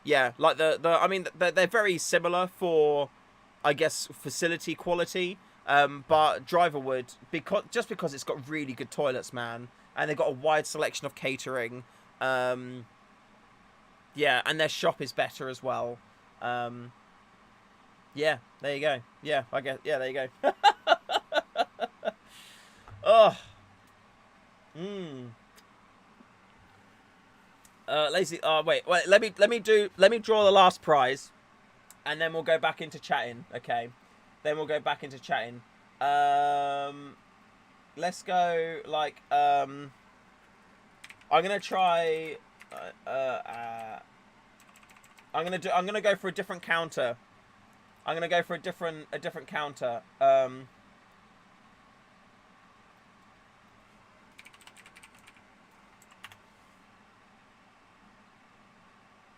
Yeah, like I mean, they're very similar for, I guess, facility quality. But Driverwood, because it's got really good toilets, man, and they've got a wide selection of catering. Yeah, and their shop is better as well. Yeah, there you go. Yeah, I guess. Yeah, there you go. Oh. Lazy. Wait. Let me draw the last prize, and then we'll go back into chatting. Okay. Then we'll go back into chatting. Let's go like I'm gonna try. I'm gonna go for a different counter. I'm gonna go for a different counter.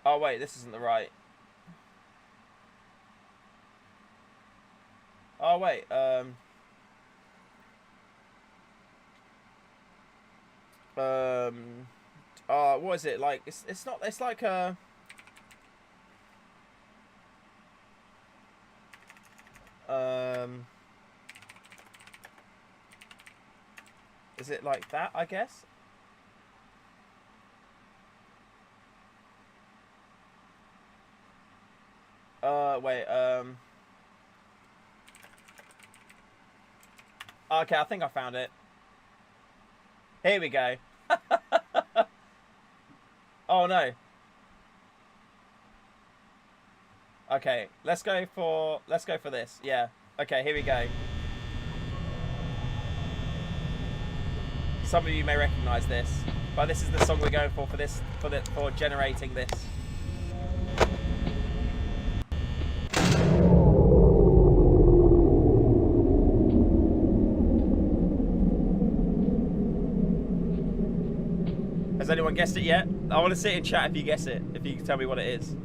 Oh wait, this isn't the right. Oh wait, what is it like? It's not. It's like a. Is it like that? I guess. Wait. Okay, I think I found it. Here we go. Oh no. Okay, let's go for this. Yeah. Okay, here we go. Some of you may recognize this, but this is the song we're going for generating this. Has anyone guessed it yet? I want to see it in chat if you guess it, if you can tell me what it is.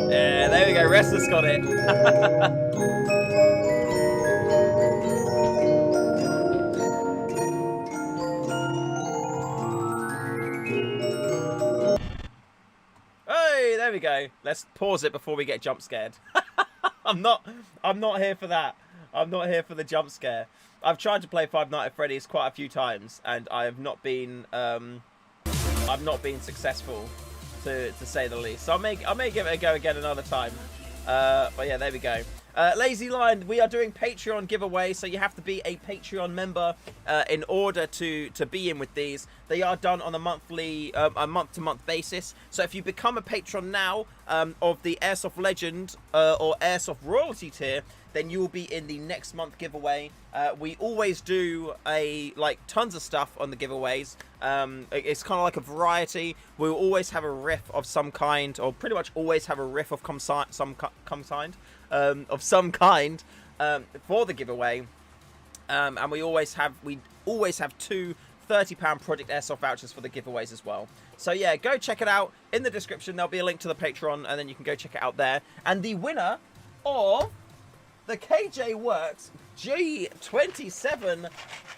Yeah, there we go, Restless got it. Hey, there we go. Let's pause it before we get jump scared. I'm not here for that. I'm not here for the jump scare. I've tried to play Five Nights at Freddy's quite a few times, and I have not been successful, to say the least. So I may give it a go again another time. But yeah, there we go. Lazy Lion, we are doing Patreon giveaway, so you have to be a Patreon member in order to be in with these. They are done on a month-to-month basis. So if you become a patron now of the Airsoft Legend or Airsoft Royalty tier, then you will be in the next month giveaway. We always do tons of stuff on the giveaways. It's kind of like a variety. We'll always have a riff of some kind, or pretty much always have a riff of some kind for the giveaway. And we always have two £30 Project Airsoft vouchers for the giveaways as well. So yeah, go check it out. In the description there'll be a link to the Patreon, and then you can go check it out there. And the winner of the KJ Works G27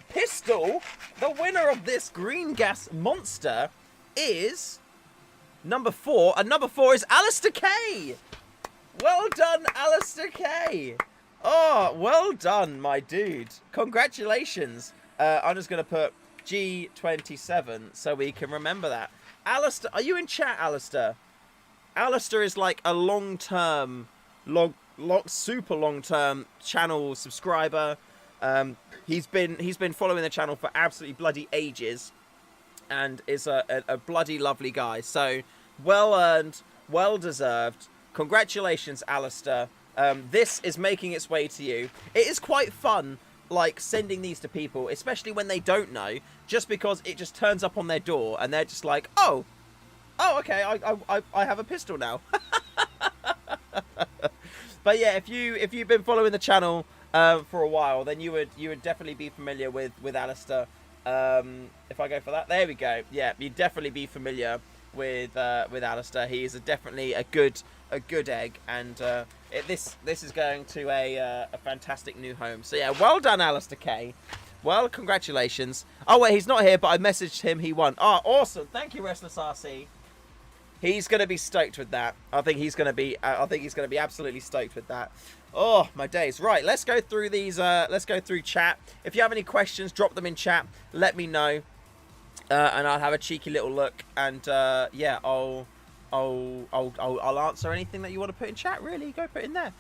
pistol, the winner of this green gas monster, is number 4, and number 4 is Alistair K. Well done, Alistair K. Oh, well done, my dude. Congratulations. I'm just going to put G27 so we can remember that. Alistair, are you in chat, Alistair? Alistair is like a long-term, super long-term channel subscriber. He's been following the channel for absolutely bloody ages, and is a bloody lovely guy. So, well earned, well deserved. Congratulations, Alistair. This is making its way to you. It is quite fun, like, sending these to people, especially when they don't know, just because it just turns up on their door and they're just like, oh, okay, I have a pistol now. But yeah, if you've been following the channel for a while, then you would definitely be familiar with Alistair. If I go for that, there we go. Yeah, you'd definitely be familiar with Alistair. He is definitely a good egg, and this is going to a fantastic new home. So yeah, well done, Alistair K. Well, congratulations. Oh wait, he's not here, but I messaged him. He won. Oh, awesome! Thank you, Restless RC. He's going to be stoked with that. I think he's going to be absolutely stoked with that. Oh, my days. Right, let's go through these. Let's go through chat. If you have any questions, drop them in chat. Let me know, and I'll have a cheeky little look. And yeah, I'll answer anything that you want to put in chat. Really, go put in there.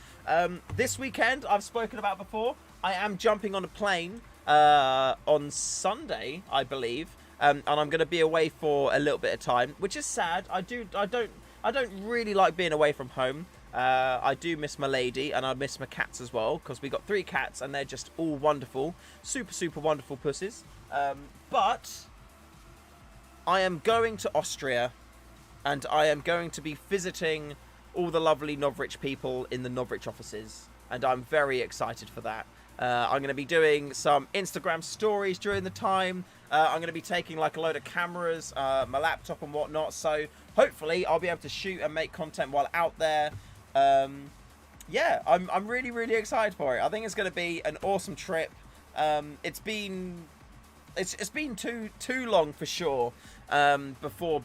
This weekend, I've spoken about before, I am jumping on a plane on Sunday, I believe. And I'm going to be away for a little bit of time, which is sad. I don't really like being away from home. I do miss my lady, and I miss my cats as well, because we got 3 cats, and they're just all wonderful, super wonderful pussies. But I am going to Austria, and I am going to be visiting all the lovely Novrich people in the Novrich offices, and I'm very excited for that. I'm going to be doing some Instagram stories during the time. I'm going to be taking like a load of cameras, my laptop and whatnot. So hopefully I'll be able to shoot and make content while out there. Yeah, I'm really excited for it. I think it's going to be an awesome trip. It's been too long for sure before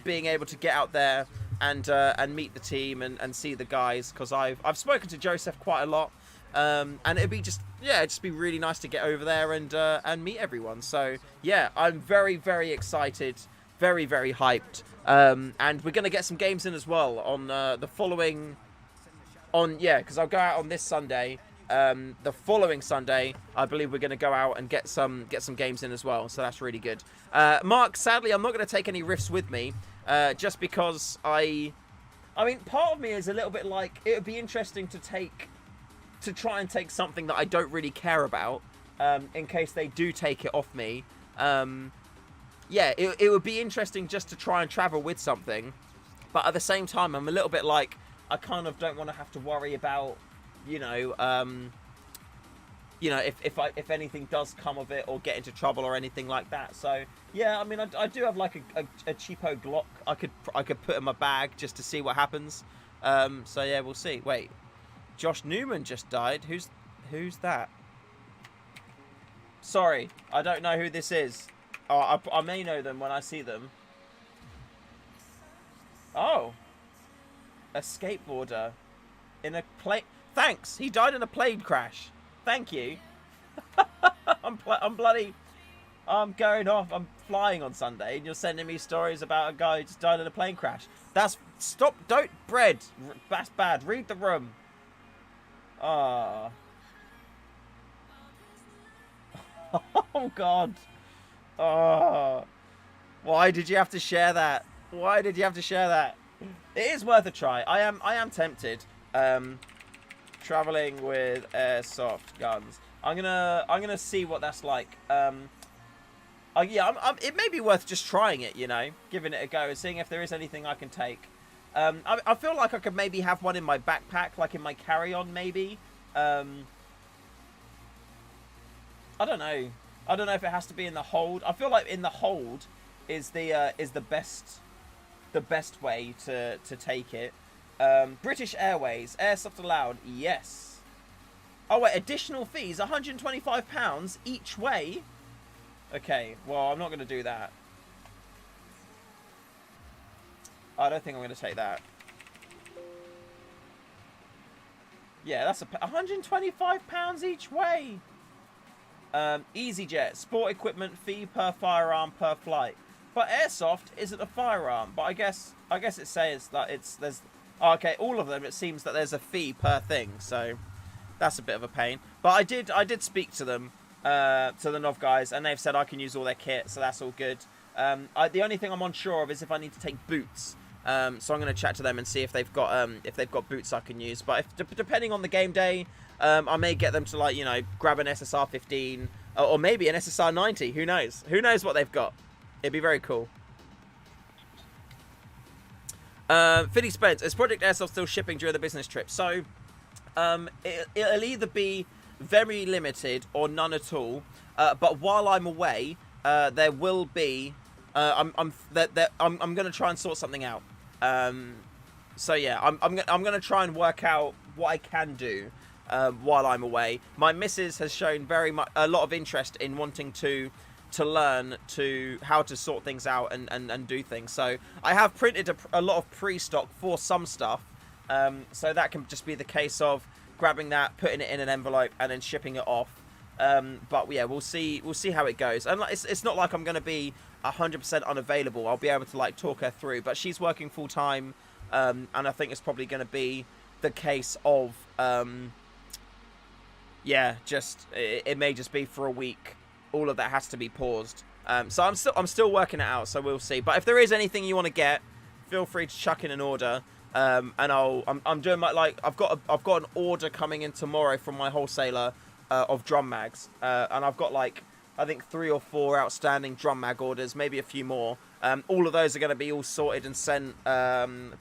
being able to get out there and meet the team and see the guys, because I've spoken to Joseph quite a lot, and it'd be just be really nice to get over there and meet everyone. So yeah, I'm very, very excited, very, very hyped, and we're gonna get some games in as well on the following because I'll go out on this Sunday. The following Sunday, I believe we're going to go out and get some games in as well, so that's really good. Mark, sadly, I'm not going to take any Rifts with me, just because I mean, part of me is a little bit like, it would be interesting to try and take something that I don't really care about, in case they do take it off me. Yeah, it would be interesting just to try and travel with something, but at the same time, I'm a little bit like, I kind of don't want to have to worry about, if anything does come of it or get into trouble or anything like that. So yeah, I mean, I do have like a cheapo Glock I could put in my bag just to see what happens. So yeah, we'll see. Wait, Josh Newman just died. Who's that? Sorry, I don't know who this is. Oh, I may know them when I see them. Oh, a skateboarder in a plane. Thanks. He died in a plane crash. Thank you. I'm going off. I'm flying on Sunday, and you're sending me stories about a guy who just died in a plane crash. Stop. Don't bread. That's bad. Read the room. Ah. Oh God. Oh. Why did you have to share that? Why did you have to share that? It is worth a try. I am tempted. Traveling with airsoft guns. I'm gonna see what that's like. It may be worth just trying it. Giving it a go and seeing if there is anything I can take. I feel like I could maybe have one in my backpack, like in my carry-on, maybe. I don't know. I don't know if it has to be in the hold. I feel like in the hold is the best way to take it. British Airways, airsoft allowed, yes. Oh wait, additional fees, £125 each way. Okay, well, I'm not going to do that. I don't think I'm going to take that. Yeah, that's £125 each way. EasyJet, sport equipment fee per firearm per flight. But airsoft isn't a firearm. But I guess it says that there's. Oh, okay, all of them. It seems that there's a fee per thing, so that's a bit of a pain. But I did speak to them, to the Nov guys, and they've said I can use all their kit, so that's all good. The only thing I'm unsure of is if I need to take boots. So I'm going to chat to them and see if they've got boots I can use. But depending on the game day, I may get them to grab an SSR 15 or maybe an SSR 90. Who knows? Who knows what they've got? It'd be very cool. Fiddy Spence, is Project Airsoft still shipping during the business trip? So, it'll either be very limited or none at all. But while I'm away, there will be. I'm going to try and sort something out. So yeah, I'm going to try and work out what I can do while I'm away. My missus has shown a lot of interest in wanting to learn how to sort things out and do things. So I have printed a lot of pre-stock for some stuff. So that can just be the case of grabbing that, putting it in an envelope, and then shipping it off. But yeah, we'll see how it goes. And it's not like I'm going to be 100% unavailable. I'll be able to talk her through. But she's working full time, and I think it's probably going to be the case of it may just be for a week. All of that has to be paused. So I'm still working it out. So we'll see. But if there is anything you want to get, feel free to chuck in an order. And I'm doing I've got an order coming in tomorrow from my wholesaler of drum mags, and I've got I think 3 or 4 outstanding drum mag orders, maybe a few more. All of those are going to be all sorted and sent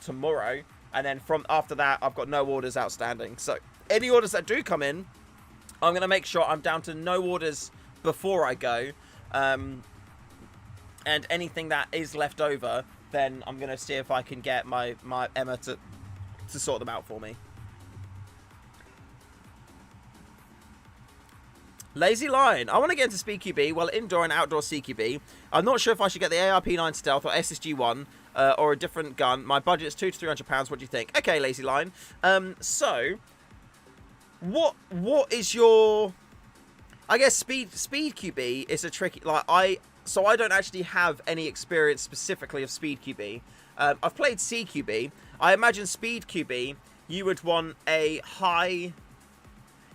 tomorrow, and then after that I've got no orders outstanding. So any orders that do come in, I'm going to make sure I'm down to no orders before I go, and anything that is left over, then I'm going to see if I can get my Emma to sort them out for me. Lazy Lion. I want to get into Speed QB, well, indoor and outdoor CQB. I'm not sure if I should get the ARP9 Stealth or SSG1. or a different gun. My budget's £200 to £300. What do you think? Okay, Lazy Lion. So, what is your... I guess speed QB is a tricky... So I don't actually have any experience specifically of speed QB. I've played CQB. I imagine speed QB, you would want high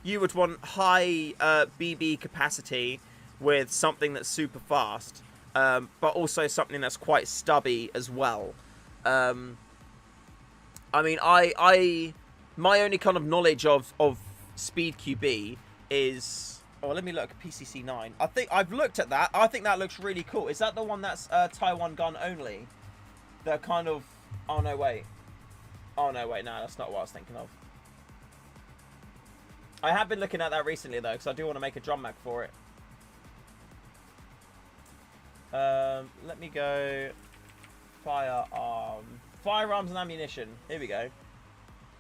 BB capacity with something that's super fast, but also something that's quite stubby as well. I mean, my only kind of knowledge of speed QB is... Oh, let me look at PCC 9. I think I've looked at that. I think that looks really cool. Is that the one that's Taiwan gun only? The kind of... Oh, no, wait. Oh, no, wait. No, that's not what I was thinking of. I have been looking at that recently, though, because I do want to make a drum mag for it. Let me go... Firearms and ammunition. Here we go.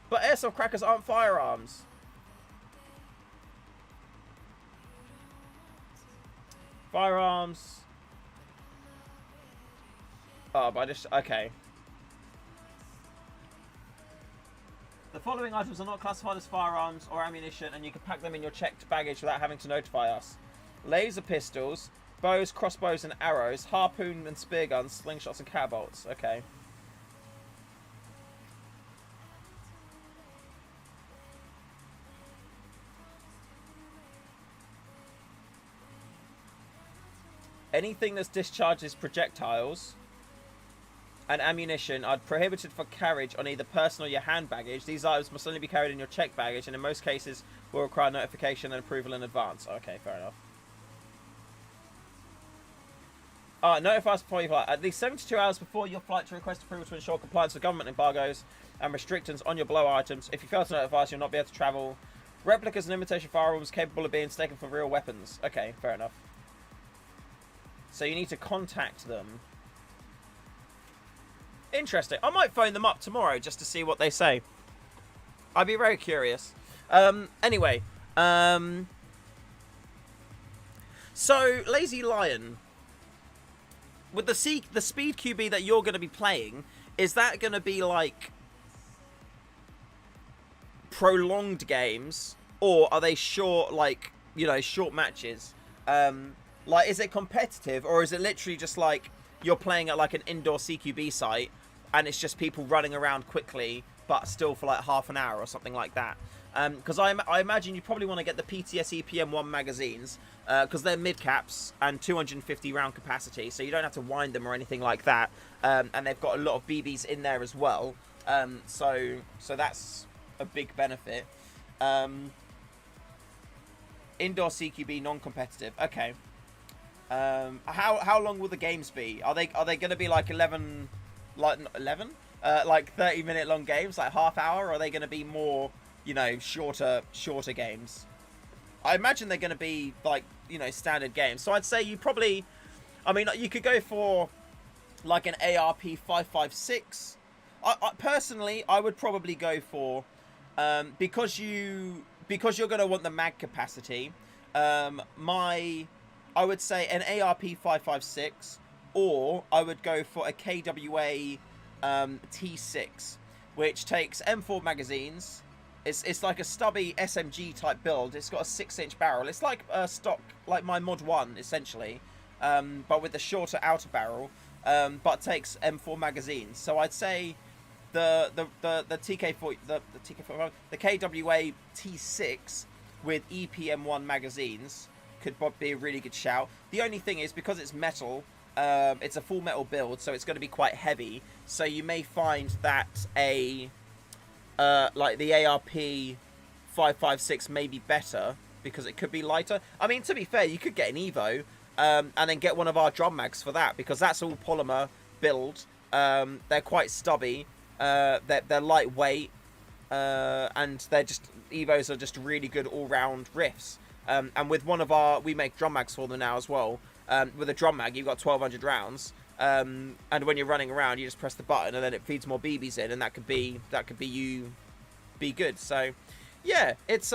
But airsoft crackers aren't firearms. Firearms. Oh, but I just... Okay. The following items are not classified as firearms or ammunition, and you can pack them in your checked baggage without having to notify us. Laser pistols, bows, crossbows and arrows, harpoon and spear guns, slingshots and catapults. Okay. Anything that discharges projectiles and ammunition are prohibited for carriage on either person or your hand baggage. These items must only be carried in your checked baggage, and in most cases will require notification and approval in advance. Okay, fair enough. Notify us before you fly. At least 72 hours before your flight to request approval to ensure compliance with government embargoes and restrictions on your below items. If you fail to notify us, you'll not be able to travel. Replicas and imitation firearms capable of being taken for real weapons. Okay, fair enough. So you need to contact them. Interesting. I might phone them up tomorrow just to see what they say. I'd be very curious. Anyway. So, Lazy Lion. With the speed QB that you're going to be playing, is that going to be like prolonged games? Or are they short, like, you know, short matches? Like, is it competitive, or is it literally just like you're playing at like an indoor CQB site and it's just people running around quickly, but still for like half an hour or something like that? Because I imagine you probably want to get the PTSE PM1 magazines, because they're mid caps and 250 round capacity, so you don't have to wind them or anything like that. And they've got a lot of BBs in there as well. So that's a big benefit. Indoor CQB non-competitive. Okay. How long will the games be? Are they going to be like 11, like 30-minute long games, like half hour? Or are they going to be more, you know, shorter games? I imagine they're going to be like, you know, standard games. So I'd say you probably, I mean, you could go for like an ARP 5.56. Personally, I would probably go for, because you're going to want the mag capacity. I would say an ARP 5.56, or I would go for a KWA T6, which takes M4 magazines. It's like a stubby SMG type build. It's got a 6-inch barrel. It's like a stock, like my Mod 1 essentially, but with the shorter outer barrel, but takes M4 magazines. So I'd say the TK4, the KWA T6 with EPM1 magazines could be a really good shout. The only thing is, because it's metal, it's a full metal build, so it's going to be quite heavy. So you may find that like the ARP 5.56 may be better because it could be lighter. I mean, to be fair, you could get an Evo and then get one of our drum mags for that, because that's all polymer build. They're quite stubby. They're lightweight, and they're just, Evos are just really good all-round riffs. And with one of our, we make drum mags for them now as well. With a drum mag, you've got 1,200 rounds. And when you're running around, you just press the button and then it feeds more BBs in, and that could be you be good. So, yeah, it's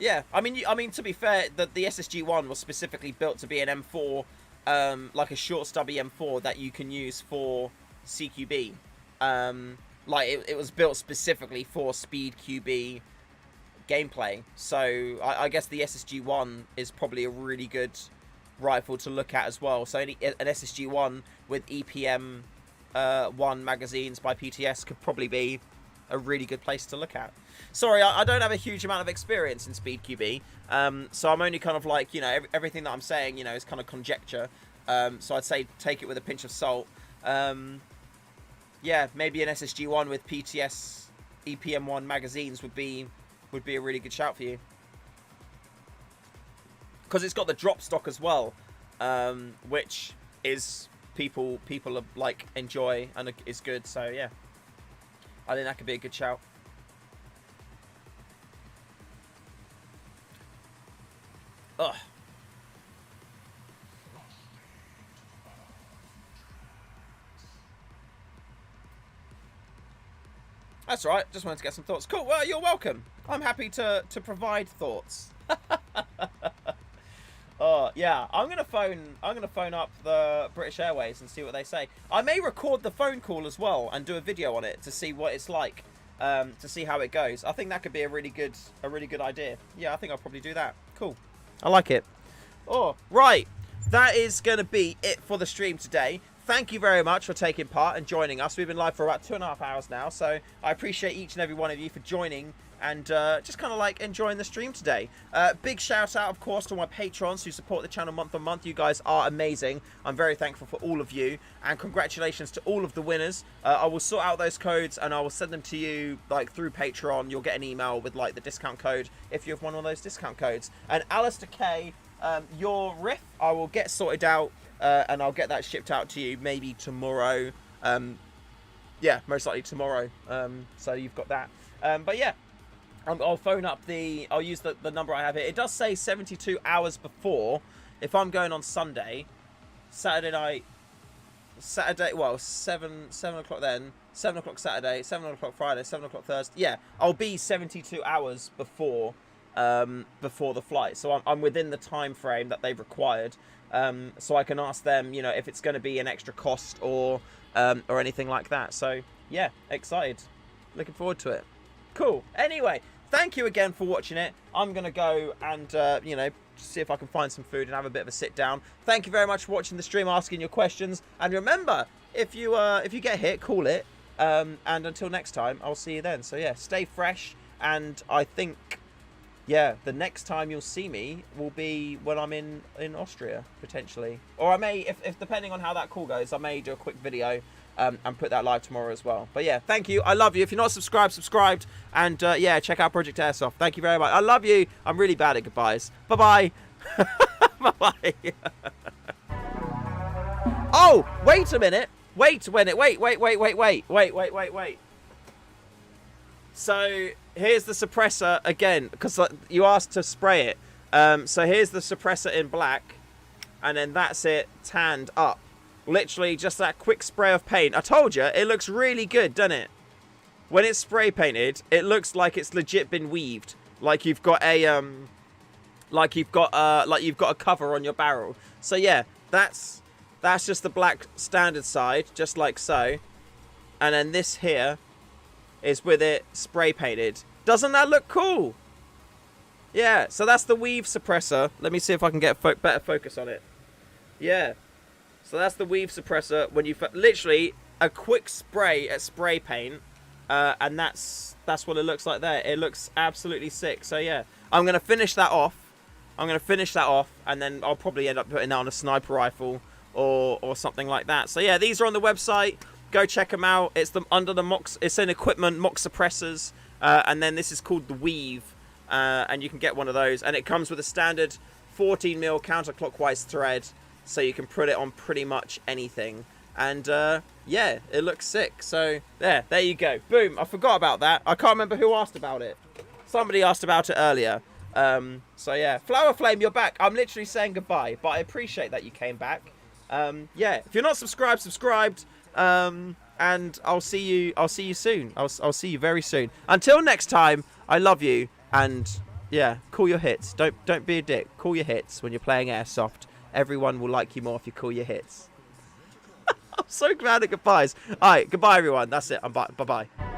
yeah. I mean, to be fair, the SSG1 was specifically built to be an M4 like a short stubby M4 that you can use for CQB. Like it was built specifically for Speed QB gameplay. So I guess the SSG-1 is probably a really good rifle to look at as well. So an SSG-1 with EPM 1 magazines by PTS could probably be a really good place to look at. Sorry, I don't have a huge amount of experience in Speed QB, so I'm only kind of like, you know, everything that I'm saying, you know, is kind of conjecture. So I'd say take it with a pinch of salt. Yeah, maybe an SSG-1 with PTS EPM1 magazines would be a really good shout for you, because it's got the drop stock as well, which is people are, like, enjoy and is good. So yeah, I think that could be a good shout. Ugh. That's right. Just wanted to get some thoughts. Cool. Well, you're welcome. I'm happy to provide thoughts. Oh yeah, I'm gonna phone up the British Airways and see what they say. I may record the phone call as well and do a video on it to see what it's like, to see how it goes. I think that could be a really good idea. Yeah, I think I'll probably do that. Cool. I like it. Oh, right. That is going to be it for the stream today. Thank you very much for taking part and joining us. We've been live for about 2.5 hours now, so I appreciate each and every one of you for joining and just kind of like enjoying the stream today. Big shout out, of course, to my patrons who support the channel month on month. You guys are amazing. I'm very thankful for all of you, and congratulations to all of the winners. I will sort out those codes and I will send them to you like through Patreon. You'll get an email with like the discount code if you've won one of those discount codes. And Alistair K, your riff I will get sorted out, and I'll get that shipped out to you maybe tomorrow. Yeah, most likely tomorrow. So you've got that. But yeah, I'll phone up I'll use the number I have here. It does say 72 hours before. If I'm going on Sunday, well, 7 o'clock then, 7 o'clock Saturday, 7 o'clock Friday, 7 o'clock Thursday. Yeah, I'll be 72 hours before the flight. So I'm within the time frame that they've required. So I can ask them, you know, if it's going to be an extra cost or anything like that. So yeah, excited, looking forward to it. Cool. Anyway, thank you again for watching it. I'm gonna go and you know, see if I can find some food and have a bit of a sit down. Thank you very much for watching the stream, asking your questions, and remember, if you get hit, call it. And until next time, I'll see you then. So yeah, stay fresh, and I think, yeah, the next time you'll see me will be when I'm in Austria, potentially. Or I may, if depending on how that call goes, I may do a quick video and put that live tomorrow as well. But yeah, thank you. I love you. If you're not subscribed. And yeah, check out Project Airsoft. Thank you very much. I love you. I'm really bad at goodbyes. Bye-bye. Bye-bye. Oh, wait a minute. Wait. So here's the suppressor again, because you asked to spray it. So here's the suppressor in black, and then that's it tanned up. Literally just that quick spray of paint. I told you, it looks really good, doesn't it? When it's spray painted, it looks like it's legit been weaved. Like you've got a like you've got a cover on your barrel. So yeah, that's just the black standard side, just like so. And then this here is with it spray painted. Doesn't that look cool? Yeah, so that's the weave suppressor. Let me see if I can get better focus on it. Yeah. So that's the weave suppressor when you literally a quick spray at spray paint, and that's what it looks like there. It looks absolutely sick. So yeah, I'm gonna finish that off. And then I'll probably end up putting that on a sniper rifle or something like that. So yeah, these are on the website. Go check them out. It's under the MOX. It's in equipment MOX suppressors, and then this is called the weave, and you can get one of those. And it comes with a standard 14mm counterclockwise thread. So you can put it on pretty much anything. And yeah, it looks sick. So there you go. Boom. I forgot about that. I can't remember who asked about it. Somebody asked about it earlier. So yeah, Flower Flame, you're back. I'm literally saying goodbye, but I appreciate that you came back. Yeah, if you're not subscribed. And I'll see you soon. I'll see you very soon. Until next time, I love you. And yeah, call your hits. Don't be a dick. Call your hits when you're playing Airsoft. Everyone will like you more if you call your hits. I'm so glad at goodbyes. All right, goodbye, everyone. That's it. I'm bye. Bye-bye.